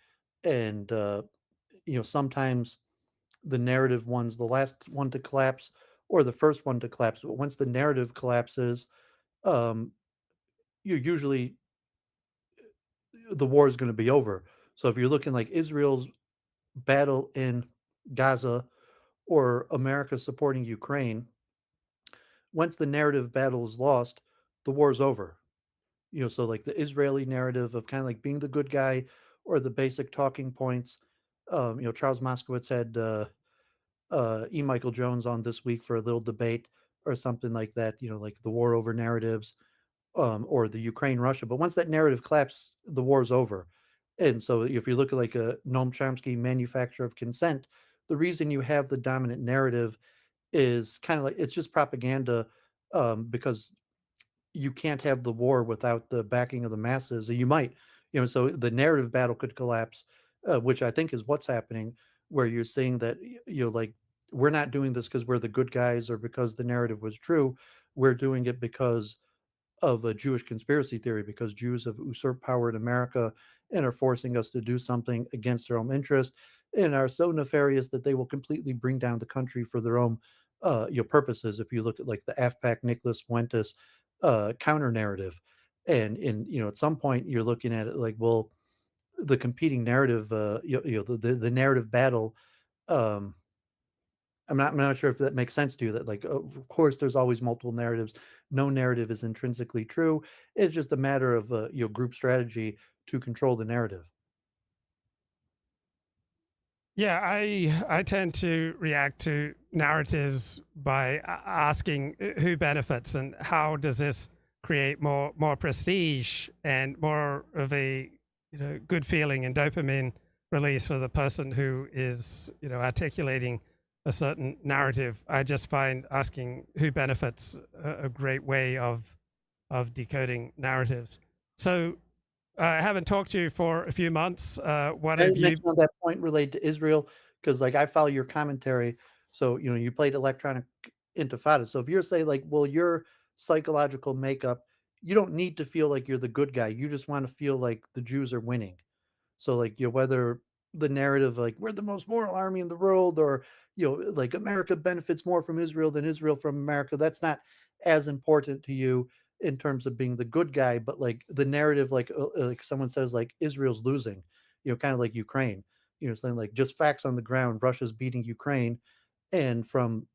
And sometimes the narrative one's the last one to collapse or the first one to collapse. But once the narrative collapses, um, you usually the war is going to be over. So if you're looking like Israel's battle in Gaza or America supporting Ukraine, once the narrative battle is lost, the war's over. So like the Israeli narrative of kind of like being the good guy, or the basic talking points. Charles Moskowitz had E. Michael Jones on this week for a little debate or something like that, like the war over narratives, or the Ukraine Russia. But once that narrative collapses, the war's over. And so if you look at like a Noam Chomsky manufacture of consent, the reason you have the dominant narrative is kind of like it's just propaganda, because you can't have the war without the backing of the masses. You might, so the narrative battle could collapse, which I think is what's happening, where you're saying that, like, we're not doing this because we're the good guys or because the narrative was true. We're doing it because of a Jewish conspiracy theory, because Jews have usurped power in America and are forcing us to do something against their own interest, and are so nefarious that they will completely bring down the country for their own purposes. If you look at like the AFPAC Nicholas Fuentes counter narrative, and in at some point you're looking at it like, well, the competing narrative, the narrative battle. Um, I'm not sure if that makes sense to you. That like, of course, there's always multiple narratives. No narrative is intrinsically true. It's just a matter of group strategy to control the narrative. Yeah, I tend to react to narratives by asking who benefits and how does this create more prestige and more of a good feeling and dopamine release for the person who is articulating a certain narrative. I just find asking who benefits a great way of decoding narratives. So I haven't talked to you for a few months. What I have didn't you? mention on that point related to Israel because, like, I follow your commentary. So, you played electronic intifada. So if you're saying, like, well, your psychological makeup, you don't need to feel like you're the good guy. You just want to feel like the Jews are winning. So, like, whether the narrative, like, we're the most moral army in the world, or, like, America benefits more from Israel than Israel from America, that's not as important to you in terms of being the good guy. But, like, the narrative, like someone says, like, Israel's losing, kind of like Ukraine, saying, like, just facts on the ground, Russia's beating Ukraine. And from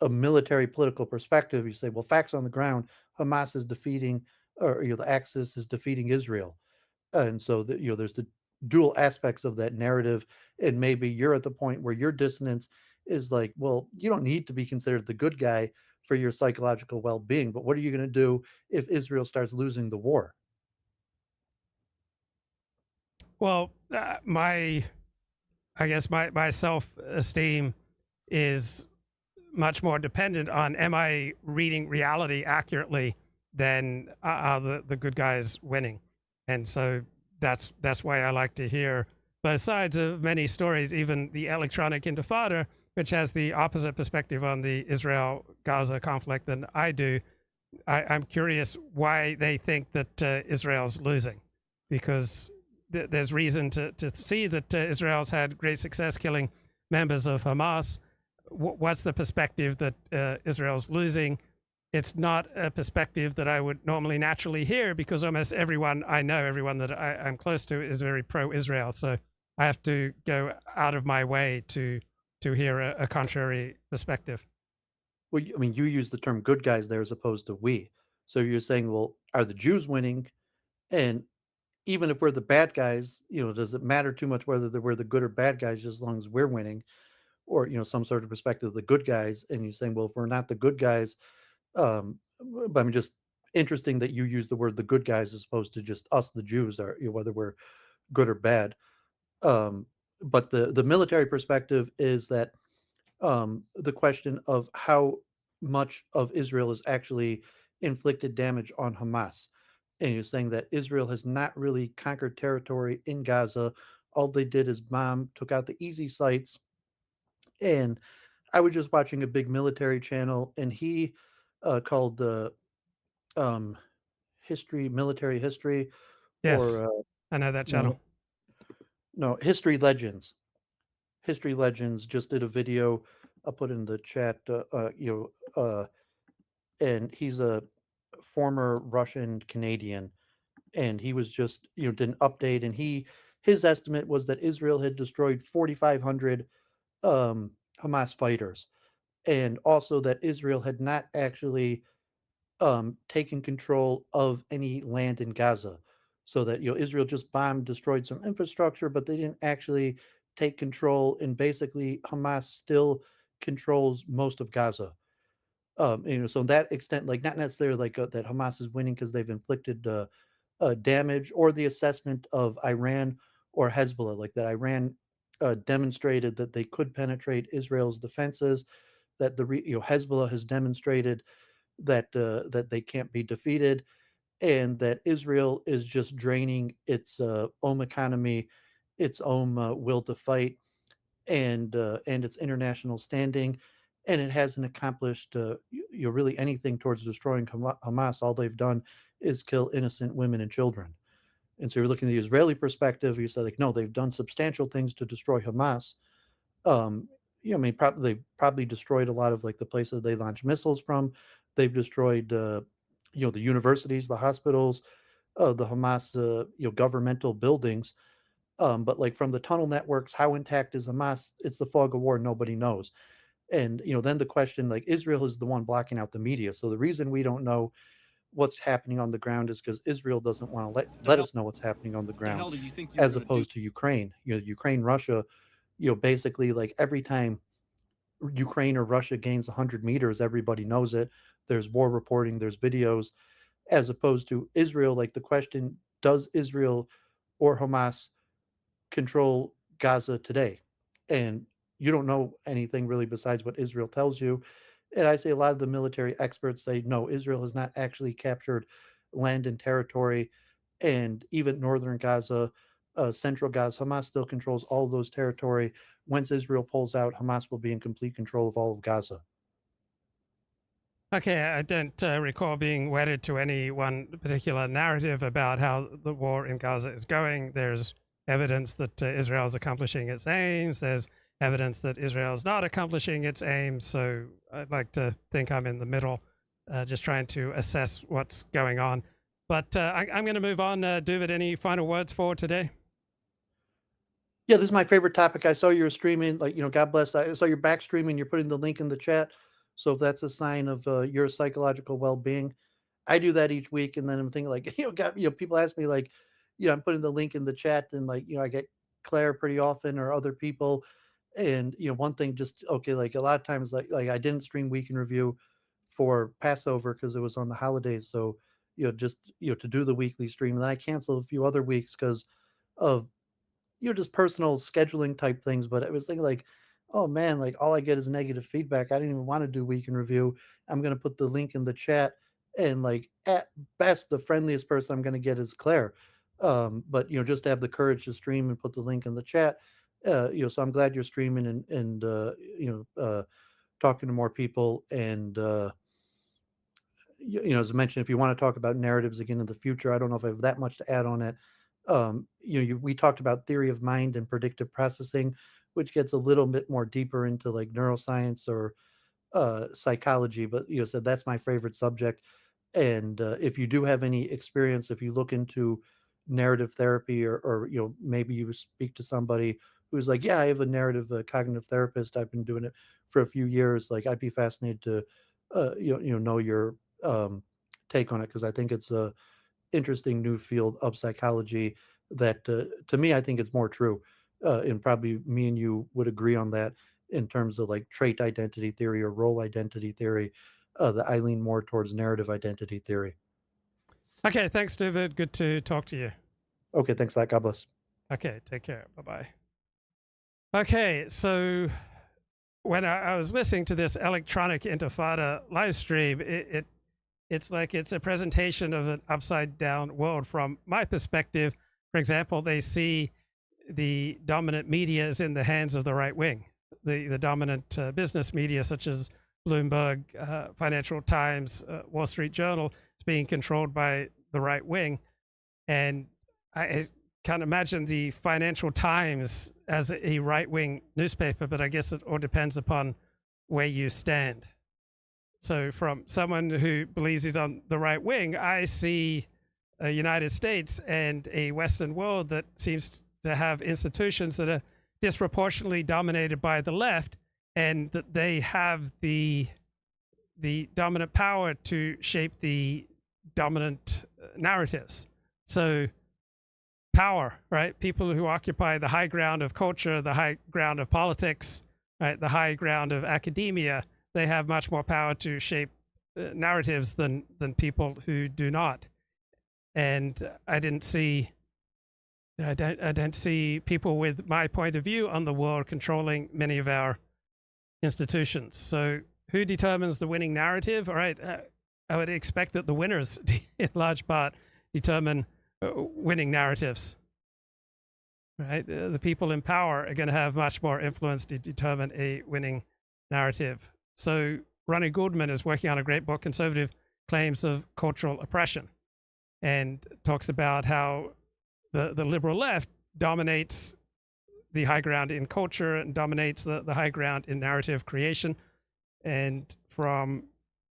a military political perspective, you say, well, facts on the ground, Hamas is defeating, or, the Axis is defeating Israel. And so there's the dual aspects of that narrative. And maybe you're at the point where your dissonance is like, well, you don't need to be considered the good guy for your psychological well-being, but what are you going to do if Israel starts losing the war? Well, I guess my self-esteem is much more dependent on, am I reading reality accurately than are the good guys winning? And so that's why I like to hear both sides of many stories, even the electronic intifada, which has the opposite perspective on the Israel-Gaza conflict than I do. I'm curious why they think that Israel's losing, because there's reason to see that Israel's had great success killing members of Hamas. What's the perspective that Israel's losing? It's not a perspective that I would normally naturally hear, because almost everyone I know, everyone that I'm close to, is very pro-Israel. So I have to go out of my way to hear a contrary perspective. Well, I mean, you use the term good guys there as opposed to we. So you're saying, well, are the Jews winning? And even if we're the bad guys, does it matter too much whether we're the good or bad guys, just as long as we're winning? Or, some sort of perspective of the good guys. And you're saying, well, if we're not the good guys, but I mean, just interesting that you use the word the good guys as opposed to just us, the Jews, or, whether we're good or bad. But the military perspective is that the question of how much of Israel has actually inflicted damage on Hamas. And you're saying that Israel has not really conquered territory in Gaza. All they did is bomb, took out the easy sites. And I was just watching a big military channel, and he called um, military history, Yes, or I know that no, channel. no, History Legends. History Legends just did a video. I'll put in the chat. And he's a former Russian Canadian, and he was just did an update, and his estimate was that Israel had destroyed 4,500 Hamas fighters, and also that Israel had not actually taken control of any land in Gaza. So that Israel just bombed, destroyed some infrastructure, but they didn't actually take control, and basically Hamas still controls most of Gaza. So in that extent, like, not necessarily like that Hamas is winning because they've inflicted damage, or the assessment of Iran or Hezbollah, like that Iran demonstrated that they could penetrate Israel's defenses, that Hezbollah has demonstrated that they can't be defeated, and that Israel is just draining its own economy, its own will to fight, and its international standing, and it hasn't accomplished really anything towards destroying Hamas. All they've done is kill innocent women and children. And so you're looking at the Israeli perspective. You say, like, no, they've done substantial things to destroy Hamas. I mean, they probably destroyed a lot of, like, the places they launch missiles from. They've destroyed, the universities, the hospitals, the Hamas, governmental buildings. But, like, from the tunnel networks, how intact is Hamas? It's the fog of war. Nobody knows. And then the question, like, Israel is the one blocking out the media. So the reason we don't know what's happening on the ground is because Israel doesn't want to let us know what's happening on the ground, as opposed to Ukraine. Ukraine, Russia, basically, like, every time Ukraine or Russia gains 100 meters, everybody knows it. There's war reporting, there's videos, as opposed to Israel. Like, the question, does Israel or Hamas control Gaza today? And you don't know anything really besides what Israel tells you. And I say a lot of the military experts say, no, Israel has not actually captured land and territory. and even northern Gaza, central Gaza, Hamas still controls all of those territory. Once Israel pulls out, Hamas will be in complete control of all of Gaza. Okay, I don't recall being wedded to any one particular narrative about how the war in Gaza is going. There's evidence that Israel is accomplishing its aims. There's evidence that Israel is not accomplishing its aims. So I'd like to think I'm in the middle, just trying to assess what's going on. But I'm going to move on. Dooovid, any final words for today? Yeah, this is my favorite topic. I saw you were streaming, God bless. I saw your back streaming. You're putting the link in the chat. So if that's a sign of your psychological well-being, I do that each week. And then I'm thinking people ask me I'm putting the link in the chat and I get Claire pretty often or other people. And, one thing a lot of times, I didn't stream Week in Review for Passover because it was on the holidays. So, to do the weekly stream. And then I canceled a few other weeks because of, just personal scheduling type things. But I was thinking oh man, all I get is negative feedback. I didn't even want to do Week in Review. I'm going to put the link in the chat. And at best, the friendliest person I'm going to get is Claire. But, just to have the courage to stream and put the link in the chat. So I'm glad you're streaming and talking to more people. And, as I mentioned, if you want to talk about narratives again in the future, I don't know if I have that much to add on it. We talked about theory of mind and predictive processing, which gets a little bit more deeper into neuroscience or psychology. But said that's my favorite subject. And if you do have any experience, if you look into narrative therapy or maybe you speak to somebody who's yeah, I have a narrative cognitive therapist. I've been doing it for a few years. I'd be fascinated to know your take on it, because I think it's a interesting new field of psychology that to me I think it's more true, and probably me and you would agree on that in terms of trait identity theory or role identity theory, that I lean more towards narrative identity theory. Okay, thanks, Dooovid. Good to talk to you. Okay, thanks a lot. God bless. Okay, take care. Bye-bye. Okay, so when I was listening to this electronic Intifada live stream, it's it's a presentation of an upside-down world from my perspective. For example, they see the dominant media is in the hands of the right wing. The dominant business media, such as Bloomberg, Financial Times, Wall Street Journal, is being controlled by the right wing. And I can't imagine the Financial Times as a right-wing newspaper, but I guess it all depends upon where you stand. So from someone who believes he's on the right wing, I see a United States and a Western world that seems to have institutions that are disproportionately dominated by the left, and that they have the dominant power to shape the dominant narratives. So power, right? People who occupy the high ground of culture, the high ground of politics, right? The high ground of academia, they have much more power to shape narratives than people who do not. And I don't see people with my point of view on the world controlling many of our institutions. So who determines the winning narrative? All right, I would expect that the winners, in large part, determine winning narratives. Right, the people in power are going to have much more influence to determine a winning narrative. So Ronnie Goldman is working on a great book, Conservative Claims of Cultural Oppression, and talks about how the liberal left dominates the high ground in culture and dominates the high ground in narrative creation. And from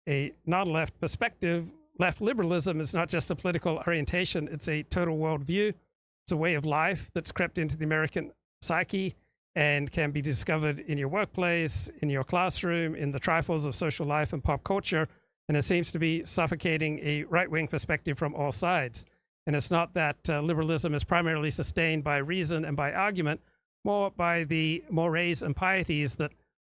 a non-left perspective, left liberalism is not just a political orientation, it's a total worldview. It's a way of life that's crept into the American psyche and can be discovered in your workplace, in your classroom, in the trifles of social life and pop culture. And it seems to be suffocating a right-wing perspective from all sides. And it's not that liberalism is primarily sustained by reason and by argument, more by the mores and pieties that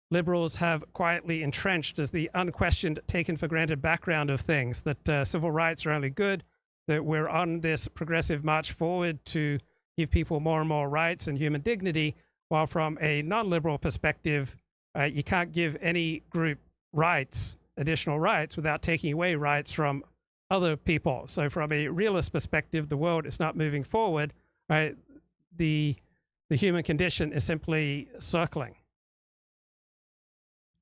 liberals have quietly entrenched as the unquestioned, taken for granted background of things, that civil rights are only good, that we're on this progressive march forward to give people more and more rights and human dignity, while from a non-liberal perspective, you can't give any group rights, additional rights, without taking away rights from other people. So from a realist perspective, the world is not moving forward, right? The human condition is simply circling,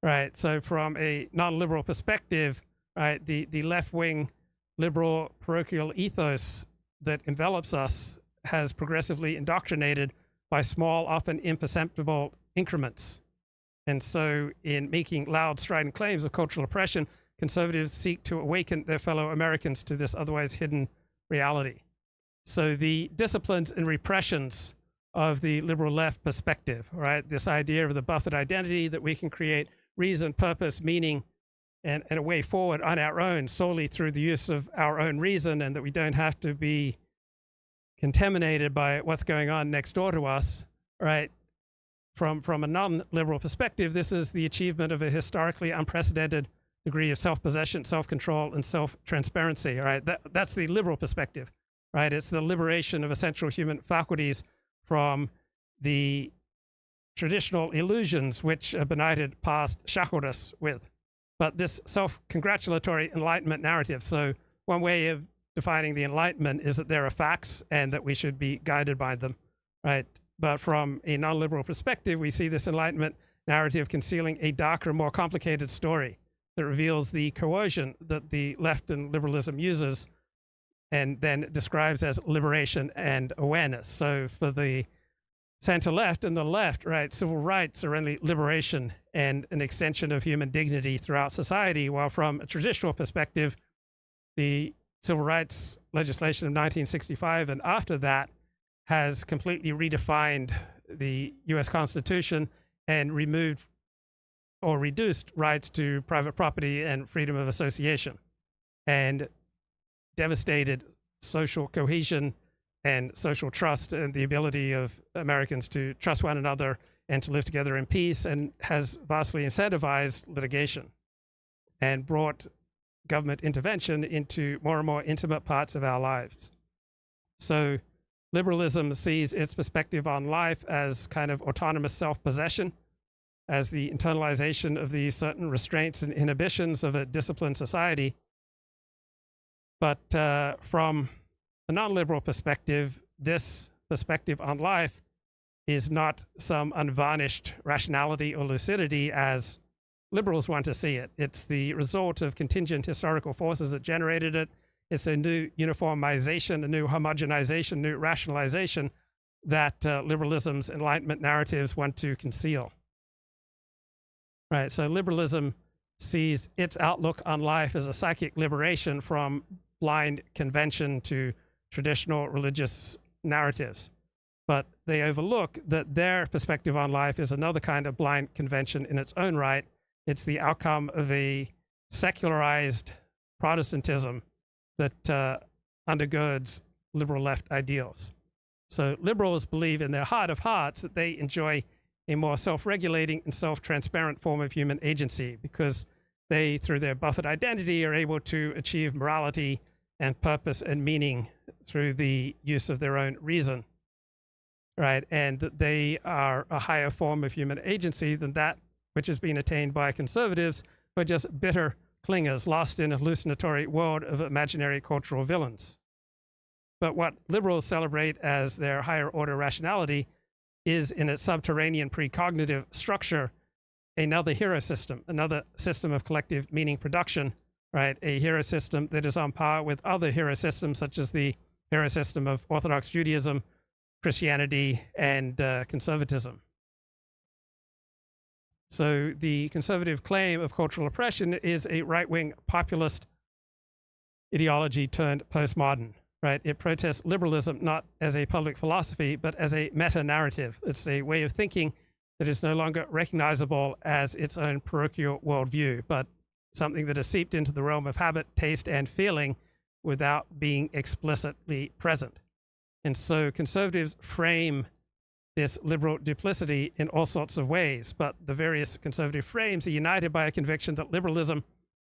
right? So from a non-liberal perspective, right, the left-wing liberal parochial ethos that envelops us has progressively indoctrinated by small, often imperceptible increments. And so in making loud, strident claims of cultural oppression, conservatives seek to awaken their fellow Americans to this otherwise hidden reality. So the disciplines and repressions of the liberal left perspective, right? This idea of the buffered identity, that we can create reason, purpose, meaning, and a way forward on our own solely through the use of our own reason, and that we don't have to be contaminated by what's going on next door to us, right? From a non-liberal perspective, this is the achievement of a historically unprecedented degree of self-possession, self-control, and self-transparency, right? That's the liberal perspective, right? It's the liberation of essential human faculties from the traditional illusions which a benighted past shackled us with. But this self-congratulatory Enlightenment narrative, so one way of defining the Enlightenment is that there are facts and that we should be guided by them, right? But from a non-liberal perspective, we see this Enlightenment narrative concealing a darker, more complicated story that reveals the coercion that the left and liberalism uses and then describes as liberation and awareness. So for the center-left and the left, right, civil rights are only liberation and an extension of human dignity throughout society, while from a traditional perspective, the civil rights legislation of 1965 and after that has completely redefined the U.S. Constitution and removed or reduced rights to private property and freedom of association, and devastated social cohesion and social trust and the ability of Americans to trust one another and to live together in peace, and has vastly incentivized litigation and brought government intervention into more and more intimate parts of our lives. So liberalism sees its perspective on life as kind of autonomous self-possession, as the internalization of these certain restraints and inhibitions of a disciplined society. But from a non-liberal perspective, this perspective on life is not some unvarnished rationality or lucidity as liberals want to see it. It's the result of contingent historical forces that generated it. It's a new uniformization, a new homogenization, new rationalization that liberalism's Enlightenment narratives want to conceal. Right, so liberalism sees its outlook on life as a psychic liberation from blind convention to traditional religious narratives. But they overlook that their perspective on life is another kind of blind convention in its own right. It's the outcome of a secularized Protestantism that undergirds liberal left ideals. So liberals believe in their heart of hearts that they enjoy a more self-regulating and self-transparent form of human agency because they, through their buffered identity, are able to achieve morality and purpose and meaning through the use of their own reason, right? And that they are a higher form of human agency than that which has been attained by conservatives, but just bitter clingers lost in a hallucinatory world of imaginary cultural villains. But what liberals celebrate as their higher order rationality is, in its subterranean precognitive structure, another hero system, another system of collective meaning production, right? A hero system that is on par with other hero systems, such as the hero system of Orthodox Judaism, Christianity, and conservatism. So the conservative claim of cultural oppression is a right-wing populist ideology turned postmodern, right? It protests liberalism not as a public philosophy, but as a meta-narrative. It's a way of thinking that is no longer recognizable as its own parochial worldview, but something that is seeped into the realm of habit, taste, and feeling without being explicitly present. And so conservatives frame this liberal duplicity in all sorts of ways, but the various conservative frames are united by a conviction that liberalism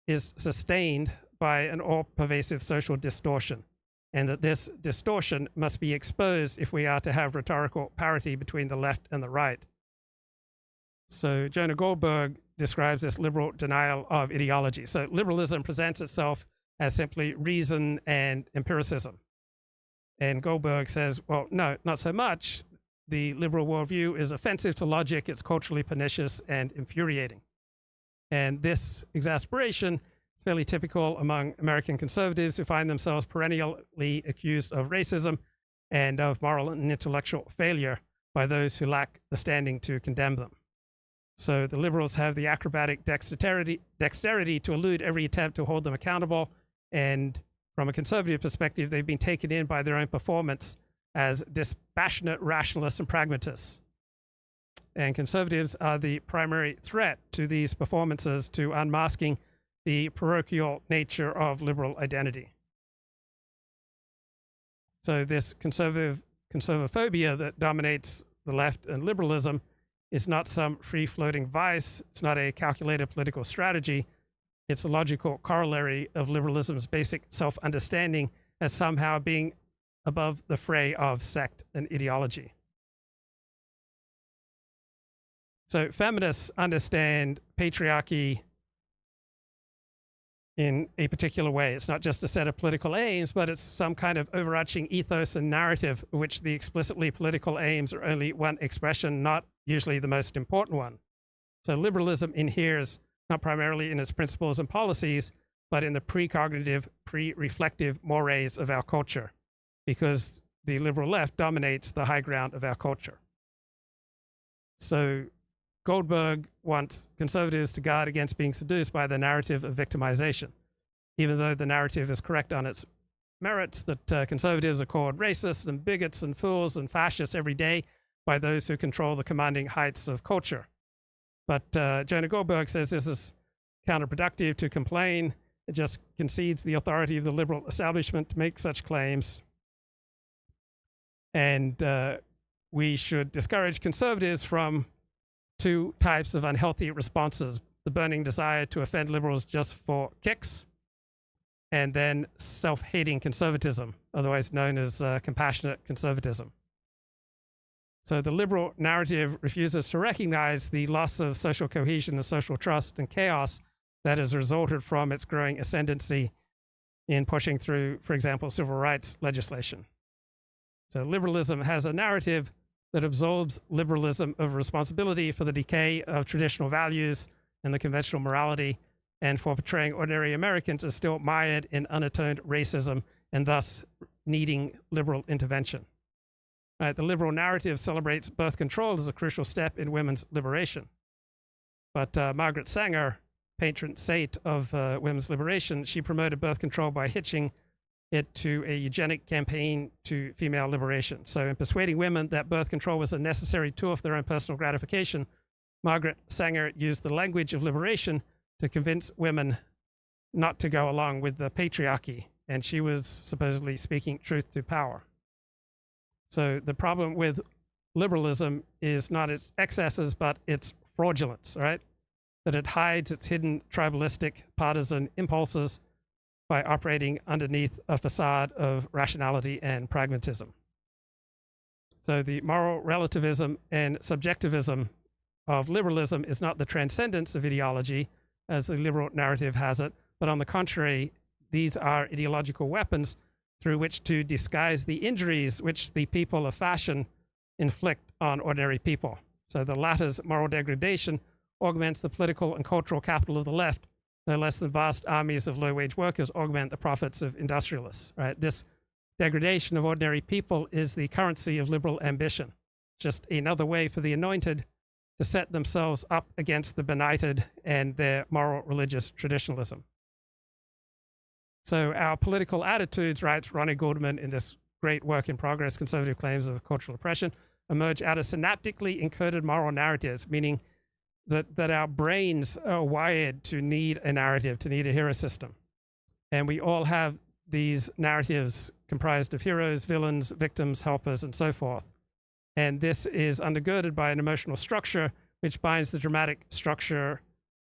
is sustained by an all-pervasive social distortion, and that this distortion must be exposed if we are to have rhetorical parity between the left and the right. So Jonah Goldberg describes this liberal denial of ideology. So liberalism presents itself as simply reason and empiricism. And Goldberg says, well, no, not so much. The liberal worldview is offensive to logic, it's culturally pernicious and infuriating. And this exasperation is fairly typical among American conservatives who find themselves perennially accused of racism and of moral and intellectual failure by those who lack the standing to condemn them. So the liberals have the acrobatic dexterity to elude every attempt to hold them accountable. And from a conservative perspective, they've been taken in by their own performance as dispassionate rationalists and pragmatists. And conservatives are the primary threat to these performances, to unmasking the parochial nature of liberal identity. So this conservaphobia that dominates the left and liberalism is not some free-floating vice. It's not a calculated political strategy. It's a logical corollary of liberalism's basic self-understanding as somehow being above the fray of sect and ideology. So feminists understand patriarchy in a particular way. It's not just a set of political aims, but it's some kind of overarching ethos and narrative, which the explicitly political aims are only one expression, not usually the most important one. So liberalism inheres not primarily in its principles and policies, but in the precognitive, pre-reflective mores of our culture, because the liberal left dominates the high ground of our culture. So Goldberg wants conservatives to guard against being seduced by the narrative of victimization, even though the narrative is correct on its merits, that conservatives are called racists and bigots and fools and fascists every day by those who control the commanding heights of culture. But Jonah Goldberg says this is counterproductive to complain. It just concedes the authority of the liberal establishment to make such claims. And we should discourage conservatives from two types of unhealthy responses: the burning desire to offend liberals just for kicks, and then self-hating conservatism, otherwise known as compassionate conservatism. So the liberal narrative refuses to recognize the loss of social cohesion and social trust and chaos that has resulted from its growing ascendancy in pushing through, for example, civil rights legislation. So liberalism has a narrative that absolves liberalism of responsibility for the decay of traditional values and the conventional morality, and for portraying ordinary Americans as still mired in unatoned racism and thus needing liberal intervention. Right, the liberal narrative celebrates birth control as a crucial step in women's liberation. But Margaret Sanger, patron saint of women's liberation, she promoted birth control by hitching it to a eugenic campaign to female liberation. So in persuading women that birth control was a necessary tool for their own personal gratification, Margaret Sanger used the language of liberation to convince women not to go along with the patriarchy, and she was supposedly speaking truth to power. So the problem with liberalism is not its excesses, but its fraudulence, right? That it hides its hidden tribalistic partisan impulses by operating underneath a facade of rationality and pragmatism. So the moral relativism and subjectivism of liberalism is not the transcendence of ideology, as the liberal narrative has it, but on the contrary, these are ideological weapons through which to disguise the injuries which the people of fashion inflict on ordinary people. So the latter's moral degradation augments the political and cultural capital of the left, no less than vast armies of low-wage workers augment the profits of industrialists, right? This degradation of ordinary people is the currency of liberal ambition, just another way for the anointed to set themselves up against the benighted and their moral religious traditionalism. So our political attitudes, writes Ronnie Goldman in this great work in progress, Conservative Claims of Cultural Oppression, emerge out of synaptically encoded moral narratives, meaning that our brains are wired to need a narrative, to need a hero system. And we all have these narratives comprised of heroes, villains, victims, helpers, and so forth. And this is undergirded by an emotional structure which binds the dramatic structure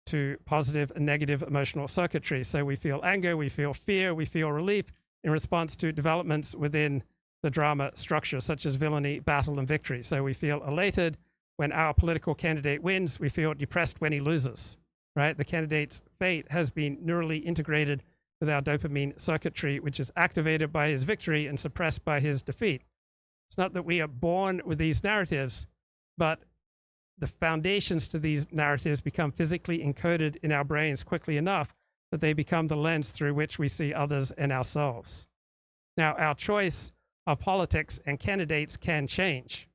to positive and negative emotional circuitry. So we feel anger, we feel fear, we feel relief in response to developments within the drama structure, such as villainy, battle, and victory. So we feel elated when our political candidate wins, we feel depressed when he loses, right? The candidate's fate has been neurally integrated with our dopamine circuitry, which is activated by his victory and suppressed by his defeat. It's not that we are born with these narratives, but the foundations to these narratives become physically encoded in our brains quickly enough that they become the lens through which we see others and ourselves. Now, our choice of politics and candidates can change,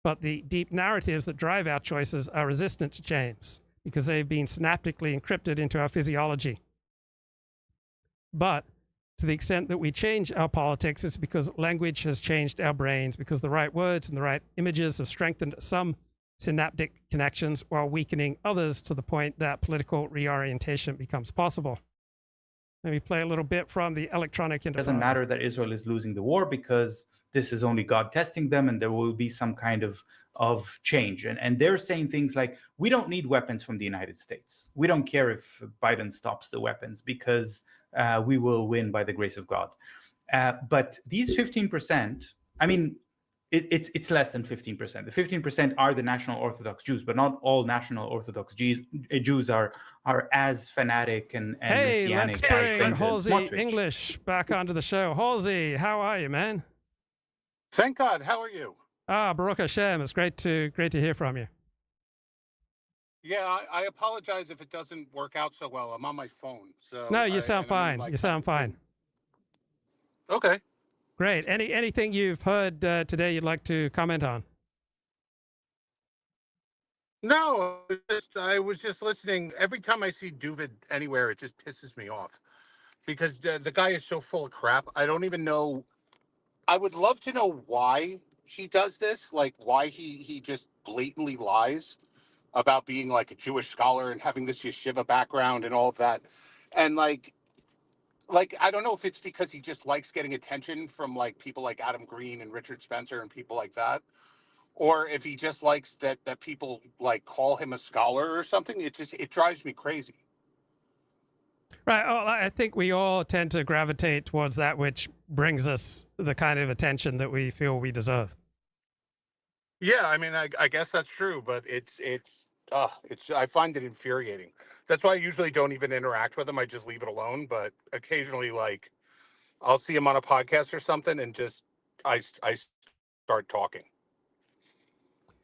but the deep narratives that drive our choices are resistant to change because they've been synaptically encrypted into our physiology. But to the extent that we change our politics, it's because language has changed our brains, because the right words and the right images have strengthened some synaptic connections while weakening others to the point that political reorientation becomes possible. Maybe play a little bit from the electronic Intifada. It doesn't matter that Israel is losing the war because this is only God testing them and there will be some kind of change. And they're saying things like, we don't need weapons from the United States. We don't care if Biden stops the weapons because we will win by the grace of God. But these 15%, I mean, it's less than 15%. The 15% are the National Orthodox Jews, but not all National Orthodox Jews are as fanatic and messianic let's as bring Brendan Halsey Smotrich. English back onto the show. Halsey, how are you, man? Thank God. How are you? Baruch Hashem. It's great to hear from you. Yeah, I apologize if it doesn't work out so well. I'm on my phone, so No, you sound fine. You sound fine. Okay. Great. Anything you've heard today you'd like to comment on? No, I was just listening. Every time I see Dooovid anywhere, it just pisses me off because the guy is so full of crap. I don't even know. I would love to know why he does this, like why he just blatantly lies about being like a Jewish scholar and having this yeshiva background and all of that. And like I don't know if it's because he just likes getting attention from like people like Adam Green and Richard Spencer and people like that, or if he just likes that people like call him a scholar or something. It drives me crazy. Right. Oh, I think we all tend to gravitate towards that which brings us the kind of attention that we feel we deserve. Yeah, I mean, I guess that's true, but it's I find it infuriating. That's why I usually don't even interact with him. I just leave it alone. But occasionally, like, I'll see him on a podcast or something, and just I start talking.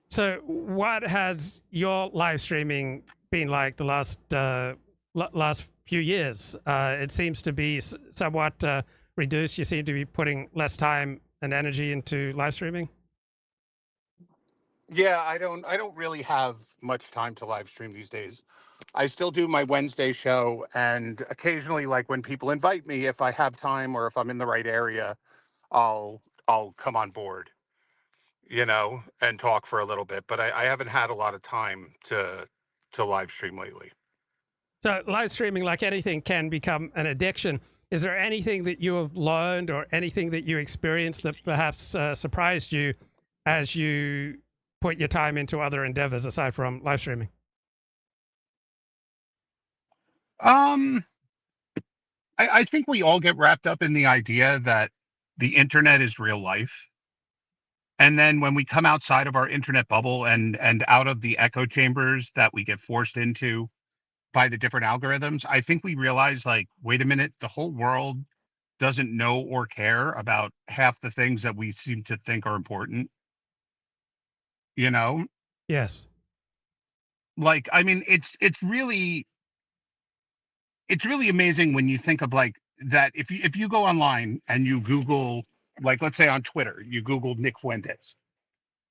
So, what has your live streaming been like the last few years? It seems to be somewhat reduced. You seem to be putting less time and energy into live streaming. Yeah, I don't really have much time to live stream these days. I still do my Wednesday show, and occasionally, like when people invite me, if I have time or if I'm in the right area, I'll come on board, and talk for a little bit. But I haven't had a lot of time to live stream lately. So live streaming, like anything, can become an addiction. Is there anything that you have learned or anything that you experienced that perhaps surprised you as you put your time into other endeavors aside from live streaming? I think we all get wrapped up in the idea that the internet is real life. And then when we come outside of our internet bubble and out of the echo chambers that we get forced into by the different algorithms, I think we realize, like, wait a minute, the whole world doesn't know or care about half the things that we seem to think are important. Yes. Like, I mean, it's really amazing when you think of like that. If you go online and you Google, like, let's say on Twitter, you Google Nick Fuentes,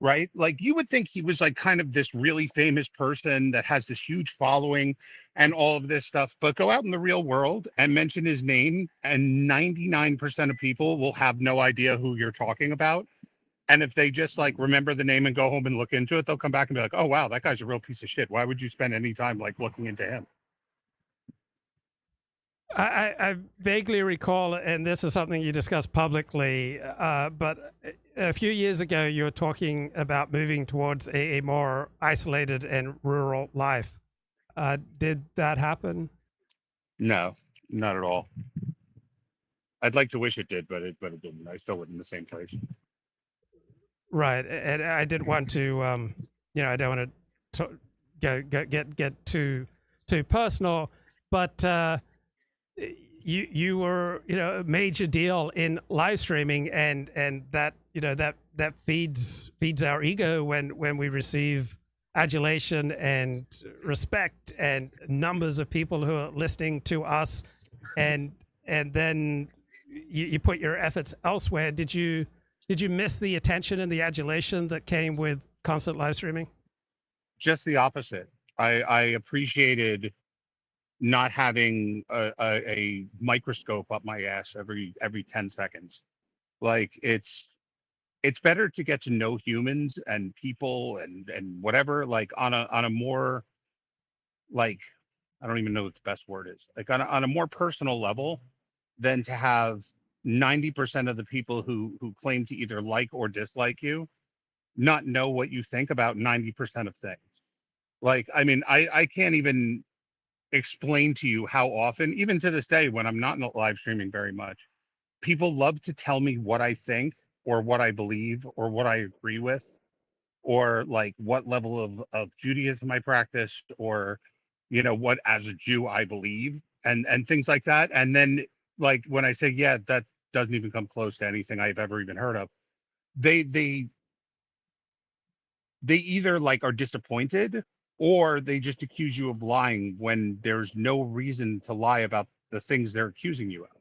right? Like, you would think he was like kind of this really famous person that has this huge following and all of this stuff, but go out in the real world and mention his name and 99% of people will have no idea who you're talking about. And if they just like remember the name and go home and look into it, they'll come back and be like, oh wow, that guy's a real piece of shit. Why would you spend any time like looking into him? I vaguely recall, and this is something you discussed publicly, but a few years ago you were talking about moving towards a more isolated and rural life. Did that happen? No, not at all. I'd like to wish it did, but it didn't. I still live in the same place. Right, and I didn't want to, I don't want to get too personal, but you were a major deal in live streaming, and that that feeds our ego when we receive adulation and respect and numbers of people who are listening to us, and then you put your efforts elsewhere. Did you miss the attention and the adulation that came with constant live streaming? Just the opposite. I appreciated not having a microscope up my ass every 10 seconds. Like it's better to get to know humans and people and whatever, like on a more, like, I don't even know what the best word is, like on a more personal level, than to have 90% of the people who claim to either like or dislike you not know what you think about 90% of things. Like, I mean, I can't even explain to you how often, even to this day, when I'm not in the live streaming very much, people love to tell me what I think or what I believe or what I agree with, or like what level of Judaism I practice, or what as a Jew I believe, and things like that. And then, like, when I say, yeah, that doesn't even come close to anything I've ever even heard of, they either like are disappointed, or they just accuse you of lying when there's no reason to lie about the things they're accusing you of.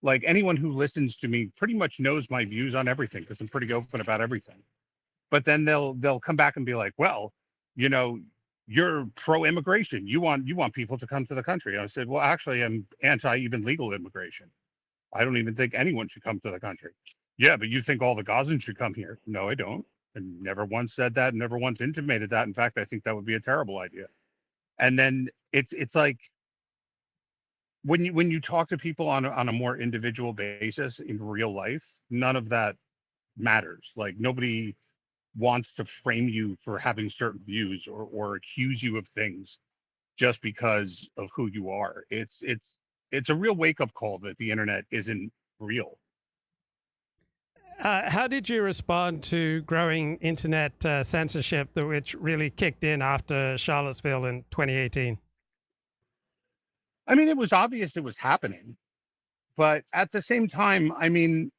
Like, anyone who listens to me pretty much knows my views on everything, because I'm pretty open about everything. But then they'll come back and be like, well, you're pro-immigration. You want people to come to the country. And I said, well, actually, I'm anti even legal immigration. I don't even think anyone should come to the country. Yeah, but you think all the Gazans should come here? No, I don't. And never once said that, never once intimated that. In fact, I think that would be a terrible idea. And then it's like, when you talk to people on a more individual basis in real life, none of that matters. Like, nobody wants to frame you for having certain views, or accuse you of things just because of who you are. It's a real wake-up call that the internet isn't real. How did you respond to growing internet censorship, which really kicked in after Charlottesville in 2018? I mean, it was obvious it was happening, but at the same time, I mean,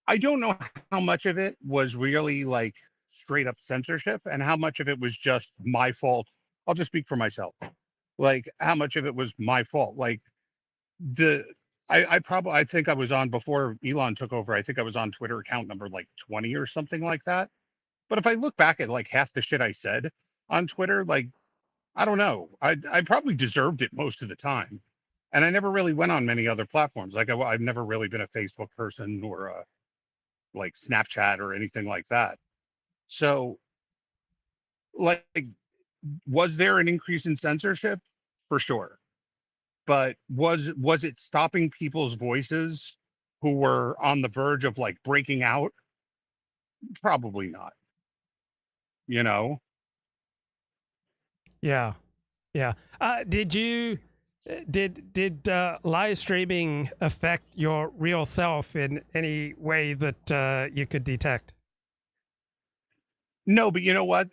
I don't know how much of it was really like straight up censorship and how much of it was just my fault. I'll just speak for myself. Like, how much of it was my fault? Like, I think I was on, before Elon took over, I think I was on Twitter account number like 20 or something like that. But if I look back at like half the shit I said on Twitter, like, I don't know, I probably deserved it most of the time. And I never really went on many other platforms. Like, I've never really been a Facebook person, or like Snapchat or anything like that. So, like, was there an increase in censorship? For sure. But was it stopping people's voices who were on the verge of like breaking out? Probably not. Yeah. Did live streaming affect your real self in any way that you could detect? No, but you know what?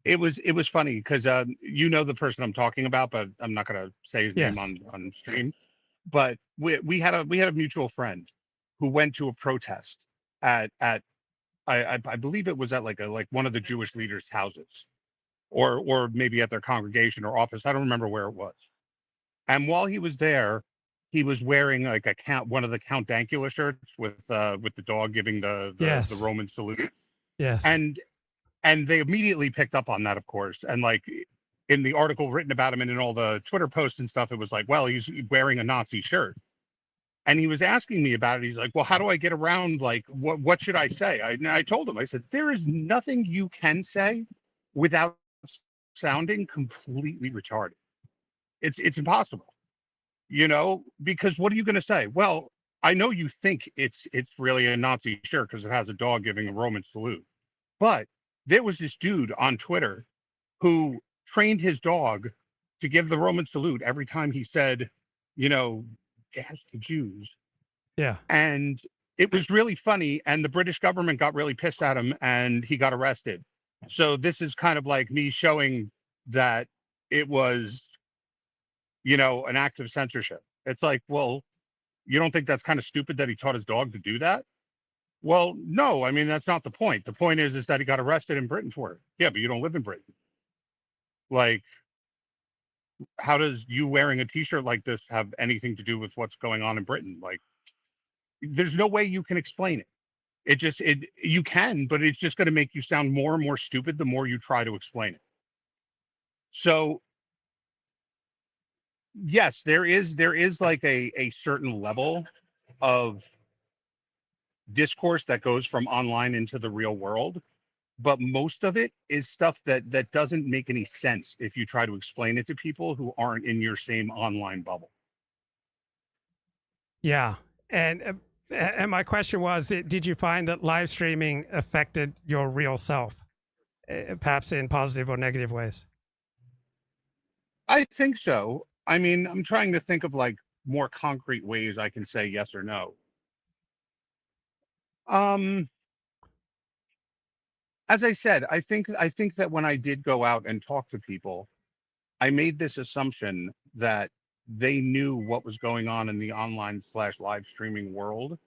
It was funny because the person I'm talking about, but I'm not gonna say his name Yes. on stream. But we had a mutual friend who went to a protest at I believe it was at like one of the Jewish leaders' houses, or maybe at their congregation or office. I don't remember where it was. And while he was there, he was wearing like one of the Count Dankula shirts with the dog giving the Yes. Roman salute. Yes. And they immediately picked up on that, of course. And like, in the article written about him and in all the Twitter posts and stuff, it was like, well, he's wearing a Nazi shirt. And he was asking me about it. He's like, well, how do I get around? Like, what should I say? I told him, I said, there is nothing you can say without sounding completely retarded. It's impossible, because what are you going to say? Well, I know you think it's really a Nazi shirt because it has a dog giving a Roman salute. But there was this dude on Twitter who trained his dog to give the Roman salute every time he said, "Gas the Jews." Yeah. And it was really funny. And the British government got really pissed at him and he got arrested. So this is kind of like me showing that it was, an act of censorship. It's like, well, you don't think that's kind of stupid that he taught his dog to do that? Well, no, I mean, that's not the point. The point is that he got arrested in Britain for it. Yeah, but you don't live in Britain. Like, how does you wearing a t-shirt like this have anything to do with what's going on in Britain? Like, there's no way you can explain it. You can, but it's just going to make you sound more and more stupid the more you try to explain it. So yes, there is like a certain level of discourse that goes from online into the real world, but most of it is stuff that doesn't make any sense if you try to explain it to people who aren't in your same online bubble. Yeah. And my question was, did you find that live streaming affected your real self, perhaps in positive or negative ways? I think so. I mean, I'm trying to think of like more concrete ways I can say yes or no. As I said, I think that when I did go out and talk to people, I made this assumption that they knew what was going on in the online / live streaming world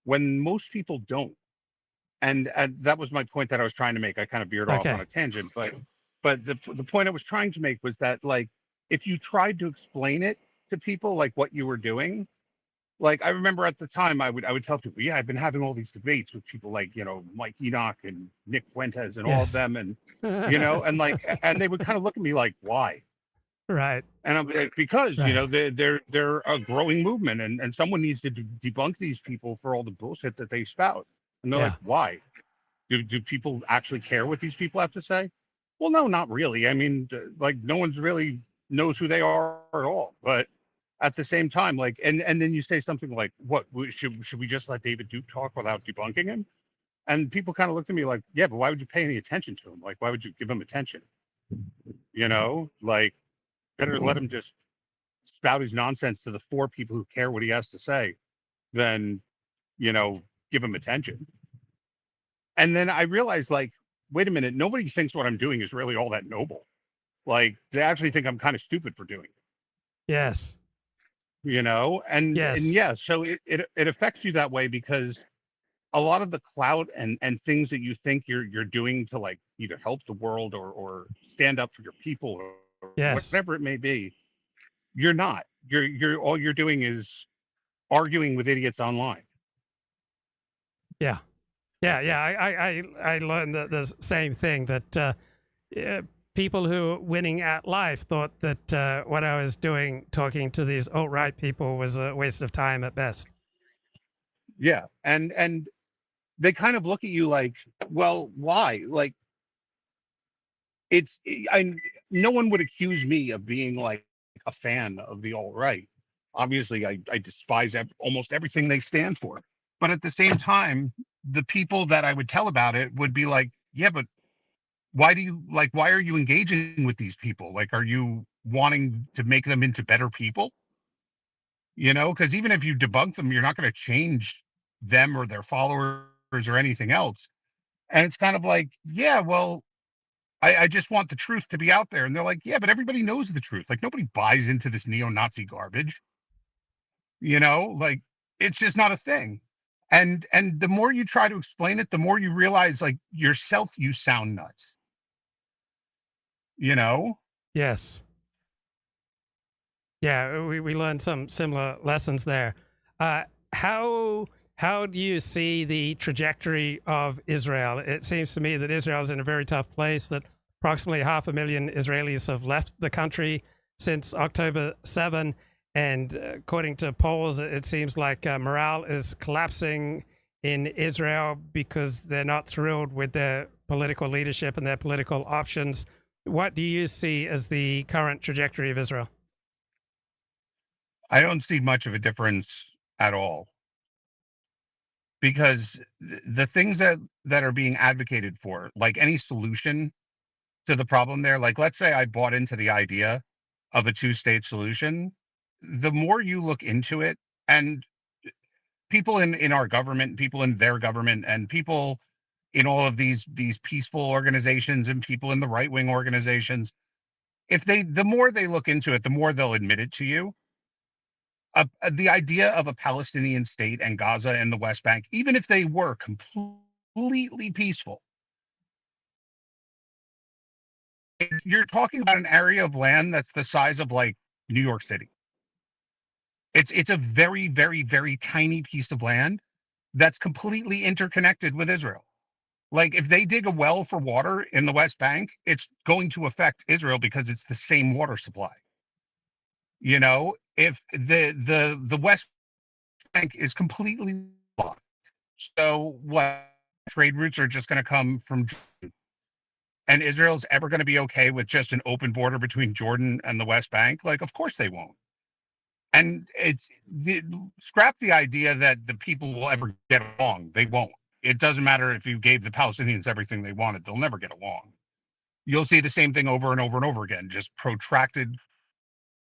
when most people don't. And that was my point that I was trying to make. I kind of veered off on a tangent, but the point I was trying to make was that, like, if you tried to explain it to people, like what you were doing, like I remember at the time I would tell people, yeah, I've been having all these debates with people like, Mike Enoch and Nick Fuentes and all of them, and and like, and they would kind of look at me like, why? Right. And I'm like, because they're a growing movement, and someone needs to debunk these people for all the bullshit that they spout. And they're like, why? Do people actually care what these people have to say? Well, no, not really. I mean, like, no one's really knows who they are at all. But at the same time, like, and then you say something like, what, should we just let David Duke talk without debunking him? And people kind of looked at me like, yeah, but why would you pay any attention to him? Like, why would you give him attention? Like, better let him just spout his nonsense to the 4 people who care what he has to say than, give him attention. And then I realized, like, wait a minute, nobody thinks what I'm doing is really all that noble. Like, they actually think I'm kind of stupid for doing it. Yes. And yeah, so it affects you that way because a lot of the clout and things that you think you're doing to, like, either help the world or stand up for your people or whatever it may be, you're not. You're all you're doing is arguing with idiots online. Yeah. I learned the same thing, that people who were winning at life thought that what I was doing, talking to these alt-right people, was a waste of time at best. Yeah, and they kind of look at you like, well, why? Like, no one would accuse me of being like a fan of the alt-right. Obviously, I despise almost everything they stand for. But at the same time, the people that I would tell about it would be like, yeah, but why are you engaging with these people? Like, are you wanting to make them into better people? Because even if you debunk them, you're not going to change them or their followers or anything else. And it's kind of like, yeah, well, I just want the truth to be out there. And they're like, yeah, but everybody knows the truth. Like, nobody buys into this neo-Nazi garbage. Like, it's just not a thing. And the more you try to explain it, the more you realize, like, yourself, you sound nuts. Yes. Yeah, we learned some similar lessons there. How do you see the trajectory of Israel? It seems to me that Israel's in a very tough place, that approximately 500,000 Israelis have left the country since October 7. And according to polls, it seems like morale is collapsing in Israel because they're not thrilled with their political leadership and their political options. What do you see as the current trajectory of Israel? I don't see much of a difference at all. Because the things that are being advocated for, like any solution to the problem there, like, let's say I bought into the idea of a 2-state solution, the more you look into it, and people in our government, people in their government, and people in all of these peaceful organizations and people in the right-wing organizations, the more they look into it, the more they'll admit it to you. The idea of a Palestinian state and Gaza and the West Bank, even if they were completely peaceful, you're talking about an area of land that's the size of like New York City. It's a very, very, very tiny piece of land that's completely interconnected with Israel. Like if they dig a well for water in the West Bank, it's going to affect Israel because it's the same water supply. You know, if the West Bank is completely blocked, so what, trade routes are just going to come from Jordan, and Israel's ever going to be okay with just an open border between Jordan and the West Bank? Like, of course they won't. And scrap the idea that the people will ever get along. They won't. It doesn't matter if you gave the Palestinians everything they wanted; they'll never get along. You'll see the same thing over and over and over again, just protracted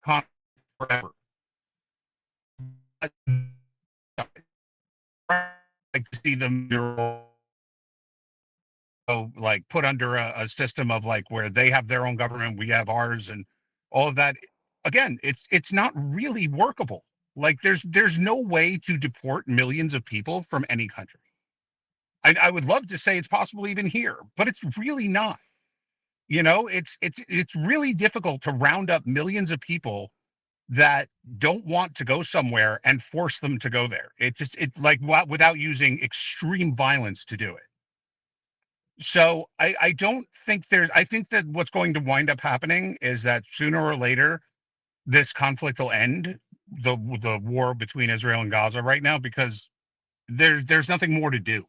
conflict forever. Like to see them like put under a system of like where they have their own government, we have ours, and all of that. Again, it's not really workable. Like there's no way to deport millions of people from any country. I would love to say it's possible even here, but it's really not. You know, it's really difficult to round up millions of people that don't want to go somewhere and force them to go there. It like without using extreme violence to do it. So I don't think I think that what's going to wind up happening is that sooner or later, this conflict will end, the war between Israel and Gaza right now, because there's nothing more to do.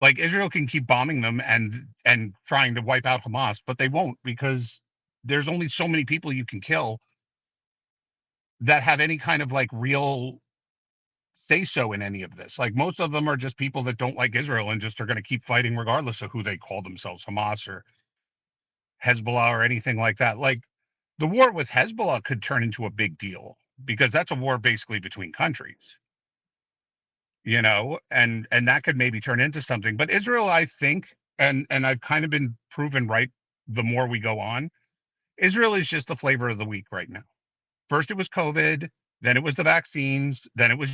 Like Israel can keep bombing them and trying to wipe out Hamas, but they won't, because there's only so many people you can kill that have any kind of like real say so in any of this. Like most of them are just people that don't like Israel and just are going to keep fighting regardless of who they call themselves, Hamas or Hezbollah or anything like that. Like the war with Hezbollah could turn into a big deal because that's a war basically between countries, you know, and that could maybe turn into something. But Israel, I think, and I've kind of been proven right the more we go on, Israel is just the flavor of the week right now. First it was COVID, then it was the vaccines, then it was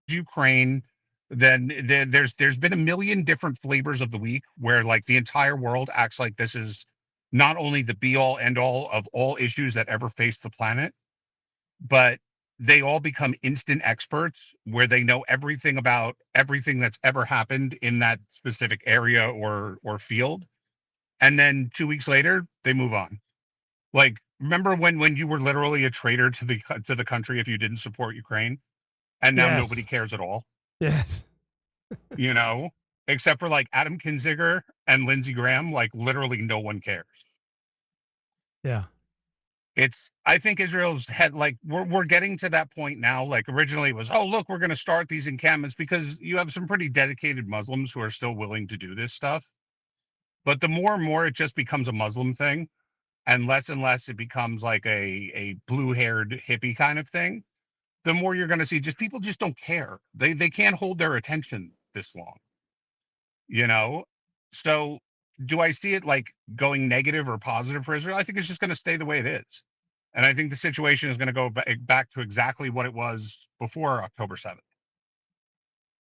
Ukraine, then there's been a million different flavors of the week where like the entire world acts like this is not only the be all end all of all issues that ever faced the planet, but they all become instant experts where they know everything about everything that's ever happened in that specific area or field. And then 2 weeks later, they move on. Like, remember when you were literally a traitor to the country if you didn't support Ukraine? And now Yes. nobody cares at all. Yes. You know, except for like Adam Kinzinger and Lindsey Graham, like literally no one cares. Yeah. I think Israel's had like we're getting to that point now. Like originally it was, oh look, we're going to start these encampments because you have some pretty dedicated Muslims who are still willing to do this stuff. But the more and more it just becomes a Muslim thing, and less it becomes like a blue-haired hippie kind of thing, the more you're going to see just people just don't care. They can't hold their attention this long, you know? So do I see it like going negative or positive for Israel? I think it's just going to stay the way it is. And I think the situation is going to go back to exactly what it was before October 7th.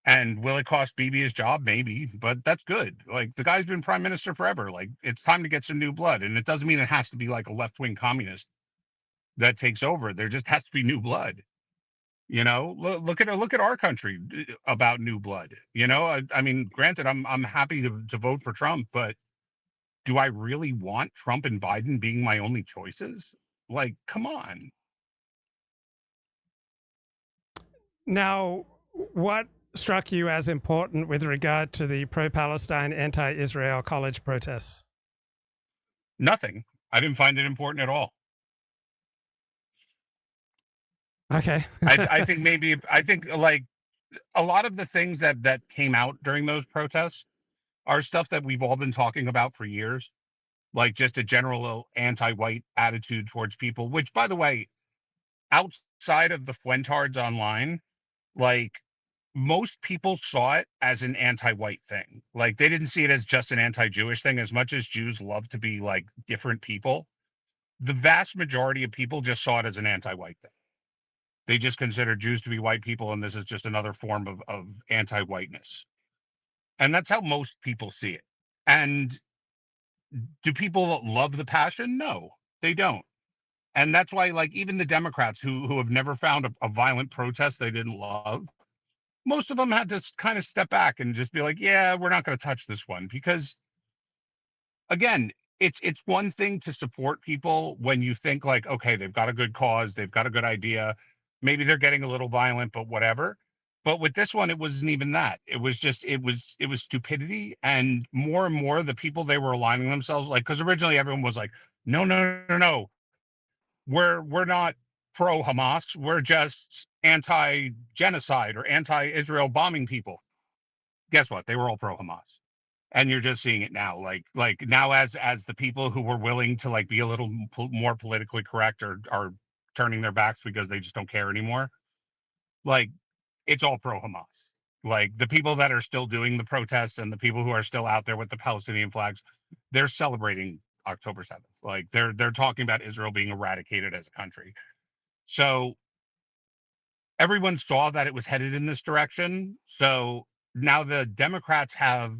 And will it cost Bibi his job? Maybe, but that's good. Like the guy's been prime minister forever. Like it's time to get some new blood. And it doesn't mean it has to be like a left-wing communist that takes over. There just has to be new blood. You know, look at our country about new blood. You know, I mean, granted, I'm happy to vote for Trump, but do I really want Trump and Biden being my only choices? Like, come on. Now, what struck you as important with regard to the pro-Palestine, anti-Israel college protests? Nothing. I didn't find it important at all. Okay. I think like a lot of the things that came out during those protests are stuff that we've all been talking about for years, like just a general anti-white attitude towards people, which, by the way, outside of the Fuentards online, like most people saw it as an anti-white thing. Like, they didn't see it as just an anti-Jewish thing. As much as Jews love to be like different people, the vast majority of people just saw it as an anti-white thing. They just consider Jews to be white people, and this is just another form of anti-whiteness. And that's how most people see it. And do people love the passion? No, they don't. And that's why, like, even the Democrats who have never found a violent protest they didn't love, most of them had to kind of step back and just be like, yeah, we're not going to touch this one. Because again, it's one thing to support people when you think like, okay, they've got a good cause, they've got a good idea, maybe they're getting a little violent, but whatever. But with this one, it wasn't even that. It was just it was stupidity. And more the people they were aligning themselves, like, because originally everyone was like, no, no, no, no, we're not pro Hamas, we're just anti genocide or anti Israel bombing people. Guess what? They were all pro Hamas. And you're just seeing it now, like now as the people who were willing to like be a little more politically correct are turning their backs because they just don't care anymore. Like, it's all pro Hamas. Like, the people that are still doing the protests and the people who are still out there with the Palestinian flags, they're celebrating October 7th. Like, they're talking about Israel being eradicated as a country. So everyone saw that it was headed in this direction. So now the Democrats have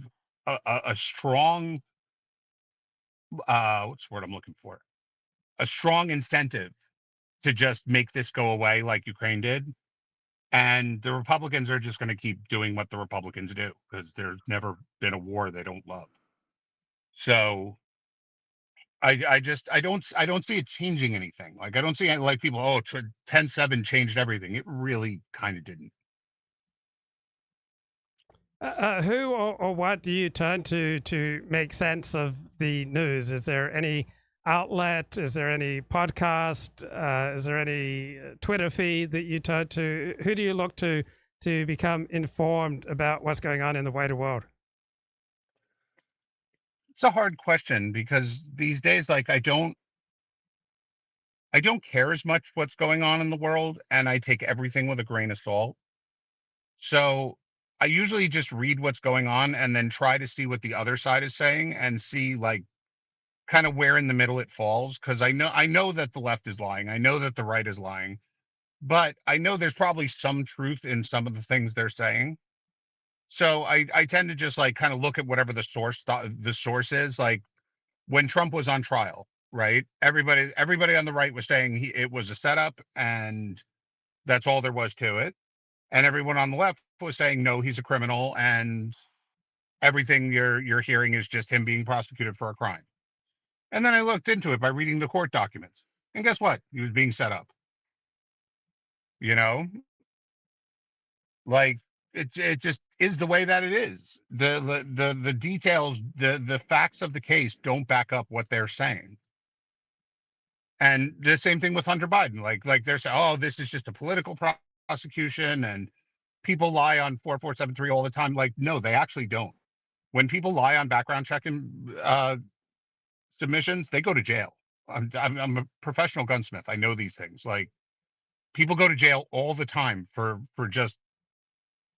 a strong what's the word I'm looking for? A strong incentive to just make this go away like Ukraine did. And the Republicans are just going to keep doing what the Republicans do because there's never been a war they don't love. So I don't see it changing anything. Like, I don't see like people, oh, 10/7 changed everything. It really kind of didn't. Who or what do you turn to make sense of the news? Is there any outlet? Is there any podcast? Is there any Twitter feed that you turn to? Who do you look to become informed about what's going on in the wider world? It's a hard question because these days, like, I don't care as much what's going on in the world, and I take everything with a grain of salt. So I usually just read what's going on and then try to see what the other side is saying and see, like, kind of where in the middle it falls. Because I know that the left is lying. I know that the right is lying. But I know there's probably some truth in some of the things they're saying. So I tend to just like kind of look at whatever the source is. Like, when Trump was on trial, right? Everybody on the right was saying it was a setup and that's all there was to it. And everyone on the left was saying, no, he's a criminal, and everything you're hearing is just him being prosecuted for a crime. And then I looked into it by reading the court documents. And guess what? He was being set up. You know? Like, it just is the way that it is. The details, the facts of the case don't back up what they're saying. And the same thing with Hunter Biden. Like they're saying, oh, this is just a political prosecution, and people lie on 4473 all the time. Like, no, they actually don't. When people lie on background checking submissions, they go to jail. I'm a professional gunsmith. I know these things. Like, people go to jail all the time for just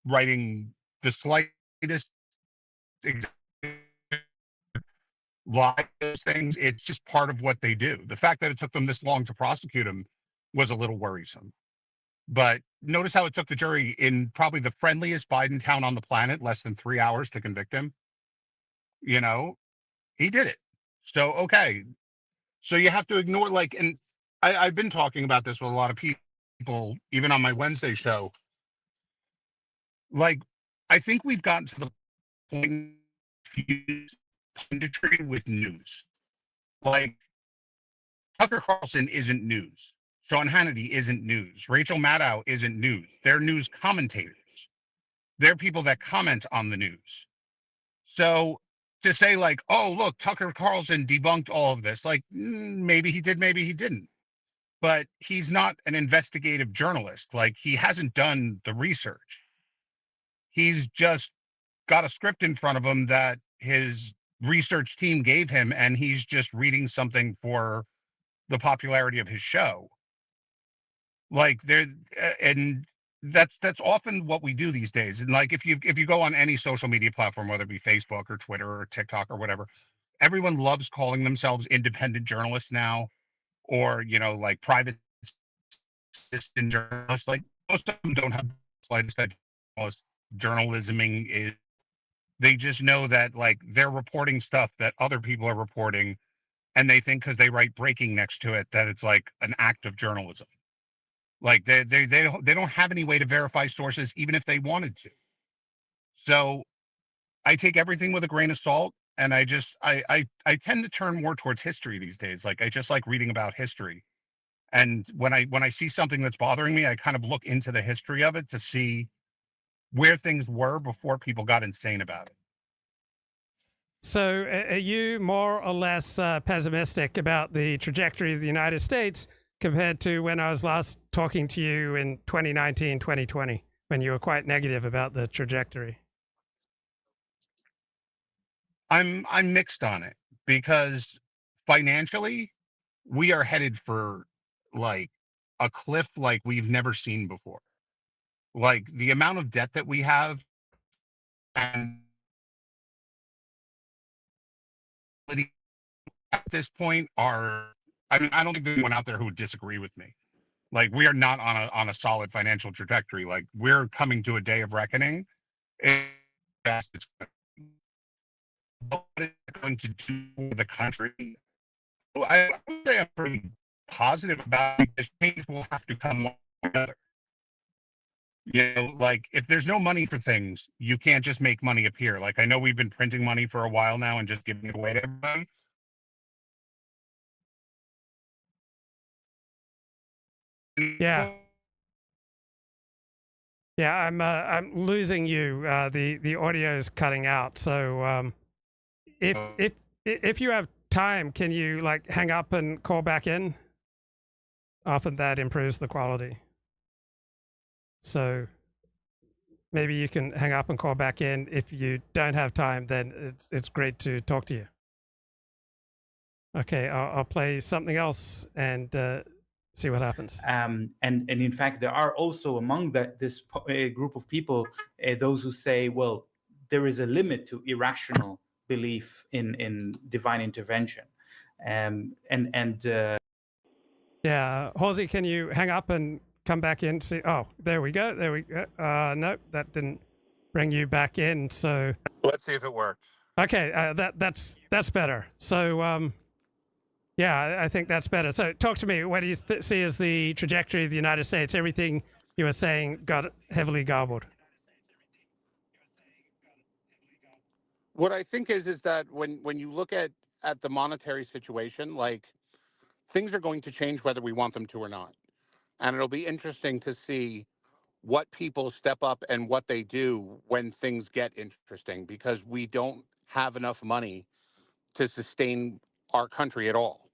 writing the slightest lie, those things. It's just part of what they do. The fact that it took them this long to prosecute him was a little worrisome. But notice how it took the jury in probably the friendliest Biden town on the planet less than 3 hours to convict him. You know, he did it. So, okay. So you have to ignore, like, and I've been talking about this with a lot of people, even on my Wednesday show. Like, I think we've gotten to the point confused punditry with news. Like, Tucker Carlson isn't news. Sean Hannity isn't news. Rachel Maddow isn't news. They're news commentators. They're people that comment on the news. So to say like, oh, look, Tucker Carlson debunked all of this, like, maybe he did, maybe he didn't. But he's not an investigative journalist. Like, he hasn't done the research. He's just got a script in front of him that his research team gave him, and he's just reading something for the popularity of his show. Like, and that's often what we do these days. And like if you go on any social media platform, whether it be Facebook or Twitter or TikTok or whatever, everyone loves calling themselves independent journalists now, or like private citizen journalists. Like most of them don't have the slightest idea what journalisming is. They just know that like they're reporting stuff that other people are reporting, and they think because they write breaking next to it that it's like an act of journalism. Like they don't have any way to verify sources even if they wanted to. So I take everything with a grain of salt, and I tend to turn more towards history these days. Like I just like reading about history. And when I see something that's bothering me, I kind of look into the history of it to see where things were before people got insane about it. So are you more or less pessimistic about the trajectory of the United States compared to when I was last talking to you in 2019, 2020, when you were quite negative about the trajectory? I'm mixed on it, because financially we are headed for like a cliff like we've never seen before. Like the amount of debt that we have, and at this point are, I mean, I don't think there's anyone out there who would disagree with me. Like we are not on a solid financial trajectory. Like we're coming to a day of reckoning. What is it going to do for the country? Well, I would say I'm pretty positive about it. This change will have to come together. Like if there's no money for things, you can't just make money appear. Like I know we've been printing money for a while now and just giving it away to everybody. Yeah. Yeah, I'm losing you. The audio is cutting out. So if you have time, can you like hang up and call back in? Often that improves the quality. So maybe you can hang up and call back in. If you don't have time, then it's great to talk to you. Okay, I'll play something else and see what happens. And in fact, there are also among this group of people those who say, well, there is a limit to irrational belief in divine intervention. Yeah, Halsey, can you hang up and come back in? See, oh, there we go. There we go. No, that didn't bring you back in. So Let's see if it works. okay, that's better. So yeah, I think that's better. So talk to me. What do you see as the trajectory of the United States? Everything you were saying got heavily garbled. What I think is that when you look at the monetary situation, like things are going to change whether we want them to or not. And it'll be interesting to see what people step up and what they do when things get interesting, because we don't have enough money to sustain our country at all.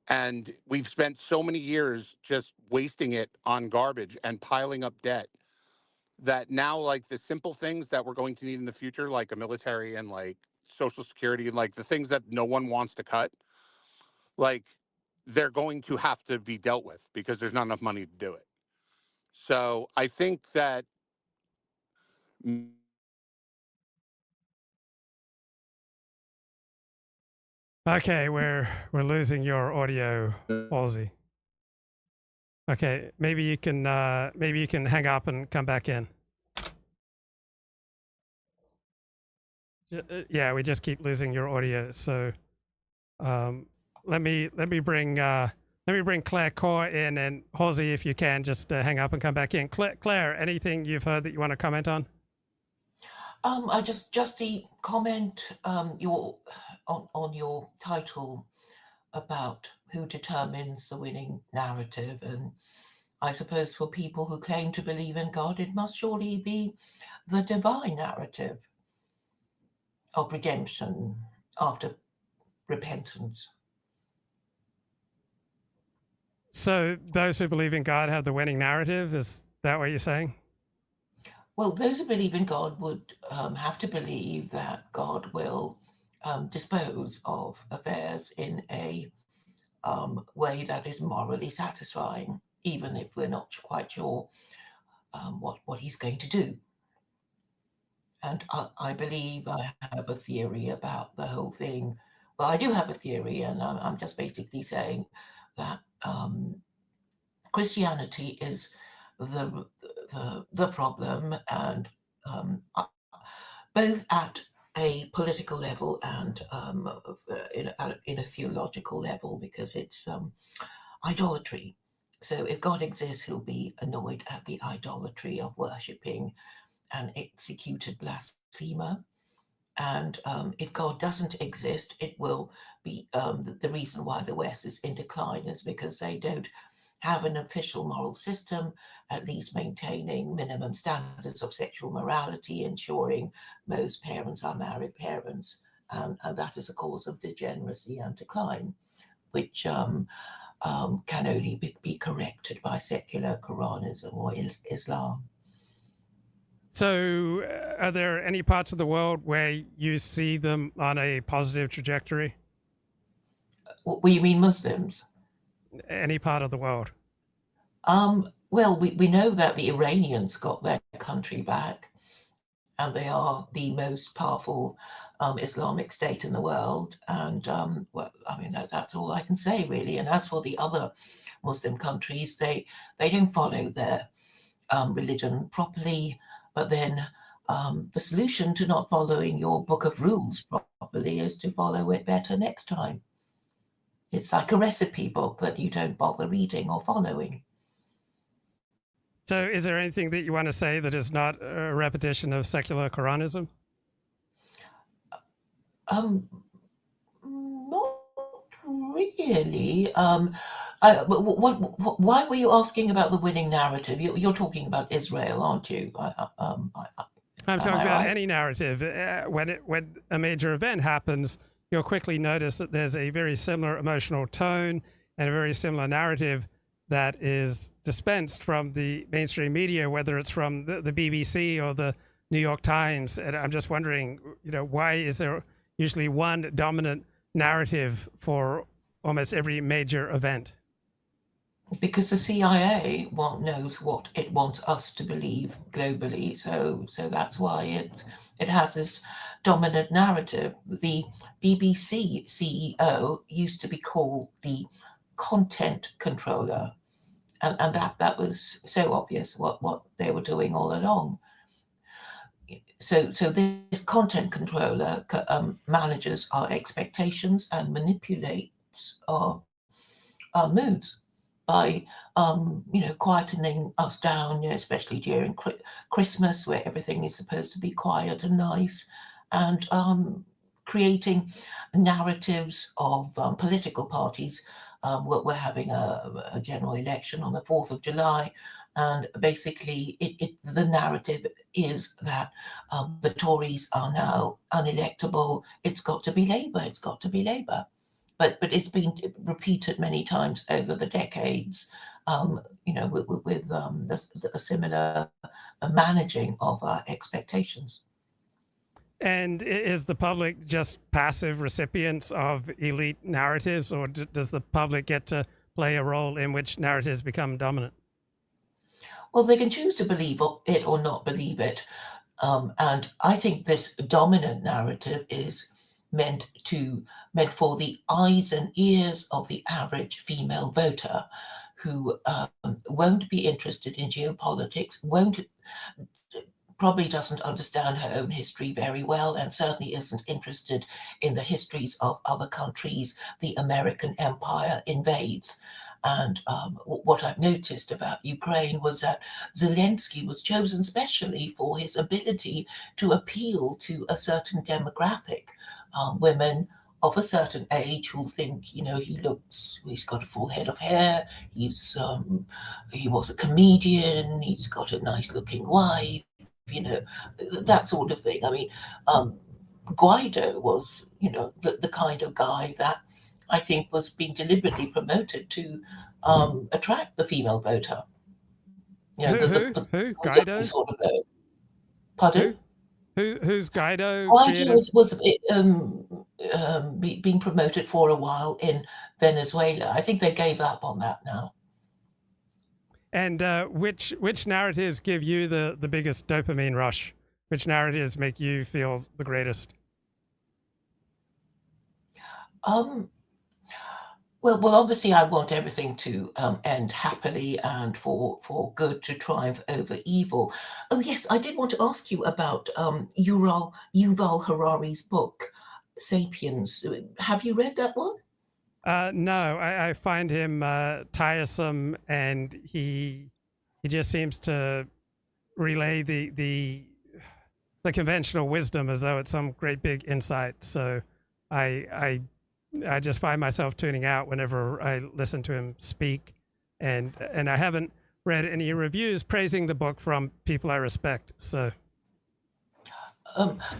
And we've spent so many years just wasting it on garbage and piling up debt that now, like, the simple things that we're going to need in the future, like a military and like Social Security and like the things that no one wants to cut, like they're going to have to be dealt with because there's not enough money to do it. So I think that Okay, we're losing your audio, Halsey. Okay, maybe you can hang up and come back in. Yeah, we just keep losing your audio. So let me bring Claire Khaw in, and Halsey, if you can, just hang up and come back in. Claire, anything you've heard that you want to comment on? I just the comment on your title about who determines the winning narrative, and I suppose for people who claim to believe in God, it must surely be the divine narrative of redemption after repentance. So those who believe in God have the winning narrative? Is that what you're saying? Well, those who believe in God would have to believe that God will dispose of affairs in a way that is morally satisfying, even if we're not quite sure what he's going to do. And I believe I have a theory about the whole thing. Well, I do have a theory, and I'm just basically saying that Christianity is the problem, and both at a political level and in a theological level, because it's idolatry. So if God exists, he'll be annoyed at the idolatry of worshipping an executed blasphemer. And if God doesn't exist, it will be the reason why the West is in decline is because they don't have an official moral system, at least maintaining minimum standards of sexual morality, ensuring most parents are married parents. And that is a cause of degeneracy and decline, which can only be corrected by secular Quranism or Islam. So, are there any parts of the world where you see them on a positive trajectory? What you mean, Muslims? Any part of the world? Well, we know that the Iranians got their country back, and they are the most powerful Islamic state in the world. And well, I mean, that's all I can say, really. And as for the other Muslim countries, they don't follow their religion properly. But then the solution to not following your book of rules properly is to follow it better next time. It's like a recipe book that you don't bother reading or following. So is there anything that you want to say that is not a repetition of secular Quranism? Not really. Why were you asking about the winning narrative? You're talking about Israel, aren't you? I'm talking about any narrative. When a major event happens, you'll quickly notice that there's a very similar emotional tone and a very similar narrative that is dispensed from the mainstream media, whether it's from the BBC or the New York Times. And I'm just wondering, why is there usually one dominant narrative for almost every major event? Because the CIA knows what it wants us to believe globally, so that's why it has this dominant narrative. The BBC CEO used to be called the content controller, and that was so obvious what they were doing all along. So this content controller manages our expectations and manipulates our moods by quietening us down, especially during Christmas, where everything is supposed to be quiet and nice, and creating narratives of political parties. We're having a general election on the 4th of July, and basically the narrative is that the Tories are now unelectable. It's got to be Labour. It's got to be Labour. But it's been repeated many times over the decades, with a similar managing of our expectations. And is the public just passive recipients of elite narratives, or does the public get to play a role in which narratives become dominant? Well, they can choose to believe it or not believe it. And I think this dominant narrative is meant for the eyes and ears of the average female voter who won't be interested in geopolitics, probably doesn't understand her own history very well, and certainly isn't interested in the histories of other countries the American empire invades. And what I've noticed about Ukraine was that Zelensky was chosen specially for his ability to appeal to a certain demographic, women of a certain age who think, he's got a full head of hair, he was a comedian, he's got a nice looking wife, that sort of thing. I mean, Guaido was, the kind of guy that I think was being deliberately promoted to attract the female voter. Who? Guaido? Sort of pardon? Who's Guaido? Guaido was being promoted for a while in Venezuela. I think they gave up on that now. And which narratives give you the biggest dopamine rush? Which narratives make you feel the greatest? Well, obviously, I want everything to end happily and for good to triumph over evil. Oh, yes, I did want to ask you about Yuval Harari's book, *Sapiens*. Have you read that one? No, I find him tiresome, and he just seems to relay the conventional wisdom as though it's some great big insight. So I just find myself tuning out whenever I listen to him speak, and I haven't read any reviews praising the book from people I respect. So.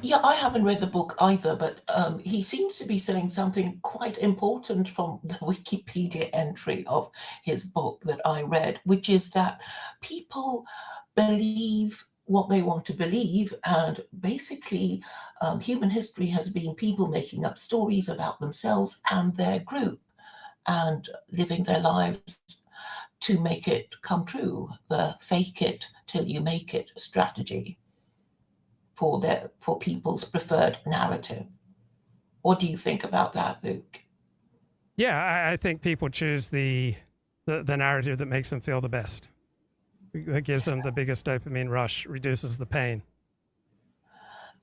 Yeah, I haven't read the book either, but he seems to be saying something quite important from the Wikipedia entry of his book that I read, which is that people believe what they want to believe, and basically human history has been people making up stories about themselves and their group and living their lives to make it come true, the fake it till you make it strategy for people's preferred narrative. What do you think about that, Luke? Yeah, I think people choose the narrative that makes them feel the best, that gives them the biggest dopamine rush, reduces the pain.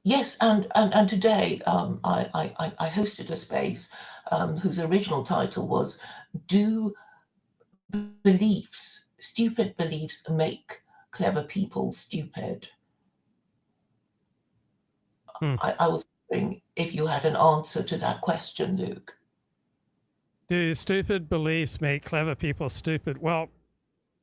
Yes, and today I hosted a space whose original title was "Do Stupid Beliefs Make Clever People Stupid?" I was wondering if you had an answer to that question, Luke. Do stupid beliefs make clever people stupid? Well,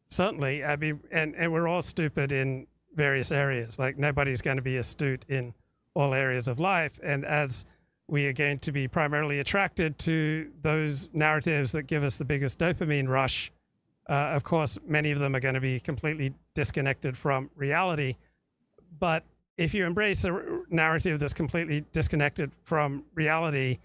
certainly. I mean, and we're all stupid in various areas. Like, nobody's going to be astute in all areas of life. And as we are going to be primarily attracted to those narratives that give us the biggest dopamine rush, of course, many of them are going to be completely disconnected from reality. But if you embrace a narrative that's completely disconnected from reality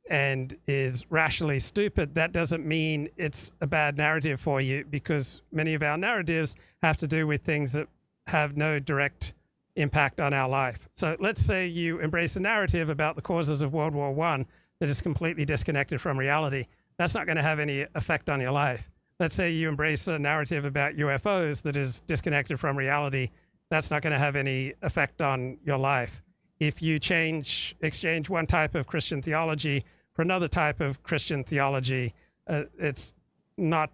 and is rationally stupid, that doesn't mean it's a bad narrative for you, because many of our narratives have to do with things that have no direct impact on our life. So let's say you embrace a narrative about the causes of World War I that is completely disconnected from reality. That's not going to have any effect on your life. Let's say you embrace a narrative about UFOs that is disconnected from reality. That's not going to have any effect on your life. If you exchange one type of Christian theology for another type of Christian theology, it's not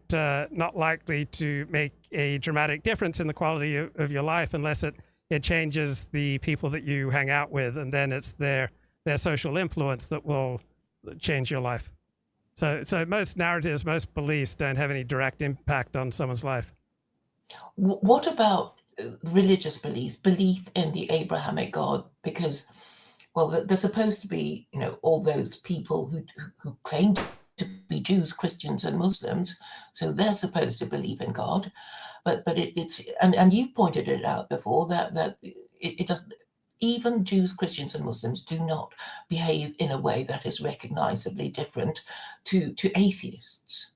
likely to make a dramatic difference in the quality of your life unless it changes the people that you hang out with, and then it's their social influence that will change your life. So most narratives, most beliefs don't have any direct impact on someone's life. What about religious beliefs, belief in the Abrahamic God? Because, well, they're supposed to be, all those people who claim to be Jews, Christians, and Muslims, so they're supposed to believe in God. But it's and you've pointed it out before that it doesn't. Even Jews, Christians, and Muslims do not behave in a way that is recognizably different to atheists.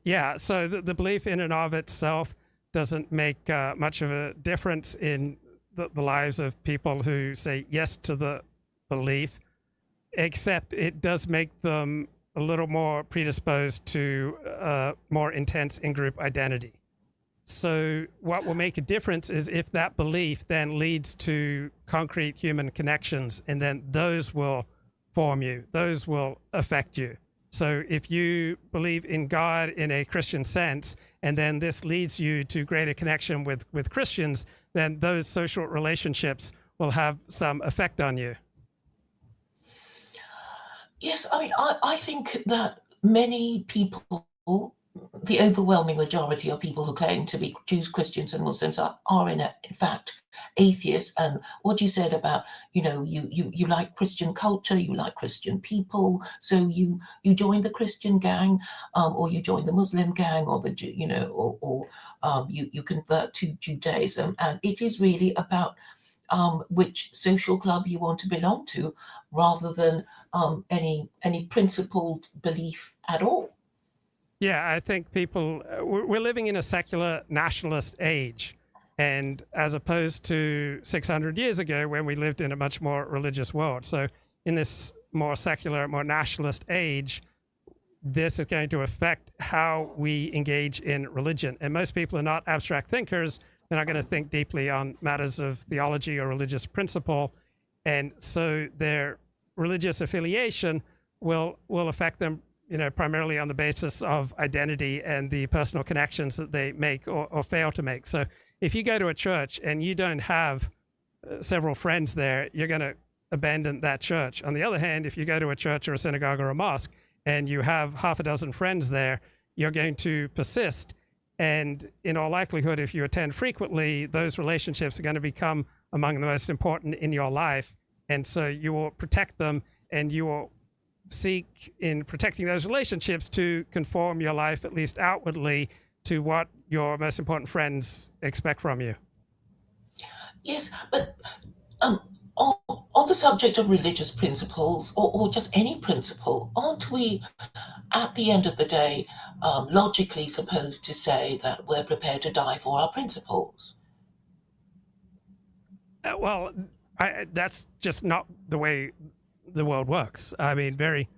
Yeah, so the belief in and of itself doesn't make much of a difference in the lives of people who say yes to the belief, except it does make them a little more predisposed to more intense in-group identity. So what will make a difference is if that belief then leads to concrete human connections, and then those will form you, those will affect you. So if you believe in God in a Christian sense, and then this leads you to greater connection with Christians, then those social relationships will have some effect on you. Yes, I mean, I think that many people, the overwhelming majority of people who claim to be Jews, Christians, and Muslims are in fact atheists. And what you said about, you like Christian culture, you like Christian people, so you join the Christian gang, or you join the Muslim gang, or you convert to Judaism, and it is really about which social club you want to belong to, rather than any principled belief at all. Yeah, I think people, we're living in a secular nationalist age. And as opposed to 600 years ago when we lived in a much more religious world. So in this more secular, more nationalist age, this is going to affect how we engage in religion. And most people are not abstract thinkers. They're not going to think deeply on matters of theology or religious principle. And so their religious affiliation will affect them, primarily on the basis of identity and the personal connections that they make or fail to make. So if you go to a church and you don't have several friends there, you're going to abandon that church. On the other hand, if you go to a church or a synagogue or a mosque and you have half a dozen friends there, you're going to persist. And in all likelihood, if you attend frequently, those relationships are going to become among the most important in your life. And so you will protect them, and you will seek, in protecting those relationships, to conform your life, at least outwardly, to what your most important friends expect from you. Yes, but on the subject of religious principles, or just any principle, aren't we, at the end of the day, logically supposed to say that we're prepared to die for our principles? Well, that's just not the way the world works. I mean, very,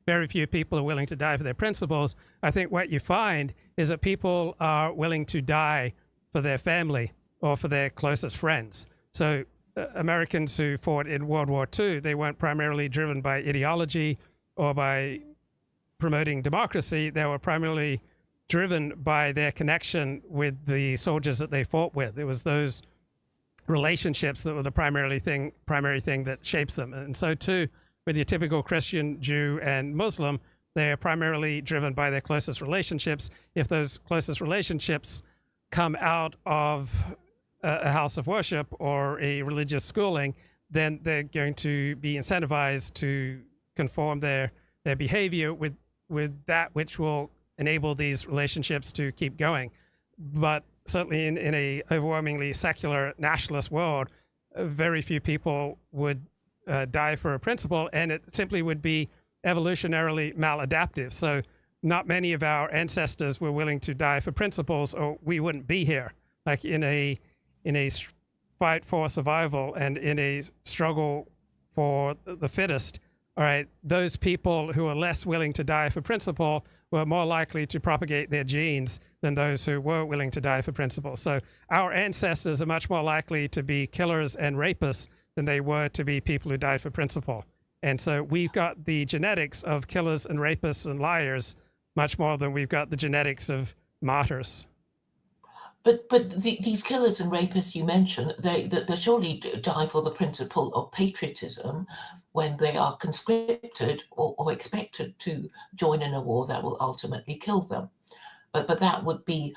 very few people are willing to die for their principles. I think what you find is that people are willing to die for their family or for their closest friends. So Americans who fought in World War II, they weren't primarily driven by ideology or by promoting democracy. They were primarily driven by their connection with the soldiers that they fought with. It was those relationships that were the primary thing that shapes them. And so too, with your typical Christian, Jew, and Muslim, they're primarily driven by their closest relationships. If those closest relationships come out of a house of worship or a religious schooling, then they're going to be incentivized to conform their behavior with that which will enable these relationships to keep going. But certainly in a overwhelmingly secular nationalist world, very few people would die for a principle, and it simply would be evolutionarily maladaptive. So not many of our ancestors were willing to die for principles, or we wouldn't be here. Like in a fight for survival and in a struggle for the fittest, all right, those people who are less willing to die for principle were more likely to propagate their genes than those who were willing to die for principle. So our ancestors are much more likely to be killers and rapists than they were to be people who died for principle. And so we've got the genetics of killers and rapists and liars much more than we've got the genetics of martyrs. But these killers and rapists you mentioned, they surely die for the principle of patriotism when they are conscripted or expected to join in a war that will ultimately kill them. But that would be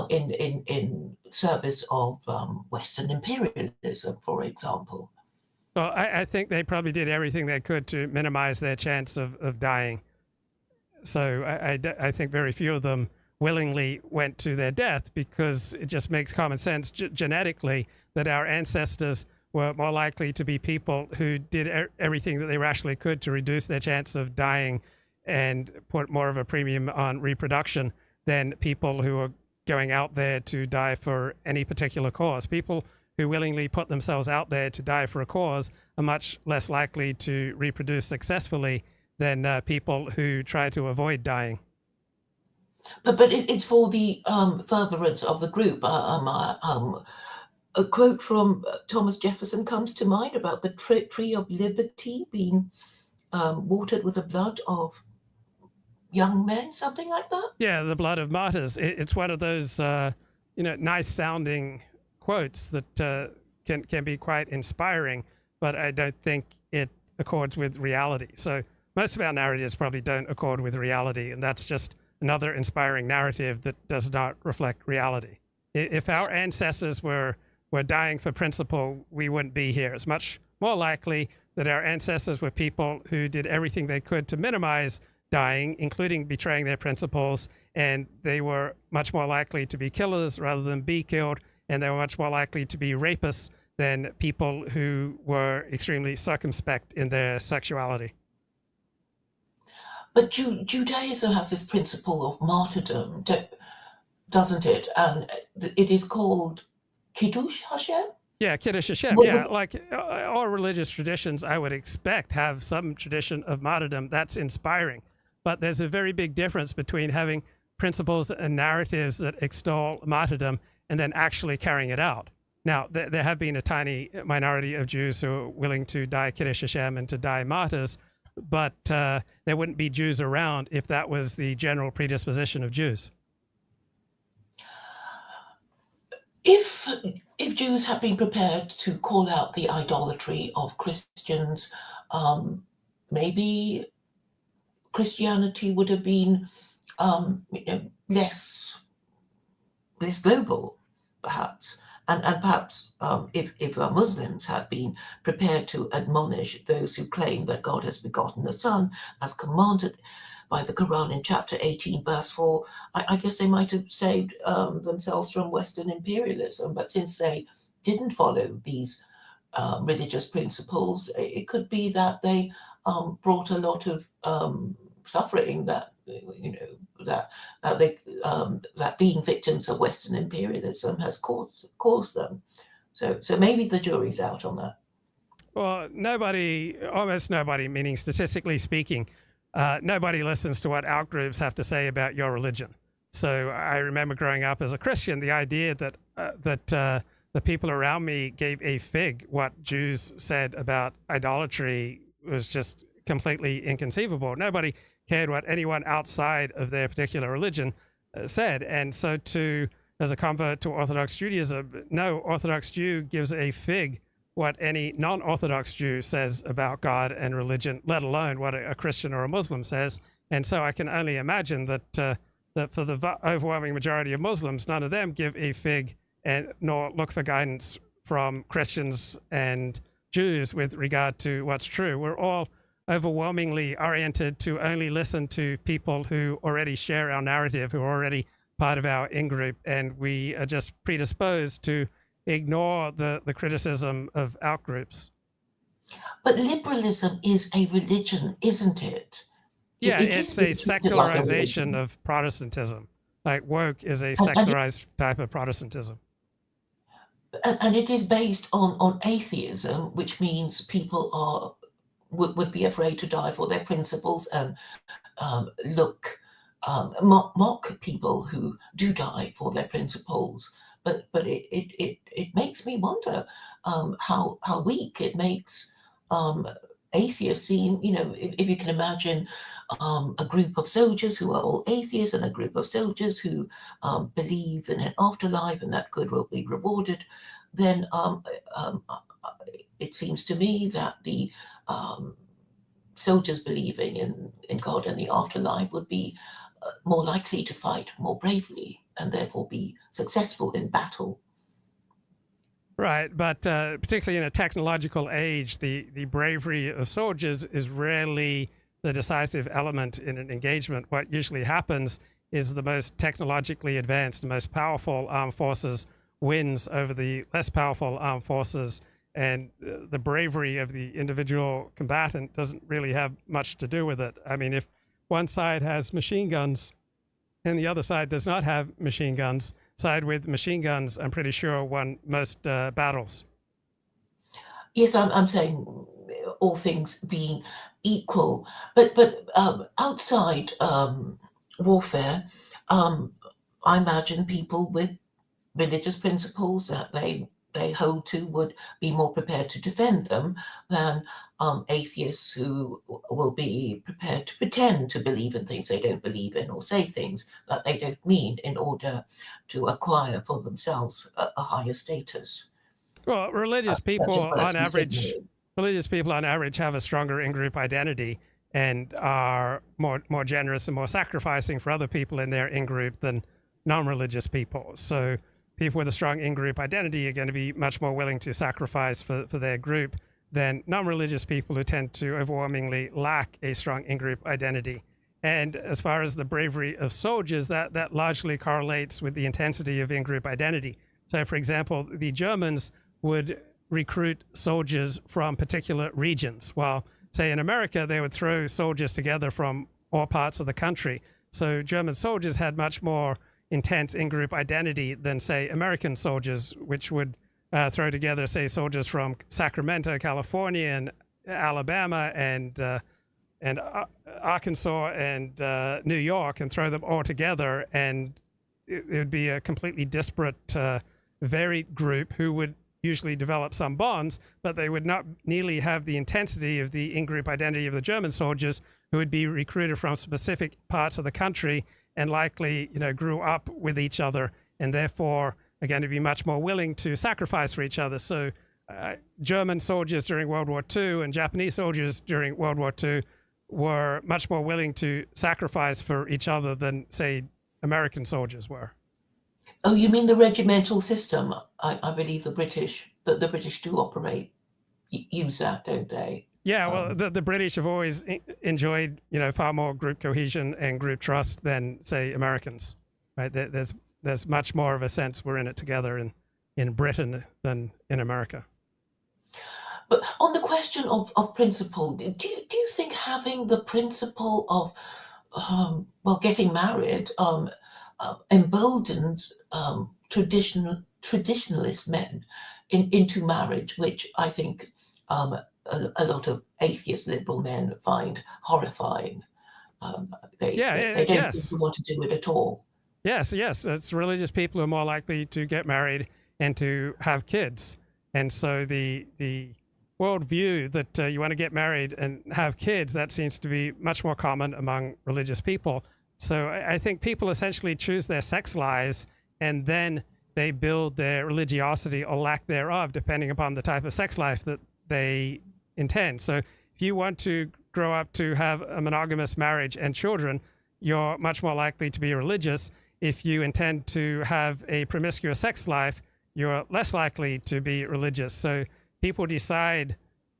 in service of Western imperialism, for example. Well, I think they probably did everything they could to minimize their chance of dying. So I think very few of them willingly went to their death, because it just makes common sense genetically that our ancestors were more likely to be people who did everything that they rationally could to reduce their chance of dying and put more of a premium on reproduction than people who are going out there to die for any particular cause. People who willingly put themselves out there to die for a cause are much less likely to reproduce successfully than people who try to avoid dying. But it's for the furtherance of the group. A quote from Thomas Jefferson comes to mind about the tree of liberty being watered with the blood of young men, something like that. Yeah, the blood of martyrs. It's one of those nice sounding quotes that can be quite inspiring, but I don't think it accords with reality. So most of our narratives probably don't accord with reality, and that's just another inspiring narrative that does not reflect reality. If our ancestors were dying for principle, we wouldn't be here. It's much more likely that our ancestors were people who did everything they could to minimize dying, including betraying their principles, and they were much more likely to be killers rather than be killed, and they were much more likely to be rapists than people who were extremely circumspect in their sexuality. But Judaism has this principle of martyrdom, doesn't it? And it is called Kiddush Hashem? Yeah, Kiddush Hashem. What Yeah, was- like all religious traditions, I would expect have some tradition of martyrdom that's inspiring. But there's a very big difference between having principles and narratives that extol martyrdom and then actually carrying it out. Now, there have been a tiny minority of Jews who are willing to die Kiddush Hashem and to die martyrs, but there wouldn't be Jews around if that was the general predisposition of Jews. If Jews had been prepared to call out the idolatry of Christians, maybe Christianity would have been less global, perhaps. And perhaps if Muslims had been prepared to admonish those who claim that God has begotten a son, as commanded by the Quran in chapter 18, verse 4, I guess they might have saved themselves from Western imperialism. But since they didn't follow these religious principles, it could be that they brought a lot of suffering that that being victims of Western imperialism has caused them. So maybe the jury's out on that. Well, almost nobody, meaning statistically speaking, nobody listens to what outgroups have to say about your religion. So I remember growing up as a Christian, the idea that the people around me gave a fig what Jews said about idolatry was just completely inconceivable. Nobody cared what anyone outside of their particular religion said. And so as a convert to Orthodox Judaism, no Orthodox Jew gives a fig what any non-Orthodox Jew says about God and religion, let alone what a Christian or a Muslim says. And so I can only imagine that for the overwhelming majority of Muslims, none of them give a fig nor look for guidance from Christians and Jews with regard to what's true. We're all overwhelmingly oriented to only listen to people who already share our narrative, who are already part of our in-group, and we are just predisposed to ignore the criticism of out-groups. But liberalism is a religion, isn't it? Yeah, It's a secularization of Protestantism. Like woke is a secularized type of Protestantism. And it is based on atheism, which means people would be afraid to die for their principles and mock people who do die for their principles. But it makes me wonder how weak it makes atheists seem. If you can imagine a group of soldiers who are all atheists and a group of soldiers who believe in an afterlife and that good will be rewarded, then it seems to me that the soldiers believing in God and the afterlife would be more likely to fight more bravely and therefore be successful in battle. Right, but particularly in a technological age, the bravery of soldiers is rarely the decisive element in an engagement. What usually happens is the most technologically advanced, the most powerful armed forces wins over the less powerful armed forces, and the bravery of the individual combatant doesn't really have much to do with it. I mean, if one side has machine guns and the other side does not have machine guns, side with machine guns, I'm pretty sure, won most battles. Yes, I'm saying all things being equal, but outside warfare, I imagine people with religious principles that they hold to would be more prepared to defend them than atheists who will be prepared to pretend to believe in things they don't believe in or say things that they don't mean in order to acquire for themselves a higher status. Well, religious people on average have a stronger in-group identity and are more generous and more sacrificing for other people in their in-group than non-religious people. So people with a strong in-group identity are going to be much more willing to sacrifice for their group than non-religious people who tend to overwhelmingly lack a strong in-group identity. And as far as the bravery of soldiers, that largely correlates with the intensity of in-group identity. So, for example, the Germans would recruit soldiers from particular regions, while, say, in America, they would throw soldiers together from all parts of the country. So German soldiers had much more intense in-group identity than, say, American soldiers, which would throw together, say, soldiers from Sacramento, California, and Alabama, and Arkansas, and New York, and throw them all together, and it would be a completely disparate, varied group who would usually develop some bonds, but they would not nearly have the intensity of the in-group identity of the German soldiers, who would be recruited from specific parts of the country and likely, grew up with each other, and therefore are going to be much more willing to sacrifice for each other. So German soldiers during World War II and Japanese soldiers during World War II were much more willing to sacrifice for each other than, say, American soldiers were. Oh, you mean the regimental system? I believe the British do operate, use that, don't they? Yeah, well, the British have always enjoyed, far more group cohesion and group trust than, say, Americans, right? There's much more of a sense we're in it together in Britain than in America. But on the question of principle, do you think having the principle of getting married emboldened traditionalist men into marriage, which I think a lot of atheist liberal men find horrifying? They don't seem to want to do it at all. Yes, it's religious people who are more likely to get married and to have kids, and so the worldview that you want to get married and have kids, that seems to be much more common among religious people. So I think people essentially choose their sex lives, and then they build their religiosity or lack thereof, depending upon the type of sex life that they intend. So if you want to grow up to have a monogamous marriage and children, you're much more likely to be religious. If you intend to have a promiscuous sex life, you're less likely to be religious. So people decide,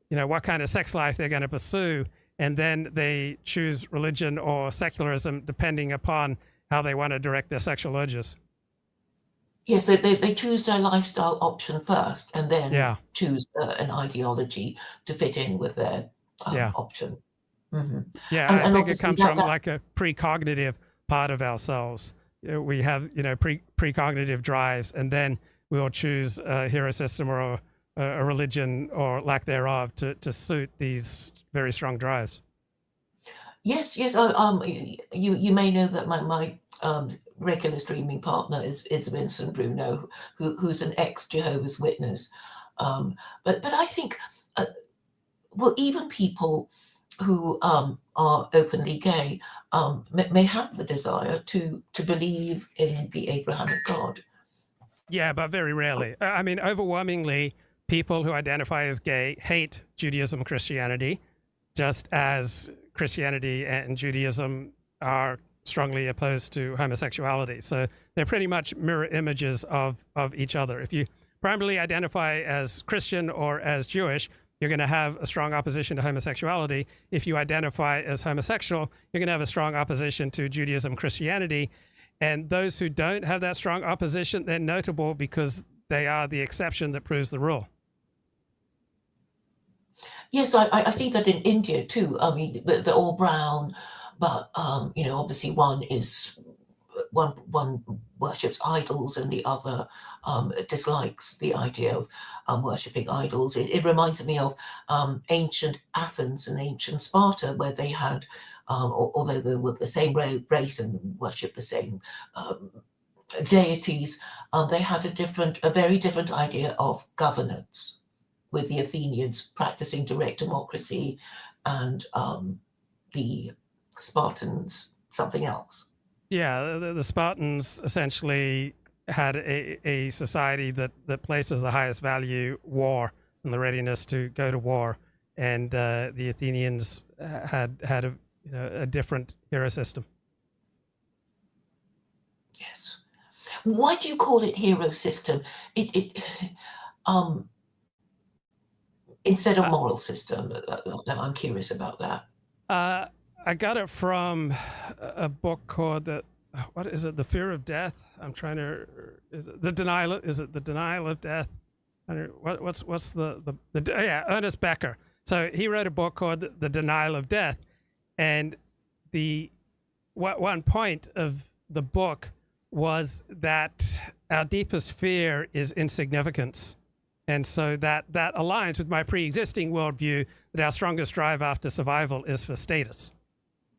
what kind of sex life they're going to pursue, and then they choose religion or secularism depending upon how they want to direct their sexual urges. Yes, they choose their lifestyle option first, and then choose an ideology to fit in with their option. Mm-hmm. Yeah, I think it comes from like a precognitive part of ourselves. We have, precognitive drives, and then we'll choose a hero system or a religion or lack thereof to suit these very strong drives. Yes. You may know that my regular streaming partner is Vincent Bruno, who's an ex-Jehovah's Witness. But I think, even people who are openly gay may have the desire to believe in the Abrahamic God. Yeah, but very rarely. I mean, overwhelmingly, people who identify as gay hate Judaism and Christianity, just as Christianity and Judaism are strongly opposed to homosexuality. So they're pretty much mirror images of each other. If you primarily identify as Christian or as Jewish, you're going to have a strong opposition to homosexuality. If you identify as homosexual, you're going to have a strong opposition to Judaism and Christianity. And those who don't have that strong opposition, they're notable because they are the exception that proves the rule. Yes, I see that in India too. I mean, they're all brown, but obviously one worships idols and the other dislikes the idea of worshipping idols. It reminds me of ancient Athens and ancient Sparta, where they had, although they were the same race and worshipped the same deities, they had a very different idea of governance, with the Athenians practicing direct democracy and the Spartans something else. Yeah, the Spartans essentially had a society that places the highest value war and the readiness to go to war, and the Athenians had a different hero system. Yes. Why do you call it hero system? Instead of moral system? I'm curious about that. I got it from a book called what is it? The Fear of Death. I'm trying to. Is it the denial of death? What's Ernest Becker. So he wrote a book called The Denial of Death, and one point of the book was that our deepest fear is insignificance. And so that aligns with my pre-existing worldview that our strongest drive after survival is for status.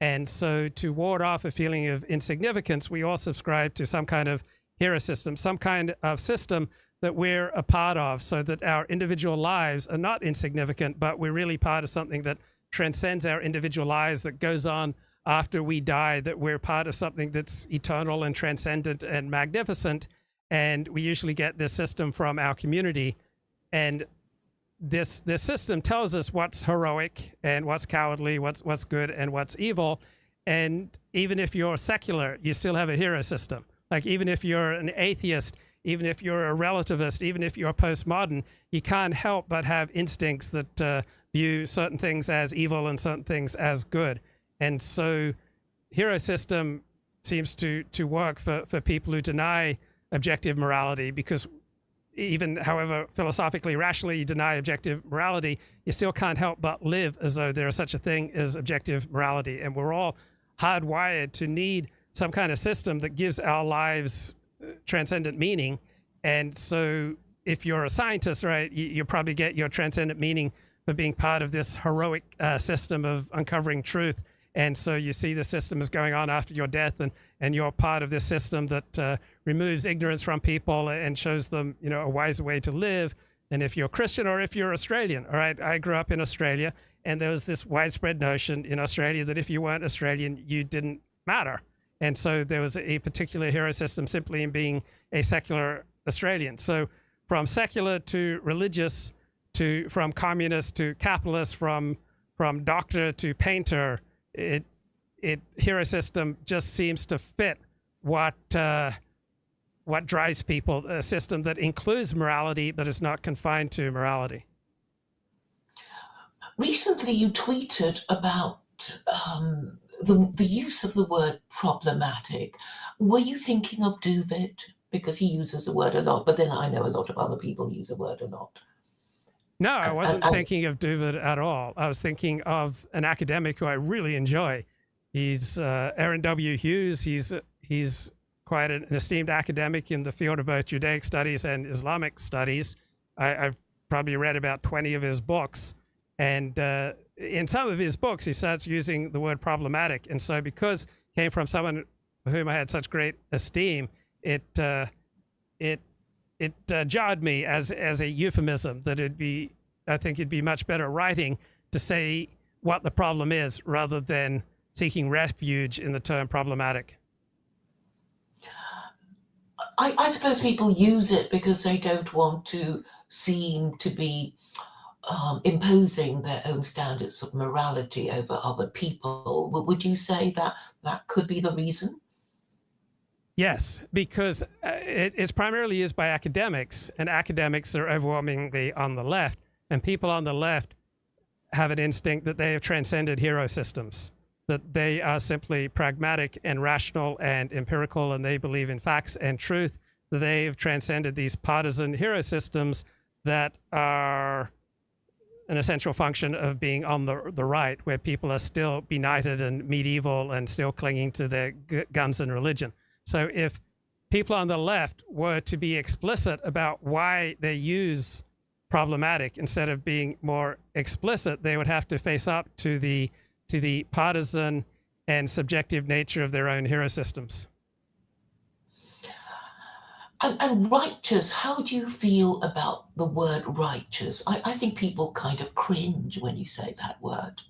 And so to ward off a feeling of insignificance, we all subscribe to some kind of hero system, some kind of system that we're a part of, so that our individual lives are not insignificant, but we're really part of something that transcends our individual lives, that goes on after we die, that we're part of something that's eternal and transcendent and magnificent. And we usually get this system from our community. And this system tells us what's heroic and what's cowardly, what's good and what's evil. And even if you're secular, you still have a hero system. Like even if you're an atheist, even if you're a relativist, even if you're postmodern, you can't help but have instincts that view certain things as evil and certain things as good. And so hero system seems to work for people who deny objective morality, because even however philosophically, rationally you deny objective morality, you still can't help but live as though there is such a thing as objective morality. And we're all hardwired to need some kind of system that gives our lives transcendent meaning. And so if you're a scientist, right, you probably get your transcendent meaning for being part of this heroic system of uncovering truth. And so you see the system is going on after your death, and you're part of this system that removes ignorance from people and shows them, a wiser way to live. And if you're Christian or if you're Australian, all right, I grew up in Australia, and there was this widespread notion in Australia that if you weren't Australian, you didn't matter. And so there was a particular hero system simply in being a secular Australian. So from secular to religious, from communist to capitalist, from doctor to painter, hero system just seems to fit what drives people, a system that includes morality but is not confined to morality. Recently, you tweeted about the use of the word problematic. Were you thinking of Dooovid? Because he uses the word a lot, but then I know a lot of other people use a word a lot. No, I wasn't thinking of Dooovid at all. I was thinking of an academic who I really enjoy. He's Aaron W. Hughes. He's quite an esteemed academic in the field of both Judaic studies and Islamic studies. I've probably read about 20 of his books. And in some of his books, he starts using the word problematic. And so because he came from someone for whom I had such great esteem, it jarred me as a euphemism, that I think it'd be much better writing to say what the problem is rather than seeking refuge in the term problematic. I suppose people use it because they don't want to seem to be imposing their own standards of morality over other people. Would you say that could be the reason? Yes, because it's primarily used by academics, and academics are overwhelmingly on the left, and people on the left have an instinct that they have transcended hero systems, that they are simply pragmatic and rational and empirical, and they believe in facts and truth, that they have transcended these partisan hero systems that are an essential function of being on the right, where people are still benighted and medieval and still clinging to their guns and religion. So if people on the left were to be explicit about why they use problematic instead of being more explicit, they would have to face up to the partisan and subjective nature of their own hero systems. And righteous, how do you feel about the word righteous? I think people kind of cringe when you say that word.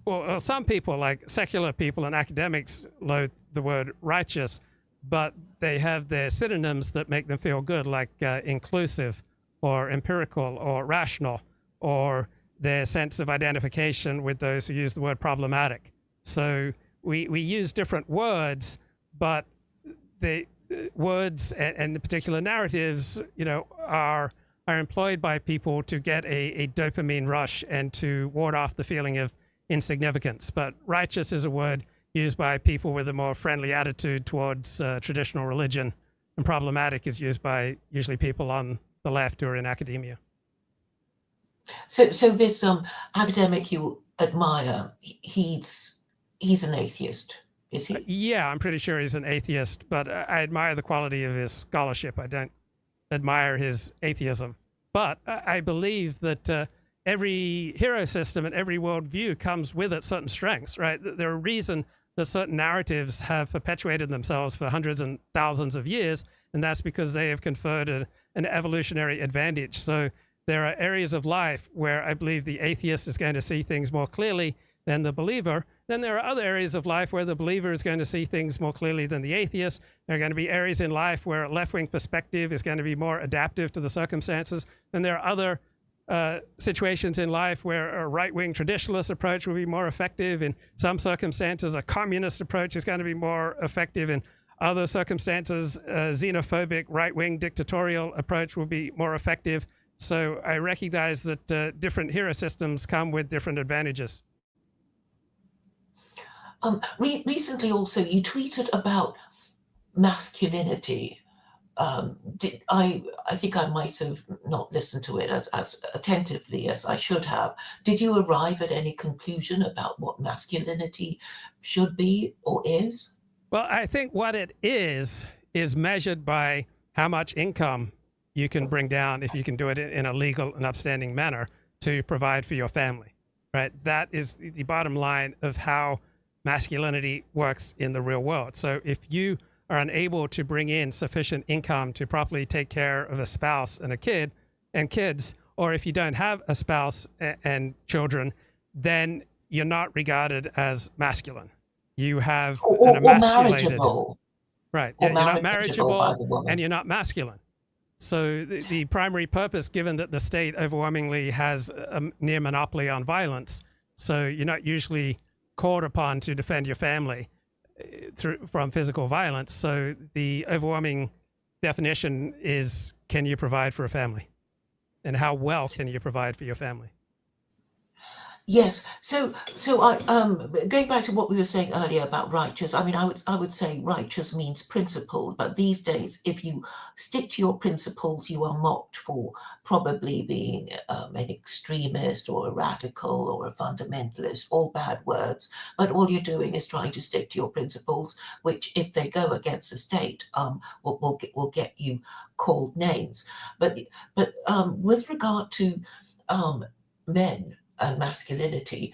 Well, some people, like secular people and academics, loathe the word righteous, but they have their synonyms that make them feel good, like inclusive or empirical or rational, or their sense of identification with those who use the word problematic. So we use different words, but the words and the particular narratives, are employed by people to get a dopamine rush and to ward off the feeling of insignificance. But righteous is a word used by people with a more friendly attitude towards traditional religion, and problematic is used by usually people on the left who are in academia. So this academic you admire, he's he's an atheist, is he? Yeah, I'm pretty sure he's an atheist, but I admire the quality of his scholarship. I don't admire his atheism. But I believe that every hero system and every worldview comes with its certain strengths, right? There are reasons that certain narratives have perpetuated themselves for hundreds and thousands of years, and that's because they have conferred an evolutionary advantage. So there are areas of life where I believe the atheist is going to see things more clearly than the believer. Then there are other areas of life where the believer is going to see things more clearly than the atheist. There are going to be areas in life where a left-wing perspective is going to be more adaptive to the circumstances. Then there are other situations in life where a right-wing traditionalist approach will be more effective. In some circumstances, a communist approach is going to be more effective. In other circumstances, a xenophobic right-wing dictatorial approach will be more effective. So I recognize that different hero systems come with different advantages. Recently also, you tweeted about masculinity. I think I might have not listened to it as attentively as I should have. Did you arrive at any conclusion about what masculinity should be or is? Well, I think what it is measured by how much income you can bring down if you can do it in a legal and upstanding manner to provide for your family, right? That is the bottom line of how masculinity works in the real world. So if you are unable to bring in sufficient income to properly take care of a spouse and a kid and kids, or if you don't have a spouse and children, then you're not regarded as masculine. You have an emasculated, marriageable. Right. Or You're not marriageable by the marriageable woman. and you're not masculine. So the primary purpose, given that the state overwhelmingly has a near monopoly on violence, so you're not usually called upon to defend your family from physical violence. So the overwhelming definition is, can you provide for a family? And how well can you provide for your family? Yes. So I going back to what we were saying earlier about righteous. I mean, I would say righteous means principled, but these days, if you stick to your principles, you are mocked for probably being an extremist or a radical or a fundamentalist. All bad words. But all you're doing is trying to stick to your principles, which, if they go against the state, will get you called names. But with regard to men and masculinity,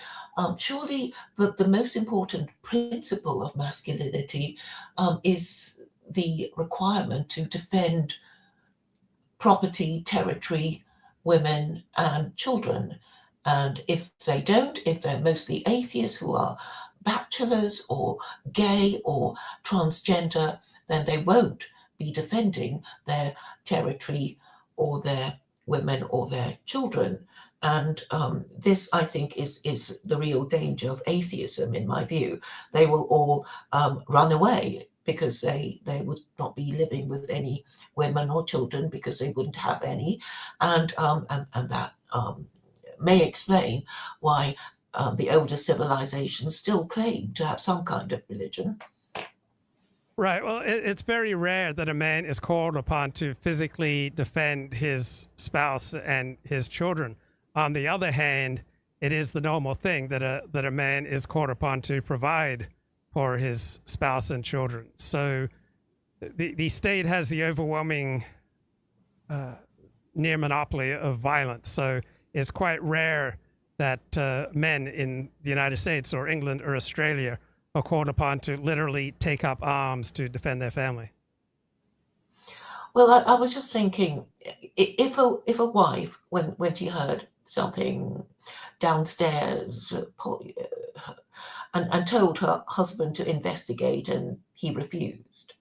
surely the most important principle of masculinity is the requirement to defend property, territory, women, and children. And if they don't, if they're mostly atheists who are bachelors or gay or transgender, then they won't be defending their territory or their women or their children. And this, I think, is the real danger of atheism, in my view. They will all run away because they would not be living with any women or children because they wouldn't have any. And that may explain why the older civilizations still claim to have some kind of religion. Right. Well, it's very rare that a man is called upon to physically defend his spouse and his children. On the other hand, it is the normal thing that a man is called upon to provide for his spouse and children. So the state has the overwhelming near monopoly of violence. So it's quite rare that men in the United States or England or Australia are called upon to literally take up arms to defend their family. Well, I was just thinking, if a wife, when she heard something downstairs and told her husband to investigate and he refused,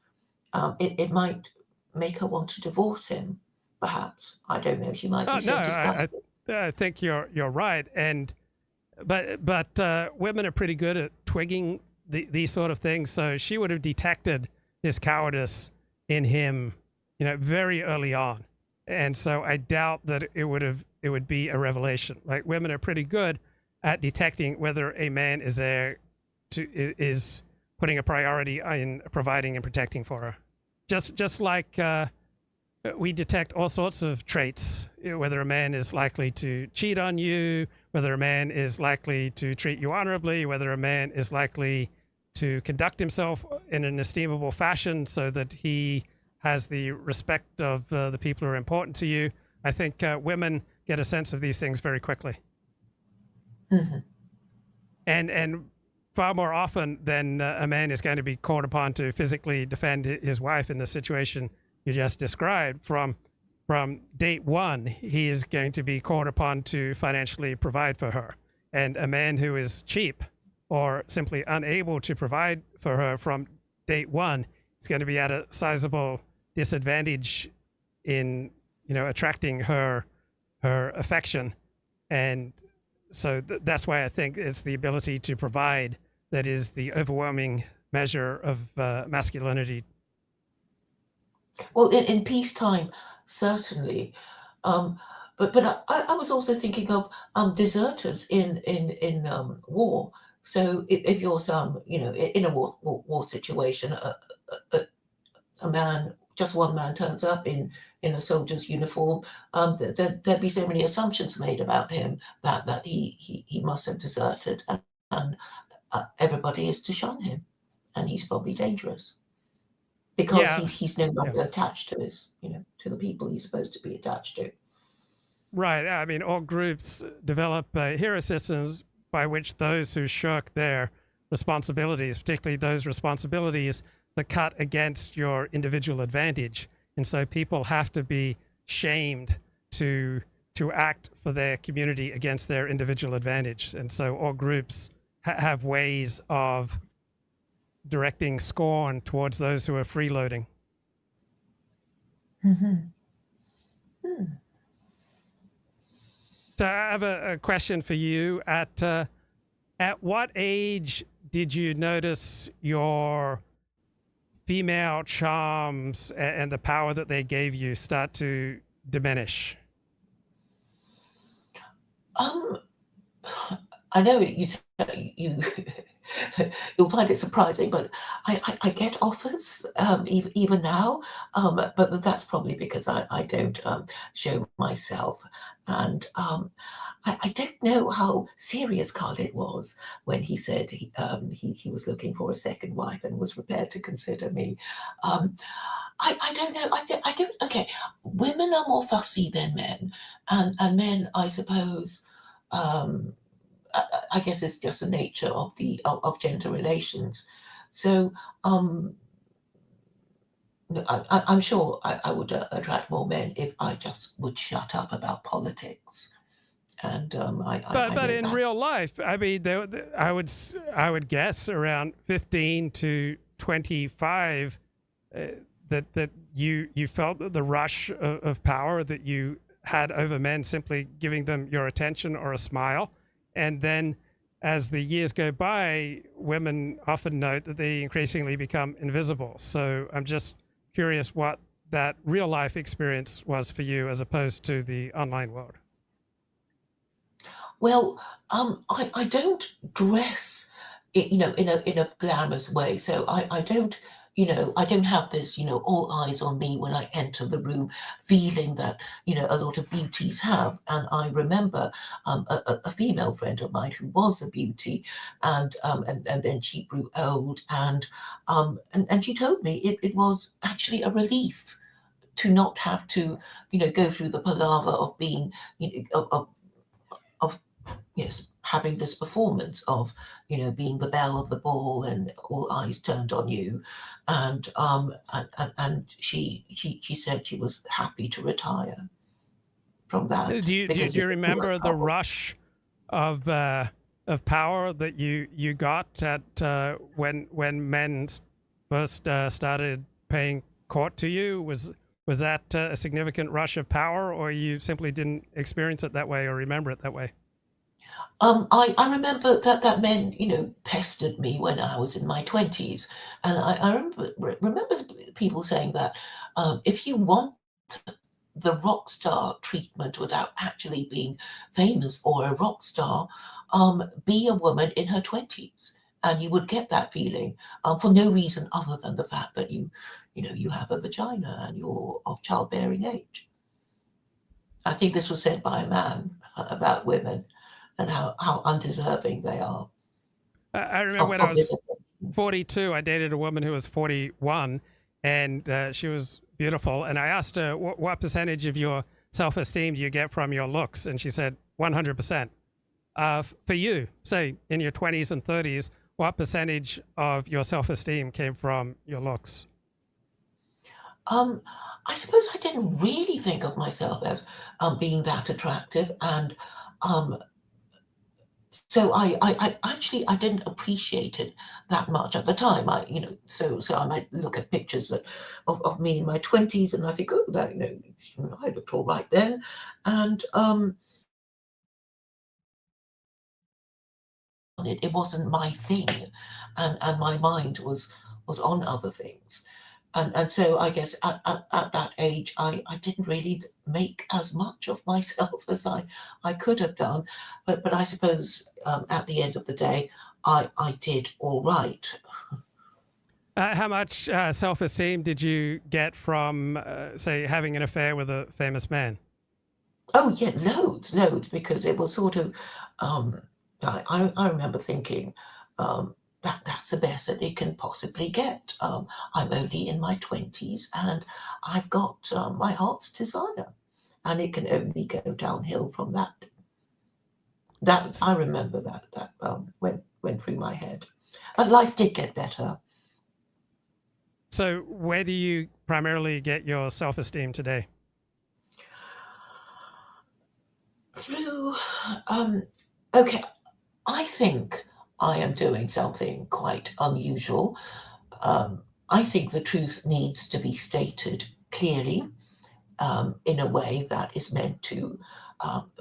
it might make her want to divorce him, perhaps. I don't know. She might be so disgusted. I think you're right. But women are pretty good at twigging these sort of things. So she would have detected his cowardice in him, very early on. And so I doubt that it would be a revelation. Like, women are pretty good at detecting whether a man is is putting a priority in providing and protecting for her. Just like we detect all sorts of traits, whether a man is likely to cheat on you, whether a man is likely to treat you honorably, whether a man is likely to conduct himself in an esteemable fashion so that he has the respect of the people who are important to you. I think women get a sense of these things very quickly. Mhm. And far more often than a man is going to be called upon to physically defend his wife in the situation you just described, from date one, he is going to be called upon to financially provide for her. And a man who is cheap or simply unable to provide for her from date one is going to be at a sizable disadvantage in, attracting her affection. And so that's why I think it's the ability to provide that is the overwhelming measure of masculinity. Well, in peacetime, certainly. But I was also thinking of deserters in war. So if you're in a war situation, a man, just one man turns up in a soldier's uniform, there'd be so many assumptions made about him that he must have deserted, and everybody is to shun him, and he's probably dangerous because Yeah. he's no longer attached to to the people he's supposed to be attached to. Right. I mean, all groups develop hero systems by which those who shirk their responsibilities, particularly those responsibilities that cut against your individual advantage. And so people have to be shamed to act for their community against their individual advantage. And so all groups have ways of directing scorn towards those who are freeloading. Mm-hmm. So I have a question for you. At what age did you notice your female charms and the power that they gave you start to diminish? I know you you'll find it surprising, but I get offers even now, but that's probably because I don't show myself, and I don't know how serious Khalid was when he said he was looking for a second wife and was prepared to consider me. I don't know. I don't. Okay, women are more fussy than men, and men, I suppose. I guess it's just the nature of gender relations. So I'm sure I would attract more men if I just would shut up about politics. And But in real life, I mean, I would guess around 15 to 25 that you felt the rush of power that you had over men simply giving them your attention or a smile. And then as the years go by, women often note that they increasingly become invisible. So I'm just curious what that real life experience was for you as opposed to the online world. Well, I don't dress, in a glamorous way. So I don't, I don't have this, all eyes on me when I enter the room, feeling that, a lot of beauties have. And I remember a female friend of mine who was a beauty, and then she grew old, and she told me it was actually a relief to not have to, go through the palaver of being, of yes, having this performance of, being the belle of the ball and all eyes turned on you, and she said she was happy to retire from that. Do you remember the rush of power that you got at when men first started paying court to you? Was that a significant rush of power, or you simply didn't experience it that way or remember it that way? I remember that men, pestered me when I was in my 20s. And I remember people saying that if you want the rock star treatment without actually being famous or a rock star, be a woman in her 20s. And you would get that feeling for no reason other than the fact that you have a vagina and you're of childbearing age. I think this was said by a man about women. how undeserving they are. I remember when I of was this. 42, I dated a woman who was 41, and she was beautiful. And I asked her, what percentage of your self-esteem do you get from your looks? And she said, 100%. For you, say in your 20s and 30s, what percentage of your self-esteem came from your looks? I suppose I didn't really think of myself as being that attractive, and so I actually I didn't appreciate it that much at the time. So I might look at pictures of me in my 20s, and I think, oh, that I looked all right then, and it wasn't my thing, and my mind was on other things. And so I guess at that age, I didn't really make as much of myself as I could have done. But I suppose at the end of the day, I did all right. How much self-esteem did you get from, say, having an affair with a famous man? Oh, yeah, loads, because it was sort of, I remember thinking, that's the best that it can possibly get. I'm only in my 20s, and I've got my heart's desire, and it can only go downhill from that. I remember that went through my head, but life did get better. So where do you primarily get your self-esteem today? Through, okay, I think I am doing something quite unusual. I think the truth needs to be stated clearly, in a way that is meant to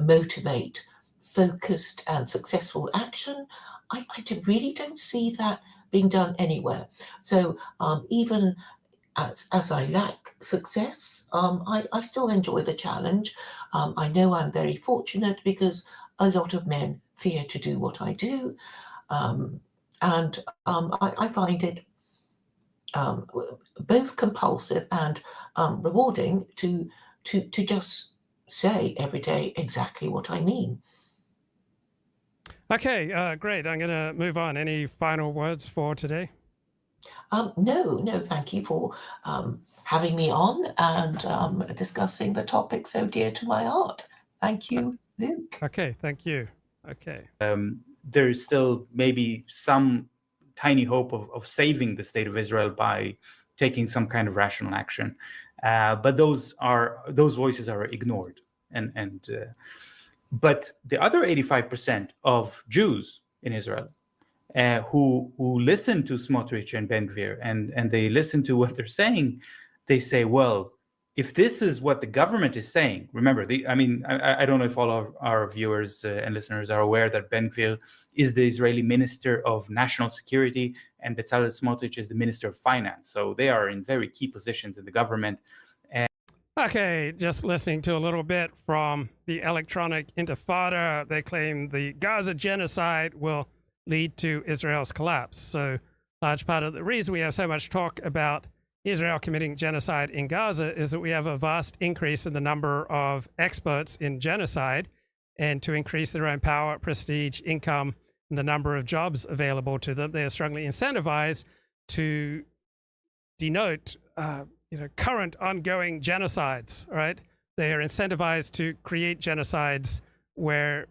motivate focused and successful action. I really don't see that being done anywhere. So even as I lack success, I still enjoy the challenge. I know I'm very fortunate because a lot of men fear to do what I do. And I find it both compulsive and rewarding to just say every day exactly what I mean. Okay, great. I'm going to move on. Any final words for today? No, thank you for having me on and discussing the topic so dear to my heart. Thank you, Luke. Okay, thank you. Okay. There is still maybe some tiny hope of saving the state of Israel by taking some kind of rational action, but those voices are ignored. But the other 85% of Jews in Israel who listen to Smotrich and Ben Gvir and they listen to what they're saying, they say, well, if this is what the government is saying, remember, I don't know if all of our viewers and listeners are aware that Ben Gvir is the Israeli Minister of National Security and Bezalel Smotrich is the Minister of Finance. So they are in very key positions in the government. Okay, just listening to a little bit from the electronic Intifada. They claim the Gaza genocide will lead to Israel's collapse. So large part of the reason we have so much talk about Israel committing genocide in Gaza is that we have a vast increase in the number of experts in genocide, and to increase their own power, prestige, income, and the number of jobs available to them, they are strongly incentivized to denote current ongoing genocides, right? They are incentivized to create genocides where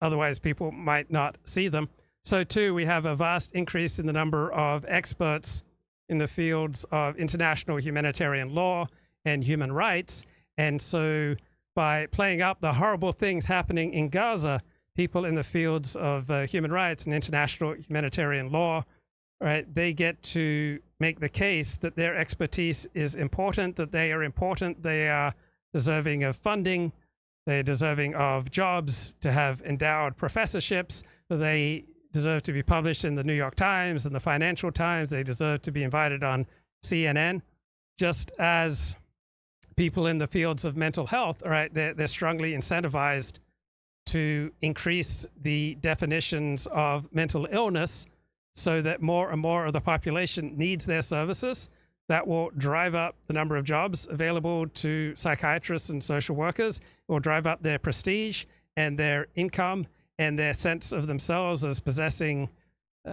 otherwise people might not see them. So too, we have a vast increase in the number of experts in the fields of international humanitarian law and human rights. And so by playing up the horrible things happening in Gaza, people in the fields of human rights and international humanitarian law, right, they get to make the case that their expertise is important, that they are important, they are deserving of funding, they're deserving of jobs, to have endowed professorships, that they deserve to be published in the New York Times and the Financial Times, they deserve to be invited on CNN, just as people in the fields of mental health, right, they're strongly incentivized to increase the definitions of mental illness so that more and more of the population needs their services. That will drive up the number of jobs available to psychiatrists and social workers. It will drive up their prestige and their income, and their sense of themselves as possessing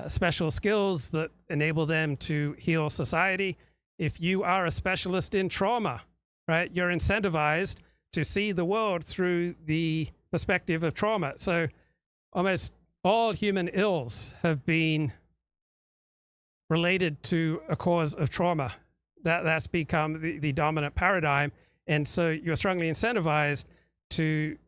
special skills that enable them to heal society. If you are a specialist in trauma, right, you're incentivized to see the world through the perspective of trauma. So almost all human ills have been related to a cause of trauma. That's become the dominant paradigm. And so you're strongly incentivized to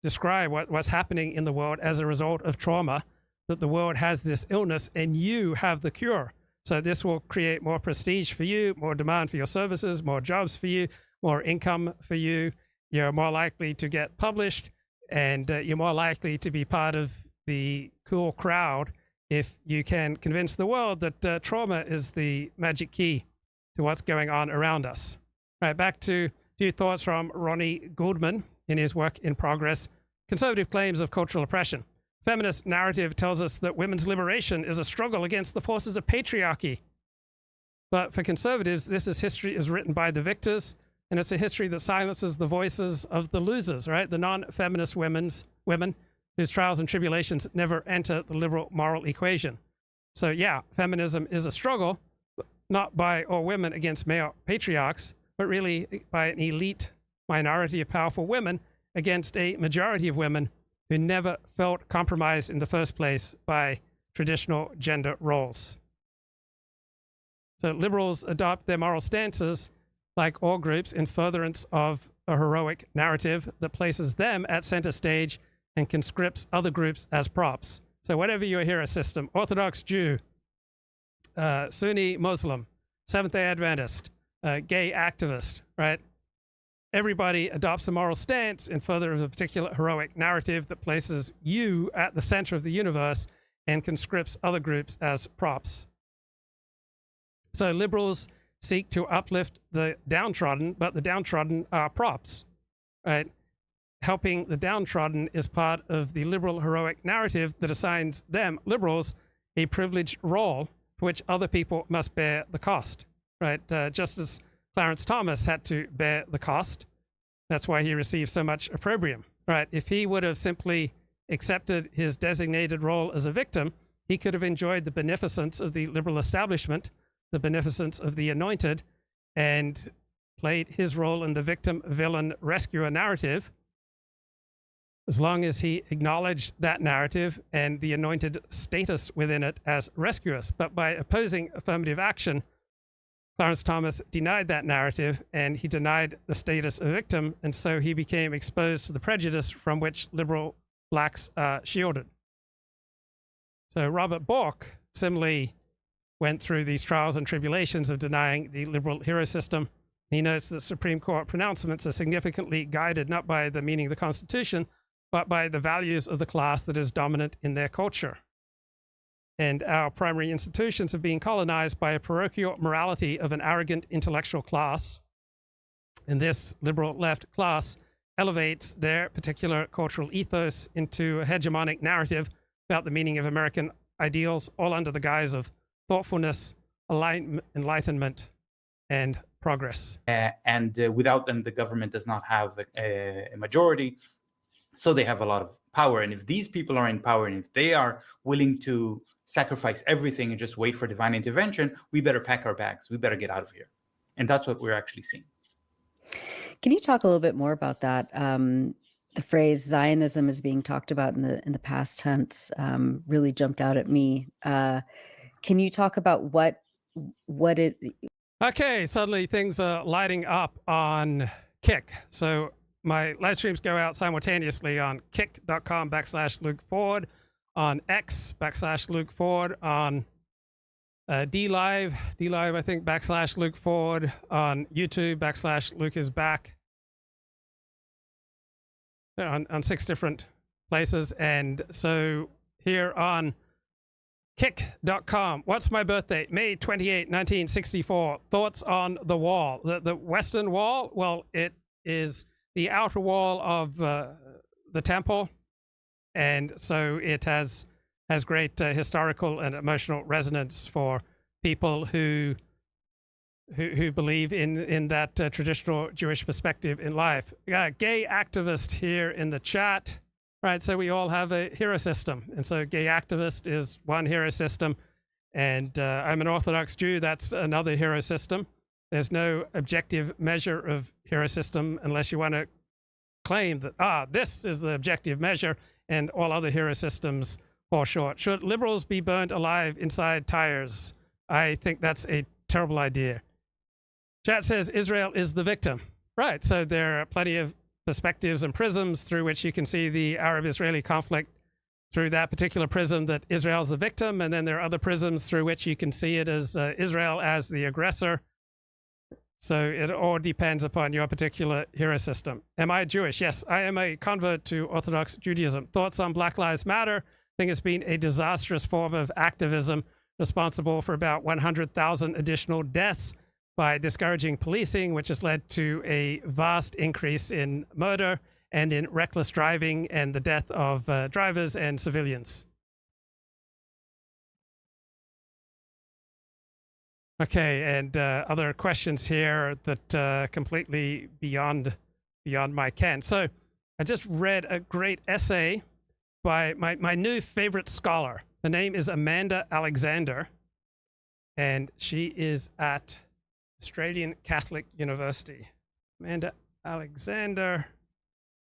describe what's happening in the world as a result of trauma, that the world has this illness and you have the cure. So this will create more prestige for you, more demand for your services, more jobs for you, more income for you. You're more likely to get published, and you're more likely to be part of the cool crowd if you can convince the world that trauma is the magic key to what's going on around us. All right, back to a few thoughts from Ronnie Goldman in his work In Progress, Conservative Claims of Cultural Oppression. Feminist narrative tells us that women's liberation is a struggle against the forces of patriarchy. But for conservatives, this history is written by the victors, and it's a history that silences the voices of the losers, right? The non-feminist women whose trials and tribulations never enter the liberal moral equation. So yeah, feminism is a struggle, not by all women against male patriarchs, but really by an elite minority of powerful women against a majority of women who never felt compromised in the first place by traditional gender roles. So liberals adopt their moral stances, like all groups, in furtherance of a heroic narrative that places them at center stage and conscripts other groups as props. So whatever your hero system, Orthodox Jew, Sunni Muslim, Seventh-day Adventist, gay activist, right? Everybody adopts a moral stance in further of a particular heroic narrative that places you at the center of the universe and conscripts other groups as props. So liberals seek to uplift the downtrodden, but the downtrodden are props, right? Helping the downtrodden is part of the liberal heroic narrative that assigns them, liberals, a privileged role for which other people must bear the cost, right? Just as Clarence Thomas had to bear the cost. That's why he received so much opprobrium, right? If he would have simply accepted his designated role as a victim, he could have enjoyed the beneficence of the liberal establishment, the beneficence of the anointed, and played his role in the victim, villain, rescuer narrative, as long as he acknowledged that narrative and the anointed status within it as rescuers. But by opposing affirmative action, Clarence Thomas denied that narrative, and he denied the status of victim, and so he became exposed to the prejudice from which liberal blacks are shielded. So Robert Bork similarly went through these trials and tribulations of denying the liberal hero system. He notes that Supreme Court pronouncements are significantly guided not by the meaning of the Constitution, but by the values of the class that is dominant in their culture. And our primary institutions are being colonized by a parochial morality of an arrogant intellectual class. And this liberal left class elevates their particular cultural ethos into a hegemonic narrative about the meaning of American ideals, all under the guise of thoughtfulness, enlightenment, and progress. And without them, the government does not have a majority. So they have a lot of power. And if these people are in power, and if they are willing to sacrifice everything and just wait for divine intervention, we better pack our bags. We better get out of here. And that's what we're actually seeing. Can you talk a little bit more about that? The phrase Zionism is being talked about in the past tense really jumped out at me. Can you talk about what it... Okay, suddenly things are lighting up on Kick. So my live streams go out simultaneously on kick.com/Luke Ford, on X/Luke Ford, on DLive, I think, /Luke Ford, on YouTube, /Luke is back, on 6 different places. And so here on kick.com, what's my birthday? May 28, 1964. Thoughts on the wall. The Western Wall, well, it is the outer wall of the temple. And so it has great historical and emotional resonance for people who believe in that traditional Jewish perspective in life. We got a gay activist here in the chat, right? So we all have a hero system. And so gay activist is one hero system. And I'm an Orthodox Jew. That's another hero system. There's no objective measure of hero system unless you want to claim that, this is the objective measure and all other hero systems fall short. Should liberals be burned alive inside tires? I think that's a terrible idea. Chat says Israel is the victim. Right, so there are plenty of perspectives and prisms through which you can see the Arab-Israeli conflict through that particular prism that Israel's the victim, and then there are other prisms through which you can see it as Israel as the aggressor. So it all depends upon your particular hero system. Am I Jewish? Yes, I am a convert to Orthodox Judaism. Thoughts on Black Lives Matter? I think it's been a disastrous form of activism responsible for about 100,000 additional deaths by discouraging policing, which has led to a vast increase in murder and in reckless driving and the death of drivers and civilians. Okay, and other questions here that completely beyond my ken. So I just read a great essay by my new favorite scholar. Her name is Amanda Alexander, and she is at Australian Catholic University. Amanda Alexander,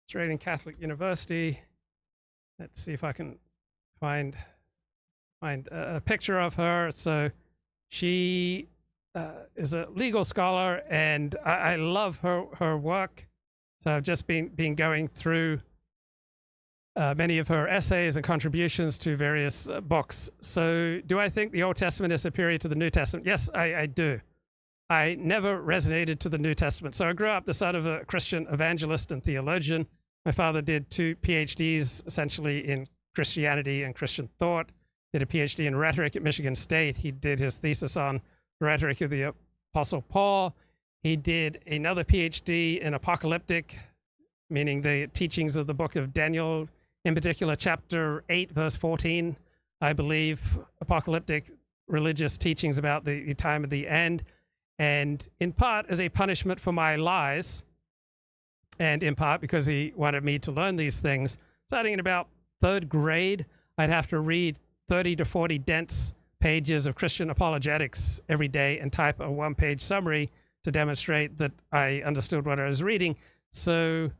Australian Catholic University. Let's see if I can find a picture of her. So she is a legal scholar, and I love her work. So I've just been going through many of her essays and contributions to various books. So do I think the Old Testament is superior to the New Testament? Yes, I do. I never resonated to the New Testament. So I grew up the son of a Christian evangelist and theologian. My father did 2 PhDs essentially in Christianity and Christian thought, did a PhD in rhetoric at Michigan State. He did his thesis on rhetoric of the Apostle Paul. He did another PhD in apocalyptic, meaning the teachings of the book of Daniel, in particular chapter 8, verse 14, I believe, apocalyptic religious teachings about the time of the end. And in part as a punishment for my lies, and in part because he wanted me to learn these things, starting in about 3rd grade, I'd have to read 30 to 40 dense pages of Christian apologetics every day and type a 1-page summary to demonstrate that I understood what I was reading. So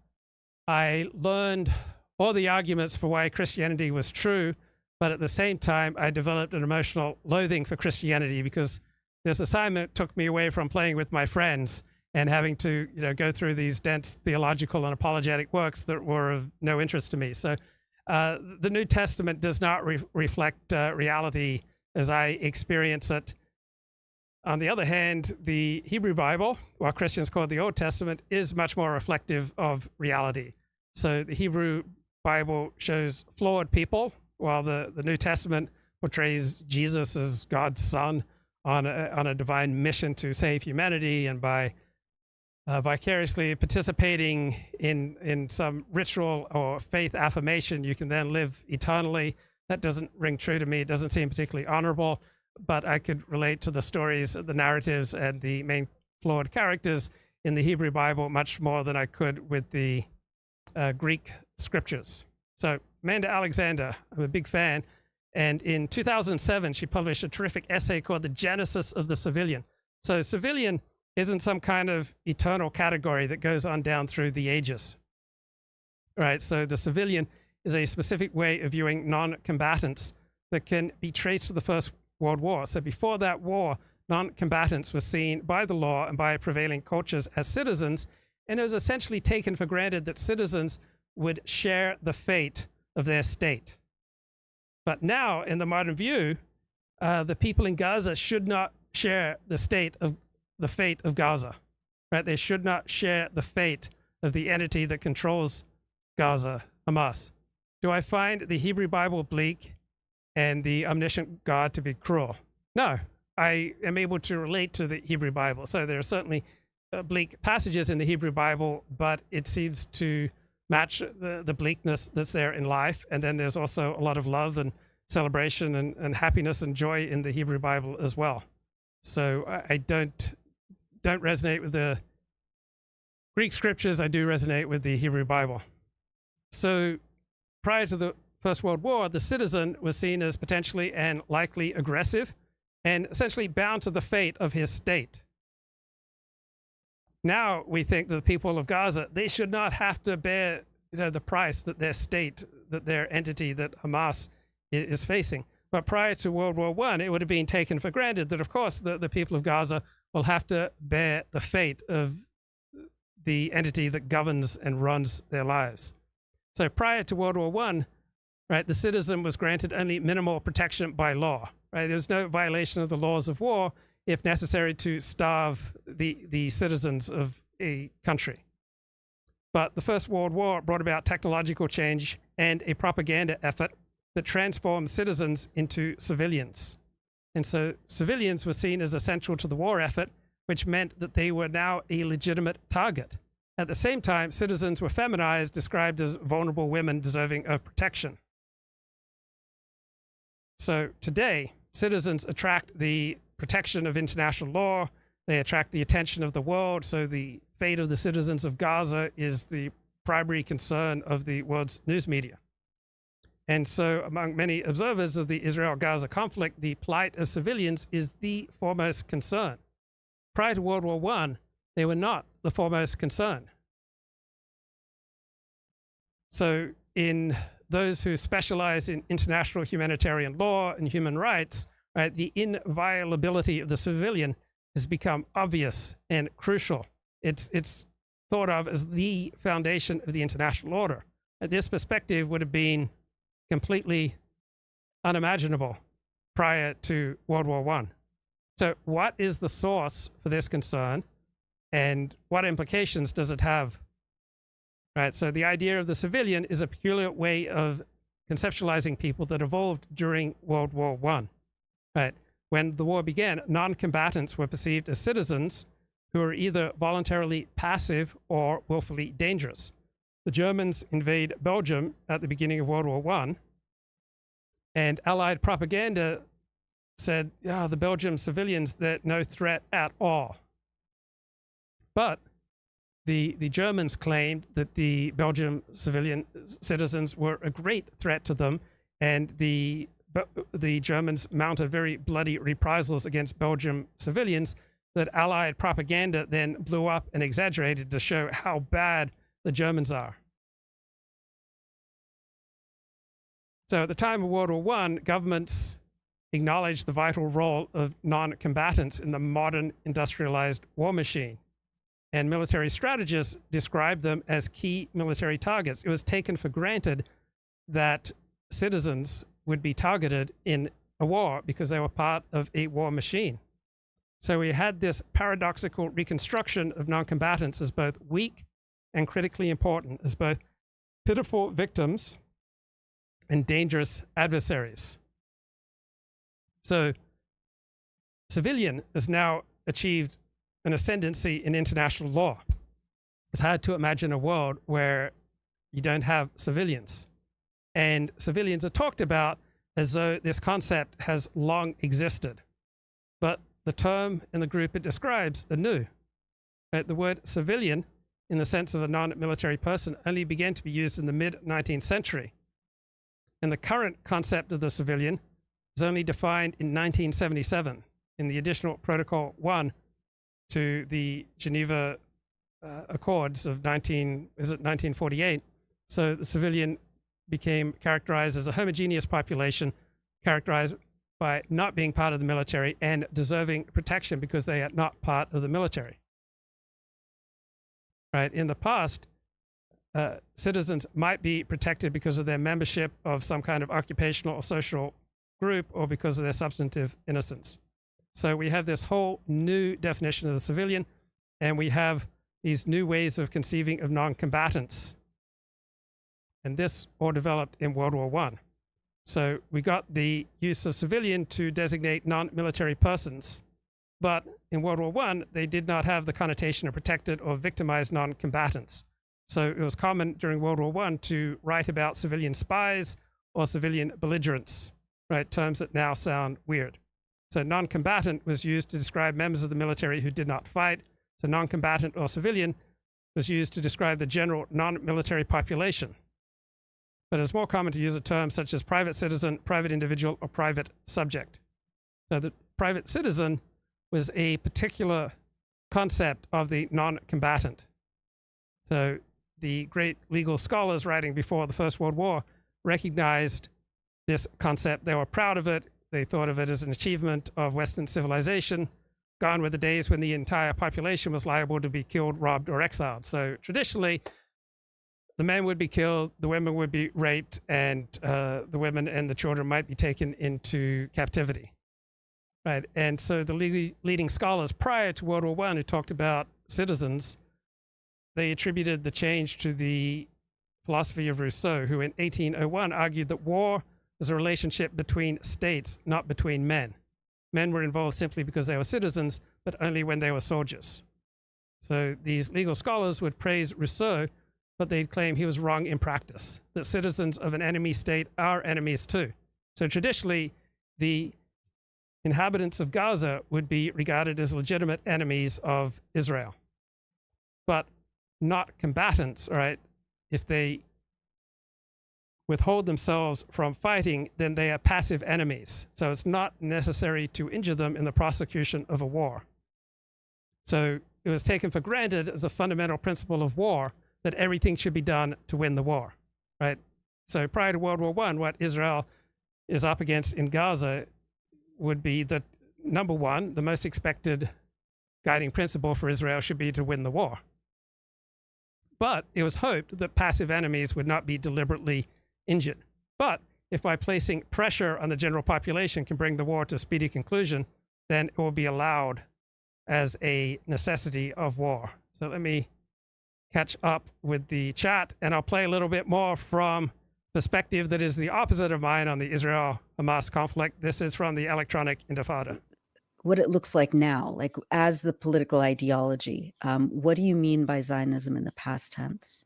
I learned all the arguments for why Christianity was true, but at the same time, I developed an emotional loathing for Christianity because this assignment took me away from playing with my friends and having to, go through these dense theological and apologetic works that were of no interest to me. So the New Testament does not reflect reality as I experience it. On the other hand, the Hebrew Bible, what Christians call the Old Testament, is much more reflective of reality. So the Hebrew Bible shows flawed people, while the New Testament portrays Jesus as God's son on a divine mission to save humanity, and by vicariously participating in some ritual or faith affirmation, you can then live eternally. That doesn't ring true to me. It doesn't seem particularly honorable, but I could relate to the stories, the narratives, and the main flawed characters in the Hebrew Bible much more than I could with the Greek scriptures. So Amanda Alexander, I'm a big fan. And in 2007, she published a terrific essay called The Genesis of the Civilian. So civilian isn't some kind of eternal category that goes on down through the ages. Right, so the civilian is a specific way of viewing non-combatants that can be traced to the First World War. So before that war, non-combatants were seen by the law and by prevailing cultures as citizens, and it was essentially taken for granted that citizens would share the fate of their state. But now, in the modern view, the people in Gaza should not share the fate of Gaza. Right? They should not share the fate of the entity that controls Gaza, Hamas. Do I find the Hebrew Bible bleak and the omniscient God to be cruel? No, I am able to relate to the Hebrew Bible. So there are certainly bleak passages in the Hebrew Bible, but it seems to match the bleakness that's there in life. And then there's also a lot of love and celebration and happiness and joy in the Hebrew Bible as well. So I don't resonate with the Greek scriptures. I do resonate with the Hebrew Bible. So prior to the First World War, the citizen was seen as potentially and likely aggressive and essentially bound to the fate of his state. Now we think that the people of Gaza, they should not have to bear the price that their state, that their entity, that Hamas is facing. But prior to World War I, it would have been taken for granted that, of course, the people of Gaza will have to bear the fate of the entity that governs and runs their lives. So prior to World War I, right, the citizen was granted only minimal protection by law. Right? There was no violation of the laws of war if necessary to starve the citizens of a country. But the First World War brought about technological change and a propaganda effort that transformed citizens into civilians. And so civilians were seen as essential to the war effort, which meant that they were now a legitimate target. At the same time, citizens were feminized, described as vulnerable women deserving of protection. So today, citizens attract the protection of international law. They attract the attention of the world. So the fate of the citizens of Gaza is the primary concern of the world's news media. And so among many observers of the Israel-Gaza conflict, the plight of civilians is the foremost concern. Prior to World War I, they were not the foremost concern. So in those who specialize in international humanitarian law and human rights, right, the inviolability of the civilian has become obvious and crucial. It's thought of as the foundation of the international order. This perspective would have been completely unimaginable prior to World War I. So what is the source for this concern, and what implications does it have? Right, so the idea of the civilian is a peculiar way of conceptualizing people that evolved during World War I. Right, when the war began, non-combatants were perceived as citizens who were either voluntarily passive or willfully dangerous. The Germans invade Belgium at the beginning of World War I, and Allied propaganda said, the Belgian civilians, they're no threat at all. But the Germans claimed that the Belgian civilian citizens were a great threat to them, and the Germans mounted very bloody reprisals against Belgian civilians that Allied propaganda then blew up and exaggerated to show how bad the Germans are. So at the time of World War I, governments acknowledged the vital role of non-combatants in the modern industrialized war machine. And military strategists described them as key military targets. It was taken for granted that citizens would be targeted in a war because they were part of a war machine. So we had this paradoxical reconstruction of non-combatants as both weak and critically important, as both pitiful victims and dangerous adversaries. So civilian has now achieved an ascendancy in international law. It's hard to imagine a world where you don't have civilians. And civilians are talked about as though this concept has long existed. But the term and the group it describes are new. Right? The word civilian, in the sense of a non-military person, only began to be used in the mid-19th century. And the current concept of the civilian is only defined in 1977 in the additional Protocol 1 to the Geneva Accords of 1948. So the civilian became characterized as a homogeneous population, characterized by not being part of the military and deserving protection because they are not part of the military. Right? In the past, citizens might be protected because of their membership of some kind of occupational or social group or because of their substantive innocence. So we have this whole new definition of the civilian, and we have these new ways of conceiving of non-combatants. And this all developed in World War I. So we got the use of civilian to designate non-military persons, but in World War I, they did not have the connotation of protected or victimized non-combatants. So it was common during World War I to write about civilian spies or civilian belligerents, right? Terms that now sound weird. So non-combatant was used to describe members of the military who did not fight. So non-combatant or civilian was used to describe the general non-military population. but it's more common to use a term such as private citizen, private individual, or private subject. So the private citizen was a particular concept of the non-combatant. So the great legal scholars writing before the First World War recognized this concept. They were proud of it. They thought of it as an achievement of Western civilization. Gone were the days when the entire population was liable to be killed, robbed, or exiled. So traditionally, the men would be killed, the women would be raped, and the women and the children might be taken into captivity. Right, and so the leading scholars prior to World War I who talked about citizens, they attributed the change to the philosophy of Rousseau, who in 1801 argued that war was a relationship between states, not between men. Men were involved simply because they were citizens, but only when they were soldiers. So these legal scholars would praise Rousseau, but they'd claim he was wrong in practice, that citizens of an enemy state are enemies too. So traditionally, the inhabitants of Gaza would be regarded as legitimate enemies of Israel, but not combatants, right? If they withhold themselves from fighting, then they are passive enemies. So it's not necessary to injure them in the prosecution of a war. So it was taken for granted as a fundamental principle of war that everything should be done to win the war, right? So prior to World War I, what Israel is up against in Gaza would be that, number one, the most expected guiding principle for Israel should be to win the war. But it was hoped that passive enemies would not be deliberately injured. But if by placing pressure on the general population can bring the war to a speedy conclusion, then it will be allowed as a necessity of war. So let me catch up with the chat, and I'll play a little bit more from perspective that is the opposite of mine on the Israel-Hamas conflict. This is from the electronic Intifada. What it looks like now, like as the political ideology. What do you mean by Zionism in the past tense?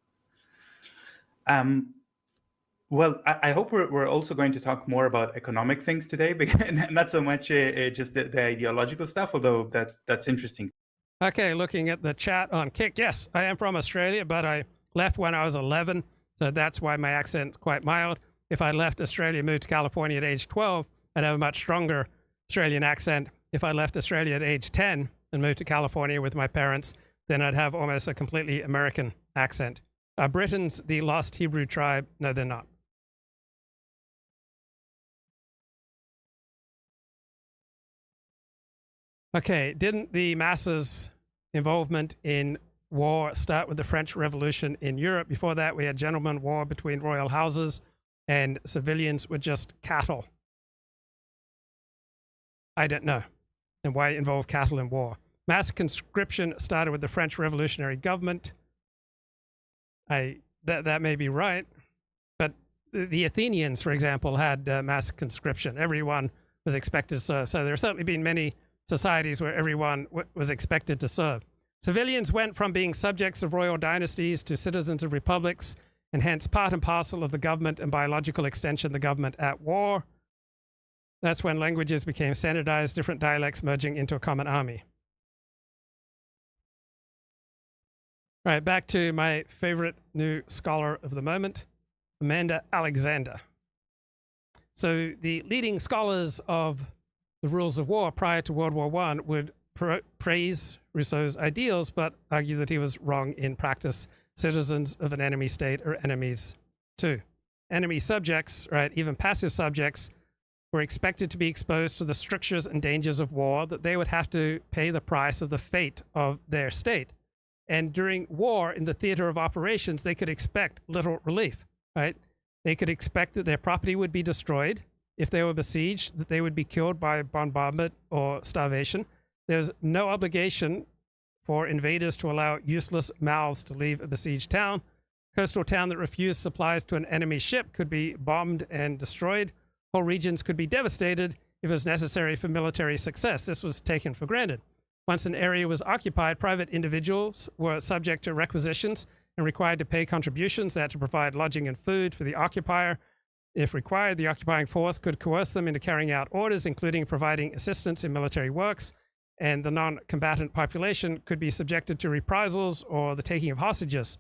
Well, I hope we're also going to talk more about economic things today, because not so much just the ideological stuff, although that's interesting. Okay, looking at the chat on Kick. Yes, I am from Australia, but I left when I was 11, so that's why my accent's quite mild. If I left Australia and moved to California at age 12, I'd have a much stronger Australian accent. If I left Australia at age 10 and moved to California with my parents, then I'd have almost a completely American accent. Are Britons the lost Hebrew tribe? No, they're not. Okay, didn't the masses' involvement in war start with the French Revolution in Europe? Before that, we had gentlemen war between royal houses, and civilians were just cattle. I don't know. And why involve cattle in war? Mass conscription started with the French Revolutionary government. That may be right, but the Athenians, for example, had mass conscription. Everyone was expected to serve. So there have certainly been many societies where everyone was expected to serve. Civilians went from being subjects of royal dynasties to citizens of republics, and hence part and parcel of the government, and by logical extension, the government at war. That's when languages became standardized, different dialects merging into a common army. All right, back to my favorite new scholar of the moment, Amanda Alexander. So the leading scholars of the rules of war prior to World War I would praise Rousseau's ideals, but argue that he was wrong in practice. Citizens of an enemy state are enemies too. Enemy subjects, right, even passive subjects, were expected to be exposed to the strictures and dangers of war, that they would have to pay the price of the fate of their state. And during war, in the theater of operations, they could expect little relief, right? They could expect that their property would be destroyed. If they were besieged, that they would be killed by bombardment or starvation. There's no obligation for invaders to allow useless mouths to leave a besieged town. Coastal town that refused supplies to an enemy ship could be bombed and destroyed. Whole regions could be devastated if it was necessary for military success. This was taken for granted. Once an area was occupied, private individuals were subject to requisitions and required to pay contributions. They had to provide lodging and food for the occupier. If required, the occupying force could coerce them into carrying out orders, including providing assistance in military works, and the non-combatant population could be subjected to reprisals or the taking of hostages.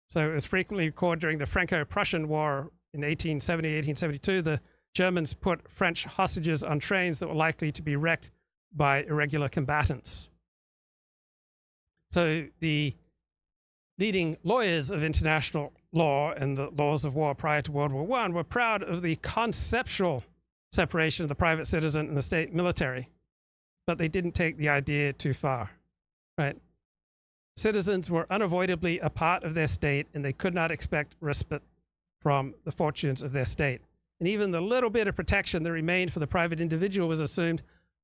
So it was frequently recorded during the Franco-Prussian War in 1870, 1872, the Germans put French hostages on trains that were likely to be wrecked by irregular combatants. So the leading lawyers of international law and the laws of war prior to World War I were proud of the conceptual separation of the private citizen and the state military, but they didn't take the idea too far, right? Citizens were unavoidably a part of their state, and they could not expect respite from the fortunes of their state. And even the little bit of protection that remained for the private individual was assumed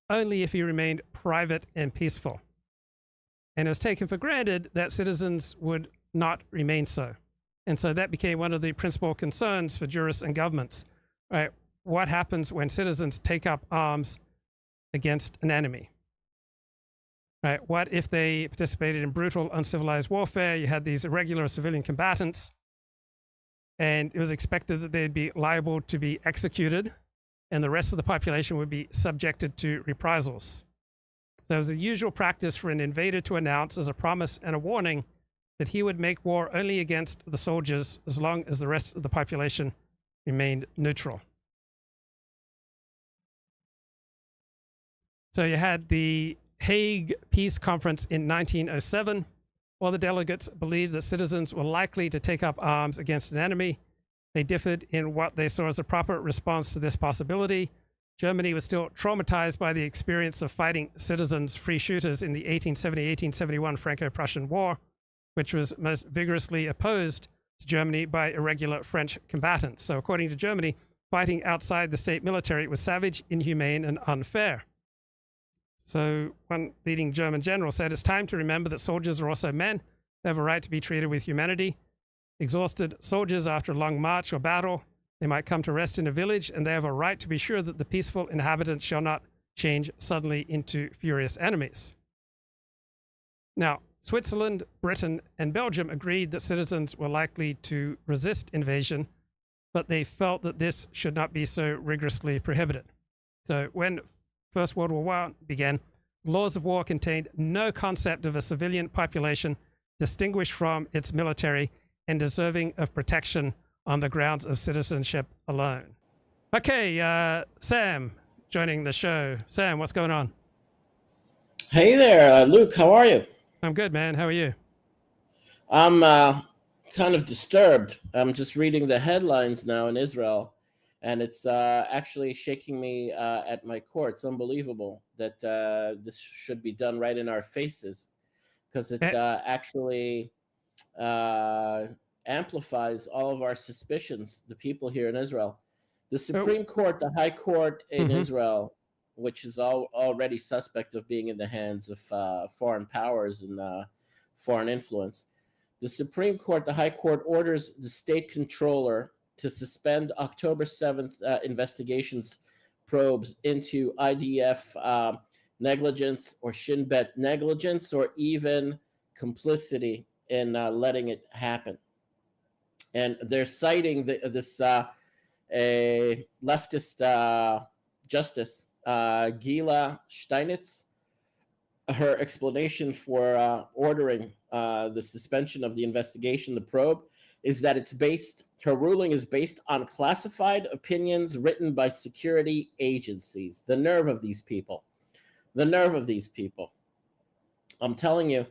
only if he remained private and peaceful. And it was taken for granted that citizens would not remain so. And so that became one of the principal concerns for jurists and governments, right? What happens when citizens take up arms against an enemy? Right? What if they participated in brutal, uncivilized warfare? You had these irregular civilian combatants, and it was expected that they'd be liable to be executed, and the rest of the population would be subjected to reprisals. So it was the usual practice for an invader to announce as a promise and a warning that he would make war only against the soldiers as long as the rest of the population remained neutral. So you had the Hague Peace Conference in 1907. While the delegates believed that citizens were likely to take up arms against an enemy, they differed in what they saw as a proper response to this possibility. Germany was still traumatized by the experience of fighting citizens, free shooters, in the 1870-1871 Franco-Prussian War, which was most vigorously opposed to Germany by irregular French combatants. So according to Germany, fighting outside the state military was savage, inhumane, and unfair. So one leading German general said, "It's time to remember that soldiers are also men. They have a right to be treated with humanity. Exhausted soldiers after a long march or battle, they might come to rest in a village, and they have a right to be sure that the peaceful inhabitants shall not change suddenly into furious enemies." Now, Switzerland, Britain, and Belgium agreed that citizens were likely to resist invasion, but they felt that this should not be so rigorously prohibited. So when First World War I began, laws of war contained no concept of a civilian population distinguished from its military and deserving of protection on the grounds of citizenship alone. Okay, Sam joining the show. Sam, what's going on? Hey there, Luke, how are you? I'm good, man. How are you? I'm kind of disturbed. I'm just reading the headlines now in Israel, and it's actually shaking me at my core. It's unbelievable that this should be done right in our faces, because it actually amplifies all of our suspicions, the people here in Israel. The Supreme Court, the High Court in Israel, which is already suspect of being in the hands of foreign powers and foreign influence. The Supreme Court, the High Court, orders the state controller to suspend October 7th investigations probes into IDF negligence or Shin Bet negligence, or even complicity in letting it happen. And they're citing this a leftist justice, Gila Steinitz. Her explanation for ordering the suspension of the investigation, the probe, is that her ruling is based on classified opinions written by security agencies. The nerve of these people. The nerve of these people. I'm telling you,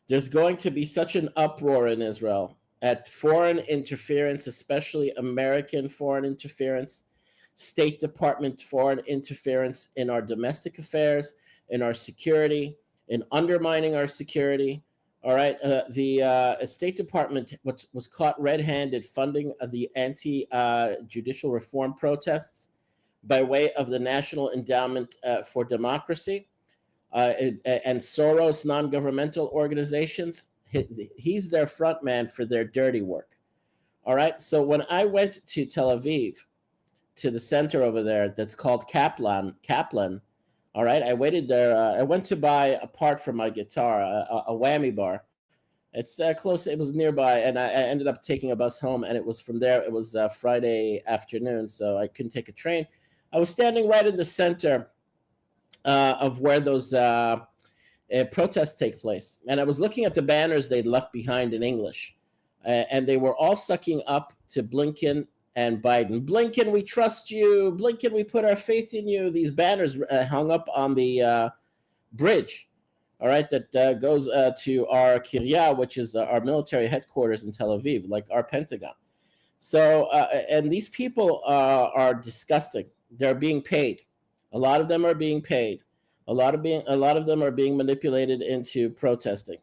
there's going to be such an uproar in Israel at foreign interference, especially American foreign interference, State Department foreign interference in our domestic affairs, in our security, in undermining our security. All right, the State Department was caught red-handed funding the anti-judicial reform protests by way of the National Endowment for Democracy and Soros non-governmental organizations. He's their front man for their dirty work. All right, so when I went to Tel Aviv, to the center over there that's called Kaplan. All right, I waited there. I went to buy a part for my guitar, a whammy bar. It's close. It was nearby, and I ended up taking a bus home. And it was from there. It was Friday afternoon, so I couldn't take a train. I was standing right in the center of where those protests take place, and I was looking at the banners they'd left behind in English, and they were all sucking up to Blinken and Biden. Blinken, we trust you. Blinken, we put our faith in you. These banners hung up on the bridge, all right, that goes to our Kiryat, which is our military headquarters in Tel Aviv, like our Pentagon. So, and these people are disgusting. They're being paid. A lot of them are being paid. A lot of them are being manipulated into protesting.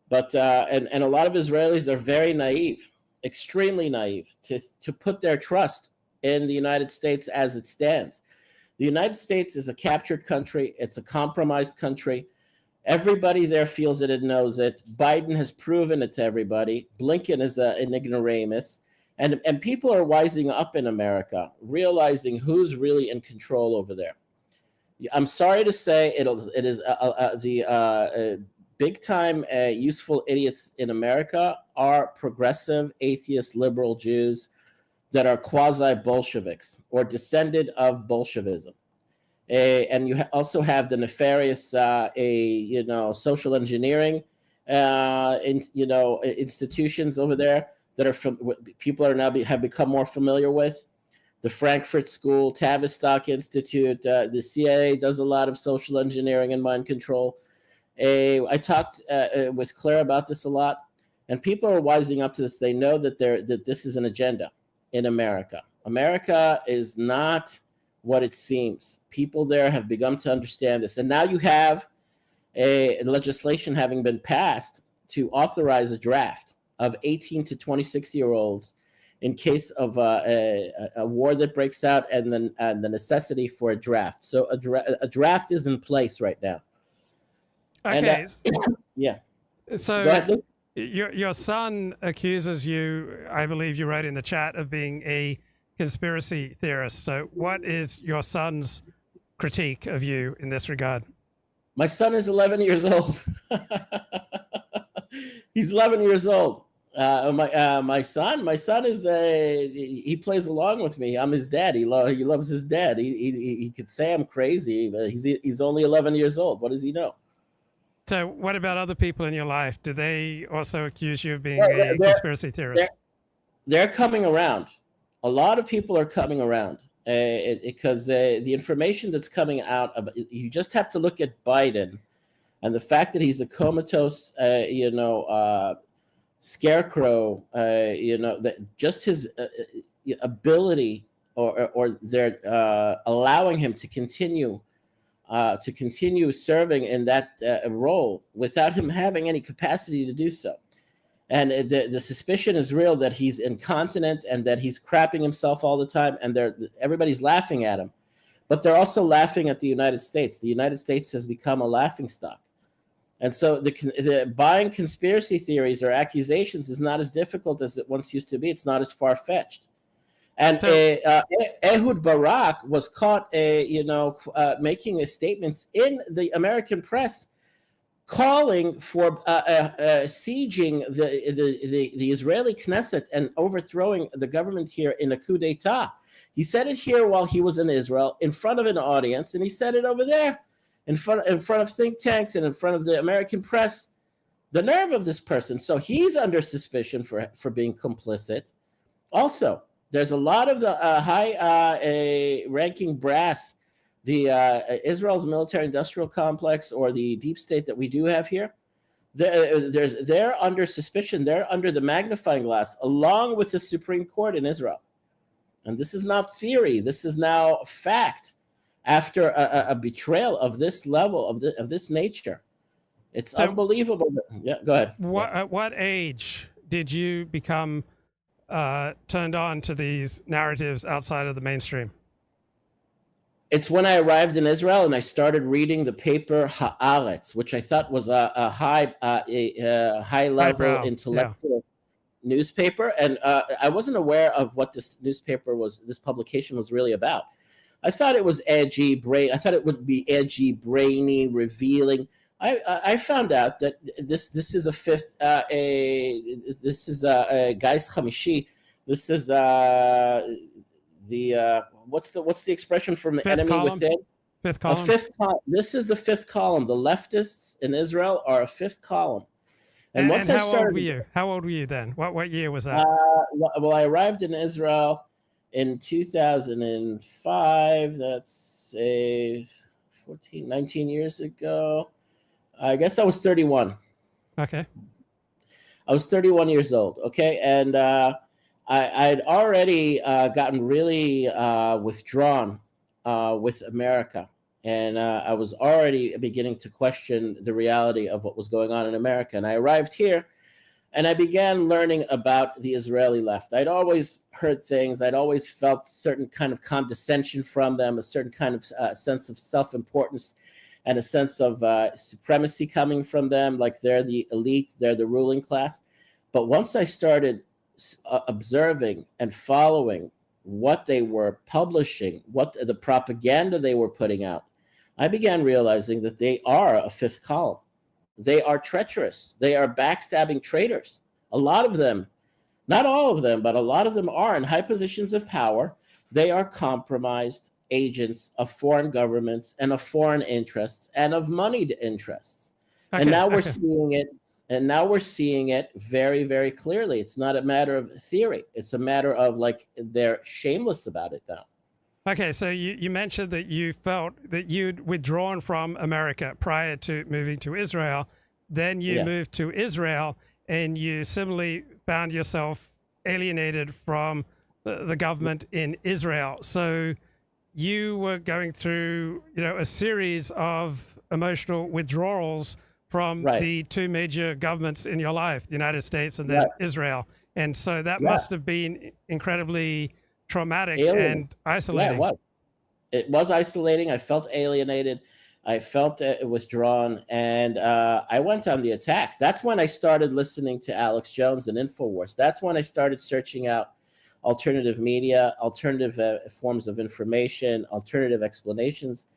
But and a lot of Israelis are very naive, extremely naive, to put their trust in the United States as it stands. The United States is a captured country. It's a compromised country. Everybody there feels it and knows it. Biden has proven it to everybody. Blinken is an ignoramus. And people are wising up in America, realizing who's really in control over there. I'm sorry to say it is the big-time useful idiots in America are progressive, atheist, liberal Jews that are quasi-Bolsheviks or descended of Bolshevism. And you also have the nefarious, social engineering, institutions over there that are people are now have become more familiar with. The Frankfurt School, Tavistock Institute, the CIA does a lot of social engineering and mind control. I talked with Claire about this a lot, and people are wising up to this. They know that this is an agenda in America. America is not what it seems. People there have begun to understand this, and now you have a legislation having been passed to authorize a draft of 18 to 26-year-olds in case of a war that breaks out, and then the necessity for a draft. So a draft is in place right now. Okay. And, yeah. So go ahead, Luke. Your son accuses you, I believe you wrote in the chat, of being a conspiracy theorist. So what is your son's critique of you in this regard? My son is 11 years old. He's 11 years old. My son is he plays along with me. I'm his dad. He loves his dad. He could say I'm crazy, but he's only 11 years old. What does he know? So what about other people in your life? Do they also accuse you of being a conspiracy theorist? They're coming around. A lot of people are coming around because the information that's coming out, you just have to look at Biden and the fact that he's a comatose, scarecrow, that just his ability or they're allowing him to continue serving in that role without him having any capacity to do so. And the suspicion is real that he's incontinent and that he's crapping himself all the time, and everybody's laughing at him. But they're also laughing at the United States. The United States has become a laughingstock. And so the buying conspiracy theories or accusations is not as difficult as it once used to be. It's not as far-fetched. And Ehud Barak was caught, making statements in the American press, calling for sieging the Israeli Knesset and overthrowing the government here in a coup d'état. He said it here while he was in Israel, in front of an audience, and he said it over there, in front of think tanks and in front of the American press. The nerve of this person! So he's under suspicion for being complicit. Also, there's a lot of the high-ranking brass, the Israel's military-industrial complex, or the deep state that we do have here. They're under suspicion. They're under the magnifying glass, along with the Supreme Court in Israel. And this is not theory. This is now fact. After a betrayal of this level, of this nature, it's unbelievable. Yeah, go ahead. At what age did you become turned on to these narratives outside of the mainstream? It's when I arrived in Israel and I started reading the paper Haaretz, which I thought was a high-level intellectual newspaper, and I wasn't aware of what this publication was really about. I thought it was edgy, I thought it would be edgy, brainy, revealing. I found out that this is a fifth. This is a Gais Hamishi. This is what's the expression from fifth enemy column. within? Fifth column. A fifth column. This is the fifth column. The leftists in Israel are a fifth column. And how old were you? How old were you then? What year was that? Well, I arrived in Israel in 2005. That's 19 years ago. I guess I was 31. Okay. I was 31 years old. Okay. And I'd already gotten really withdrawn with America. And I was already beginning to question the reality of what was going on in America. And I arrived here and I began learning about the Israeli left. I'd always heard things. I'd always felt certain kind of condescension from them, a certain kind of sense of self-importance and a sense of supremacy coming from them, like they're the elite, they're the ruling class. But once I started observing and following what they were publishing, what the propaganda they were putting out, I began realizing that they are a fifth column. They are treacherous. They are backstabbing traitors. A lot of them, not all of them, but a lot of them are in high positions of power. They are compromised agents of foreign governments and of foreign interests and of moneyed interests. Okay, and now we're seeing it. And now we're seeing it very, very clearly. It's not a matter of theory. It's a matter of like they're shameless about it now. Okay, so you mentioned that you felt that you'd withdrawn from America prior to moving to Israel. Then you moved to Israel, and you similarly found yourself alienated from the government in Israel. So you were going through, a series of emotional withdrawals from the two major governments in your life, the United States and then Israel. And so that must have been incredibly traumatic and isolating. Yeah, it was isolating. I felt alienated. I felt withdrawn, and I went on the attack. That's when I started listening to Alex Jones and InfoWars. That's when I started searching out alternative media, alternative forms of information, alternative explanations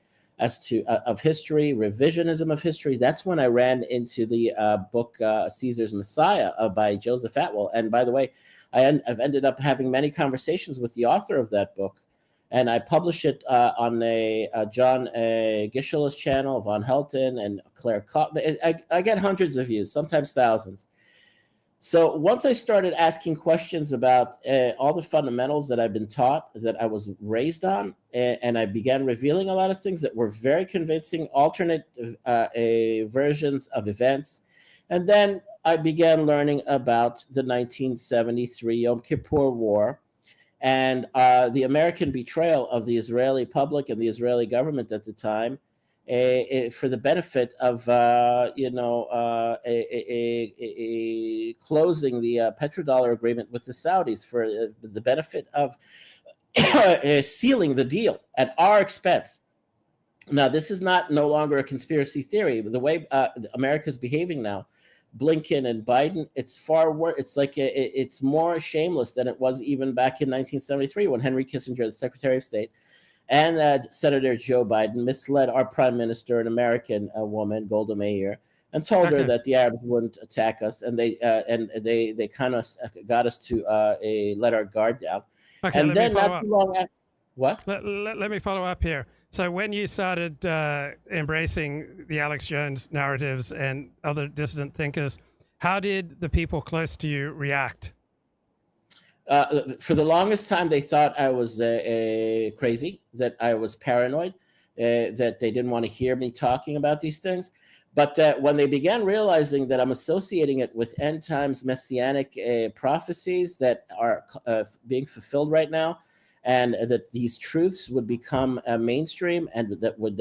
as to of history, revisionism of history. That's when I ran into the book Caesar's Messiah by Joseph Atwell. And by the way, I've ended up having many conversations with the author of that book, and I publish it on a John Gisela's channel, Von Helton and Claire Khaw. I get hundreds of views, sometimes thousands. So once I started asking questions about all the fundamentals that I've been taught, that I was raised on, and I began revealing a lot of things that were very convincing, alternate versions of events. And then I began learning about the 1973 Yom Kippur War and the American betrayal of the Israeli public and the Israeli government at the time, for the benefit of closing the petrodollar agreement with the Saudis, for the benefit of sealing the deal at our expense. Now, this is no longer a conspiracy theory. The way America's behaving now, Blinken and Biden, it's far worse. It's like it's more shameless than it was even back in 1973 when Henry Kissinger, the Secretary of State, and Senator Joe Biden misled our prime minister, an American woman, Golda Meir, and told her that the Arabs wouldn't attack us, and they kind of got us to let our guard down. Okay, and then not too long after, what? Let me follow up here. So when you started embracing the Alex Jones narratives and other dissident thinkers, how did the people close to you react? For the longest time, they thought I was crazy, that I was paranoid, that they didn't want to hear me talking about these things. But when they began realizing that I'm associating it with end times messianic prophecies that are being fulfilled right now, and that these truths would become mainstream and that would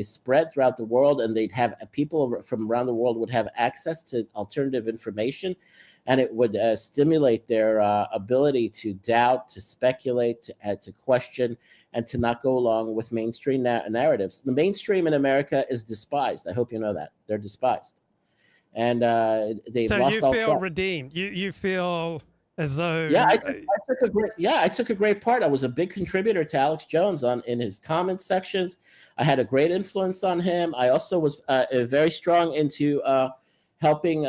spread throughout the world, and they'd have people from around the world would have access to alternative information, and it would stimulate their ability to doubt, to speculate, to question, and to not go along with mainstream narratives. The mainstream in America is despised. I hope you know that. They're despised. And they've lost all trust. So you feel redeemed. You feel as though... Yeah, I took a great part. I was a big contributor to Alex Jones in his comment sections. I had a great influence on him. I also was very strong into helping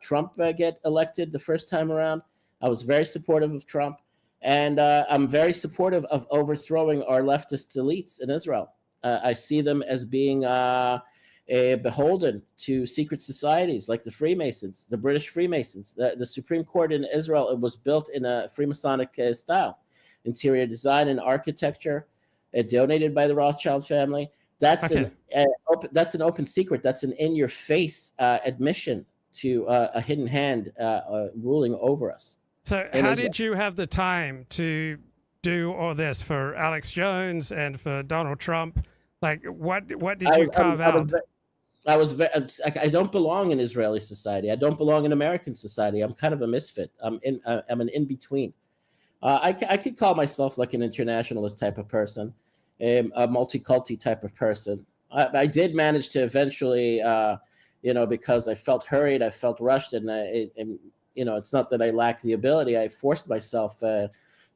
Trump get elected the first time around. I was very supportive of Trump. And I'm very supportive of overthrowing our leftist elites in Israel. I see them as being beholden to secret societies like the Freemasons, the British Freemasons. The Supreme Court in Israel, it was built in a Freemasonic style. interior design and architecture, donated by the Rothschild family. That's an open secret. That's an in-your-face admission to a hidden hand ruling over us. So how did you have the time to do all this for Alex Jones and for Donald Trump? Like, what did you carve out? I don't belong in Israeli society. I don't belong in American society. I'm kind of a misfit. I'm an in-between. I could call myself like an internationalist type of person, a multiculti type of person. I did manage to eventually, because I felt hurried, I felt rushed, and it's not that I lack the ability. I forced myself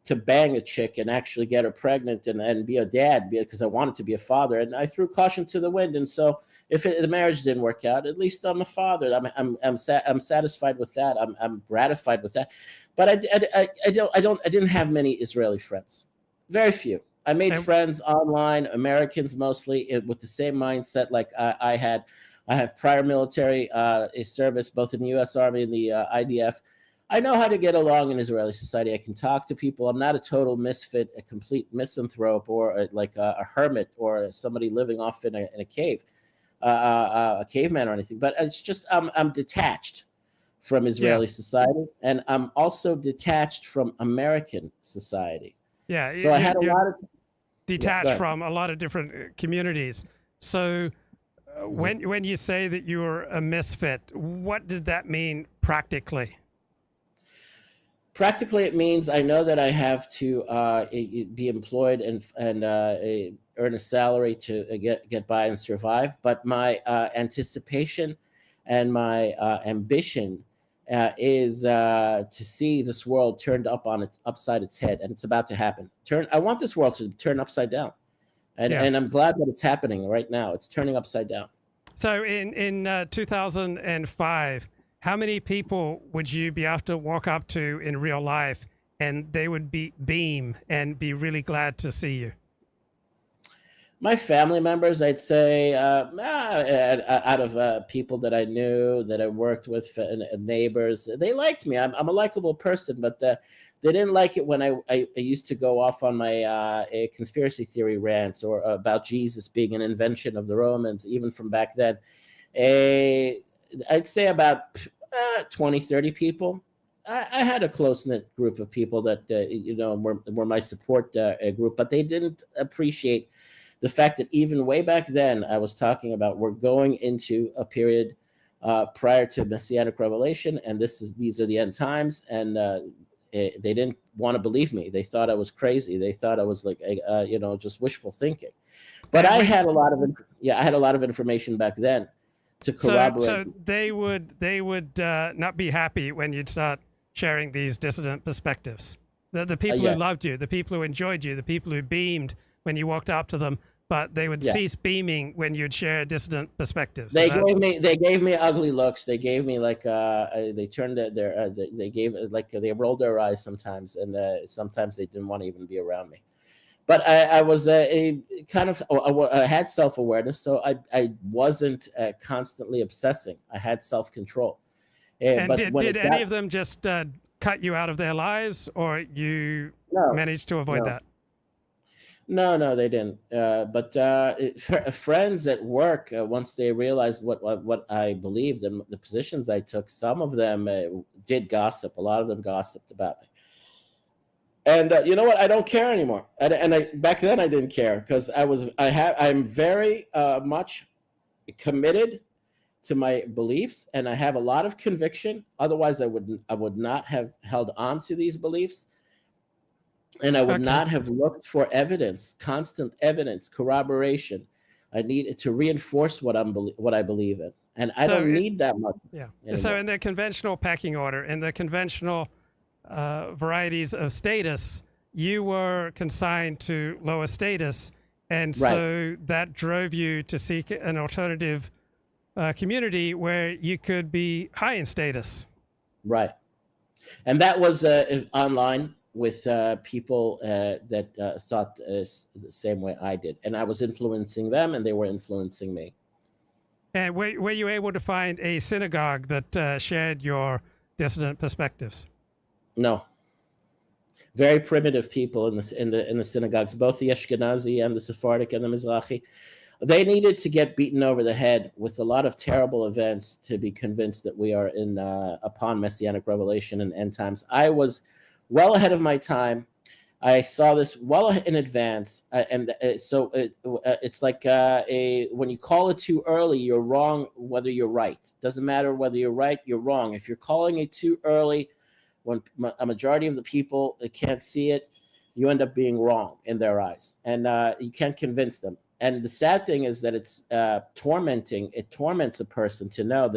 to bang a chick and actually get her pregnant and be a dad because I wanted to be a father. And I threw caution to the wind. And so if the marriage didn't work out, at least I'm a father. I'm satisfied with that. I'm gratified with that. But I didn't have many Israeli friends. Very few. I made friends online, Americans mostly, with the same mindset like I had. I have prior military service, both in the U.S. Army and the IDF. I know how to get along in Israeli society. I can talk to people. I'm not a total misfit, a complete misanthrope, or a hermit, or somebody living off in a cave, a caveman or anything. But it's just I'm detached from Israeli society, and I'm also detached from American society. Yeah. So I had a lot of detached from a lot of different communities. So when you say that you're a misfit, what did that mean practically? Practically, it means I know that I have to be employed and earn a salary to get by and survive. But my anticipation and my ambition is to see this world turned upside its head, and it's about to happen. I want this world to turn upside down, and I'm glad that it's happening right now. It's turning upside down. So in 2005. How many people would you be able to walk up to in real life and they would beam and be really glad to see you? My family members, I'd say, out of people that I knew, that I worked with, neighbors, they liked me. I'm a likable person, but they didn't like it when I used to go off on my conspiracy theory rants or about Jesus being an invention of the Romans, even from back then. I'd say about 20, 30 people. I had a close-knit group of people that, were my support group, but they didn't appreciate the fact that even way back then, I was talking about we're going into a period prior to Messianic revelation, and these are the end times, and they didn't want to believe me. They thought I was crazy. They thought I was like, just wishful thinking. But I had a lot of information back then to corroborate. So they would not be happy when you'd start sharing these dissident perspectives. The people who loved you, the people who enjoyed you, the people who beamed when you walked up to them, but they would cease beaming when you'd share dissident perspectives. They gave me ugly looks. They gave me they turned they rolled their eyes sometimes, and sometimes they didn't want to even be around me. But I was I had self-awareness, so I wasn't constantly obsessing. I had self-control. And but did any of them just cut you out of their lives, or you managed to avoid that? No, they didn't. But friends at work, once they realized what I believed and the positions I took, some of them did gossip. A lot of them gossiped about me. And you know what? I don't care anymore. Back then I didn't care because I'm very much committed to my beliefs, and I have a lot of conviction. Otherwise, I would not have held on to these beliefs, and I would not have looked for evidence, constant evidence, corroboration. I need to reinforce what I believe in, and I don't need that much. Yeah. Anymore. So in the conventional pecking order, in the conventional varieties of status, you were consigned to lower status, and so that drove you to seek an alternative community where you could be high in status. Right. And that was online with people that thought the same way I did. And I was influencing them, and they were influencing me. And were you able to find a synagogue that shared your dissident perspectives? No. very primitive people in the synagogues, both the Ashkenazi and the Sephardic and the Mizrahi. They needed to get beaten over the head with a lot of terrible events to be convinced that we are upon messianic revelation and end times. I was well ahead of my time. I saw this well in advance, it's like when you call it too early, you're wrong whether you're right. Doesn't matter whether you're right, you're wrong. If you're calling it too early, when a majority of the people can't see it, you end up being wrong in their eyes, and you can't convince them. And the sad thing is that it's tormenting. It torments a person to know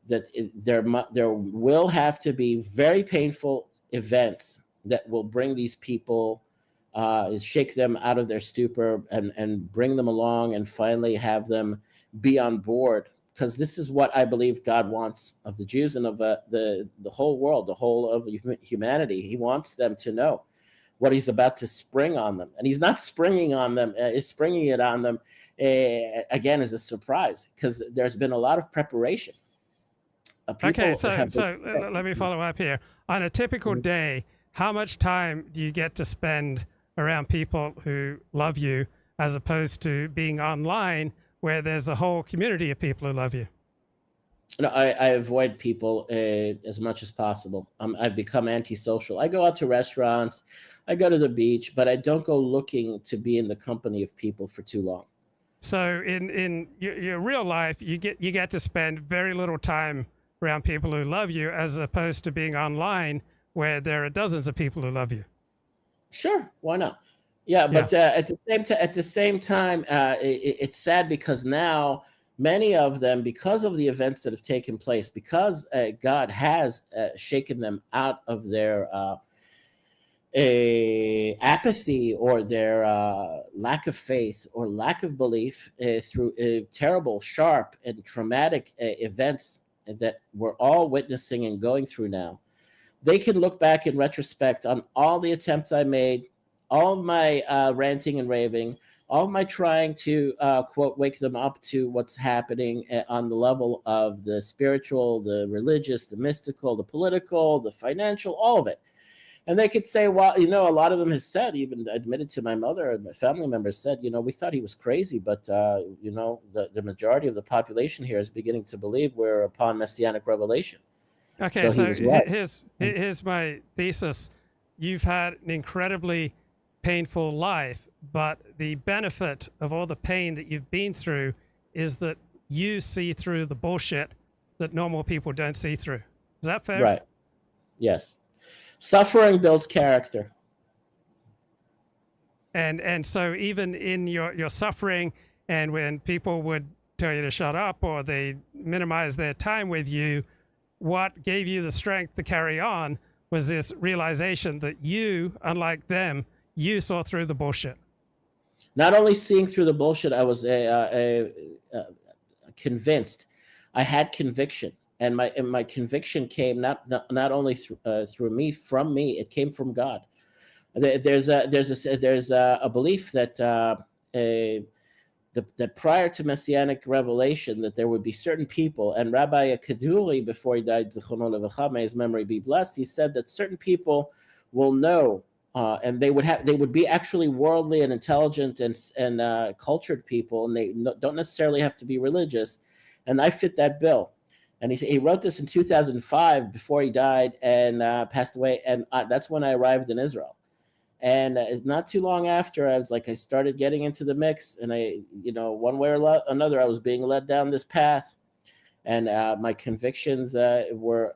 that there will have to be very painful events that will bring these people, shake them out of their stupor and bring them along and finally have them be on board. Because this is what I believe God wants of the Jews and of the whole world, the whole of humanity. He wants them to know what he's about to spring on them. And he's not springing on them, he's springing it on them, again, as a surprise, because there's been a lot of preparation. Okay, so let me follow up here. On a typical day, how much time do you get to spend around people who love you as opposed to being online where there's a whole community of people who love you? No, I avoid people as much as possible. I've become antisocial. I go out to restaurants, I go to the beach, but I don't go looking to be in the company of people for too long. So in your real life, you get to spend very little time around people who love you as opposed to being online where there are dozens of people who love you. Sure, why not? Yeah, but at the same time, it's sad because now many of them, because of the events that have taken place, because God has shaken them out of their apathy or their lack of faith or lack of belief through terrible, sharp, and traumatic events that we're all witnessing and going through now. They can look back in retrospect on all the attempts I made, all of my ranting and raving, all of my trying to, quote, wake them up to what's happening on the level of the spiritual, the religious, the mystical, the political, the financial, all of it. And they could say, well, a lot of them has said, even admitted to my mother and my family members said, we thought he was crazy, but, the majority of the population here is beginning to believe we're upon messianic revelation. Okay, so here's my thesis. You've had an incredibly painful life, but the benefit of all the pain that you've been through is that you see through the bullshit that normal people don't see through. Is that fair? Right. Yes. Suffering builds character. And so even in your suffering, and when people would tell you to shut up or they minimize their time with you, what gave you the strength to carry on was this realization that you, unlike them, you saw through the bullshit. Not only seeing through the bullshit, I was convinced. I had conviction, and my conviction came not only through me, from me. It came from God. There's a belief that that prior to messianic revelation, that there would be certain people, and Rabbi Kaduri, before he died, Zichrono Levacha, may his memory be blessed, he said that certain people will know, and they would be actually worldly and intelligent and cultured people, and they don't necessarily have to be religious, and I fit that bill. And he wrote this in 2005 before he died and passed away, and that's when I arrived in Israel. And not too long after, I started getting into the mix, and one way or another, I was being led down this path, and my convictions were,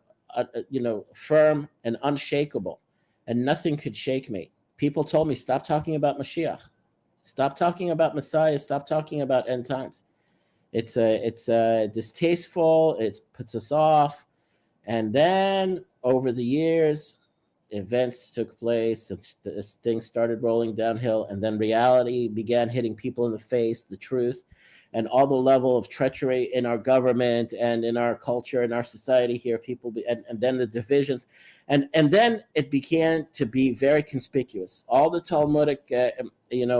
firm and unshakable, and nothing could shake me. People told me, stop talking about Mashiach, stop talking about Messiah, stop talking about end times. It's distasteful. It puts us off. And then over the years, events took place, things started rolling downhill, and then reality began hitting people in the face, the truth, and all the level of treachery in our government and in our culture, in our society here, and then the divisions. And then it began to be very conspicuous. All the Talmudic,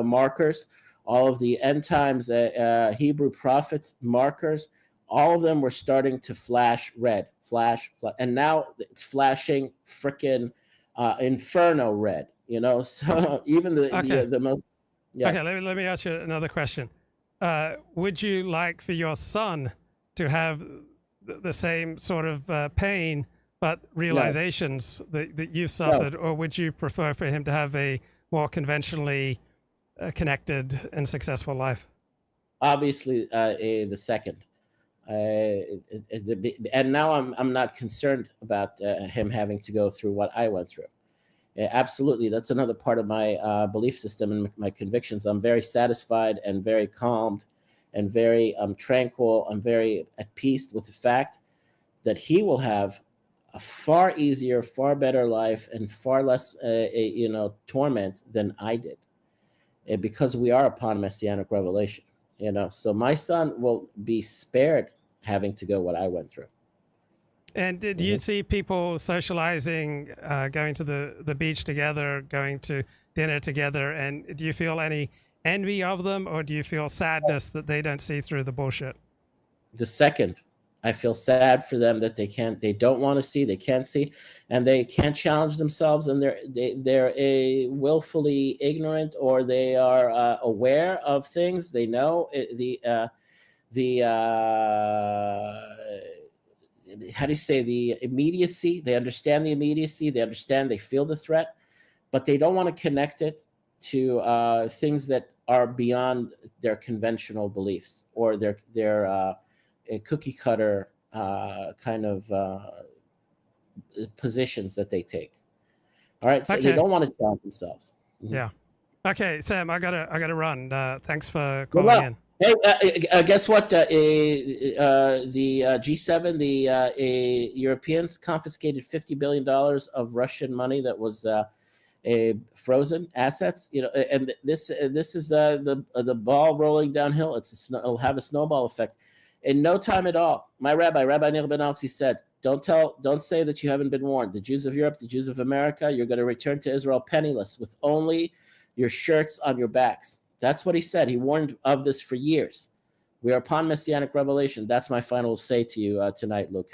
markers, all of the end times Hebrew prophets markers, all of them were starting to flash red, flash, and now it's flashing frickin' Inferno read. So even the most. Yeah. Okay, let me ask you another question. Would you like for your son to have the same sort of pain, but realizations that you've suffered, or would you prefer for him to have a more conventionally connected and successful life? Obviously, the second. And now I'm not concerned about him having to go through what I went through. Absolutely, that's another part of my belief system and my convictions. I'm very satisfied and very calmed and very tranquil. I'm very at peace with the fact that he will have a far easier, far better life and far less, torment than I did, because we are upon messianic revelation. So my son will be spared having to go what I went through. And did you see people socializing, going to the beach together, going to dinner together? And do you feel any envy of them, or do you feel sadness that they don't see through the bullshit? The second. I feel sad for them that they don't want to see, they can't see, and they can't challenge themselves, and they're willfully ignorant, or they are aware of things. They know how do you say, the immediacy. They understand the immediacy. They feel the threat, but they don't want to connect it to things that are beyond their conventional beliefs or their cookie cutter kind of positions that they take. All right, so they don't want to challenge themselves. Yeah. Okay, Sam, I gotta run. Thanks for calling in. Hey, guess what? The G7, the Europeans confiscated $50 billion of Russian money that was frozen assets. And this is the ball rolling downhill. It'll have a snowball effect. In no time at all, my Rabbi Nir Ben Alzi, said, don't say that you haven't been warned. The Jews of Europe, the Jews of America, you're going to return to Israel penniless with only your shirts on your backs. That's what he said. He warned of this for years. We are upon messianic revelation. That's my final say to you tonight, Luke.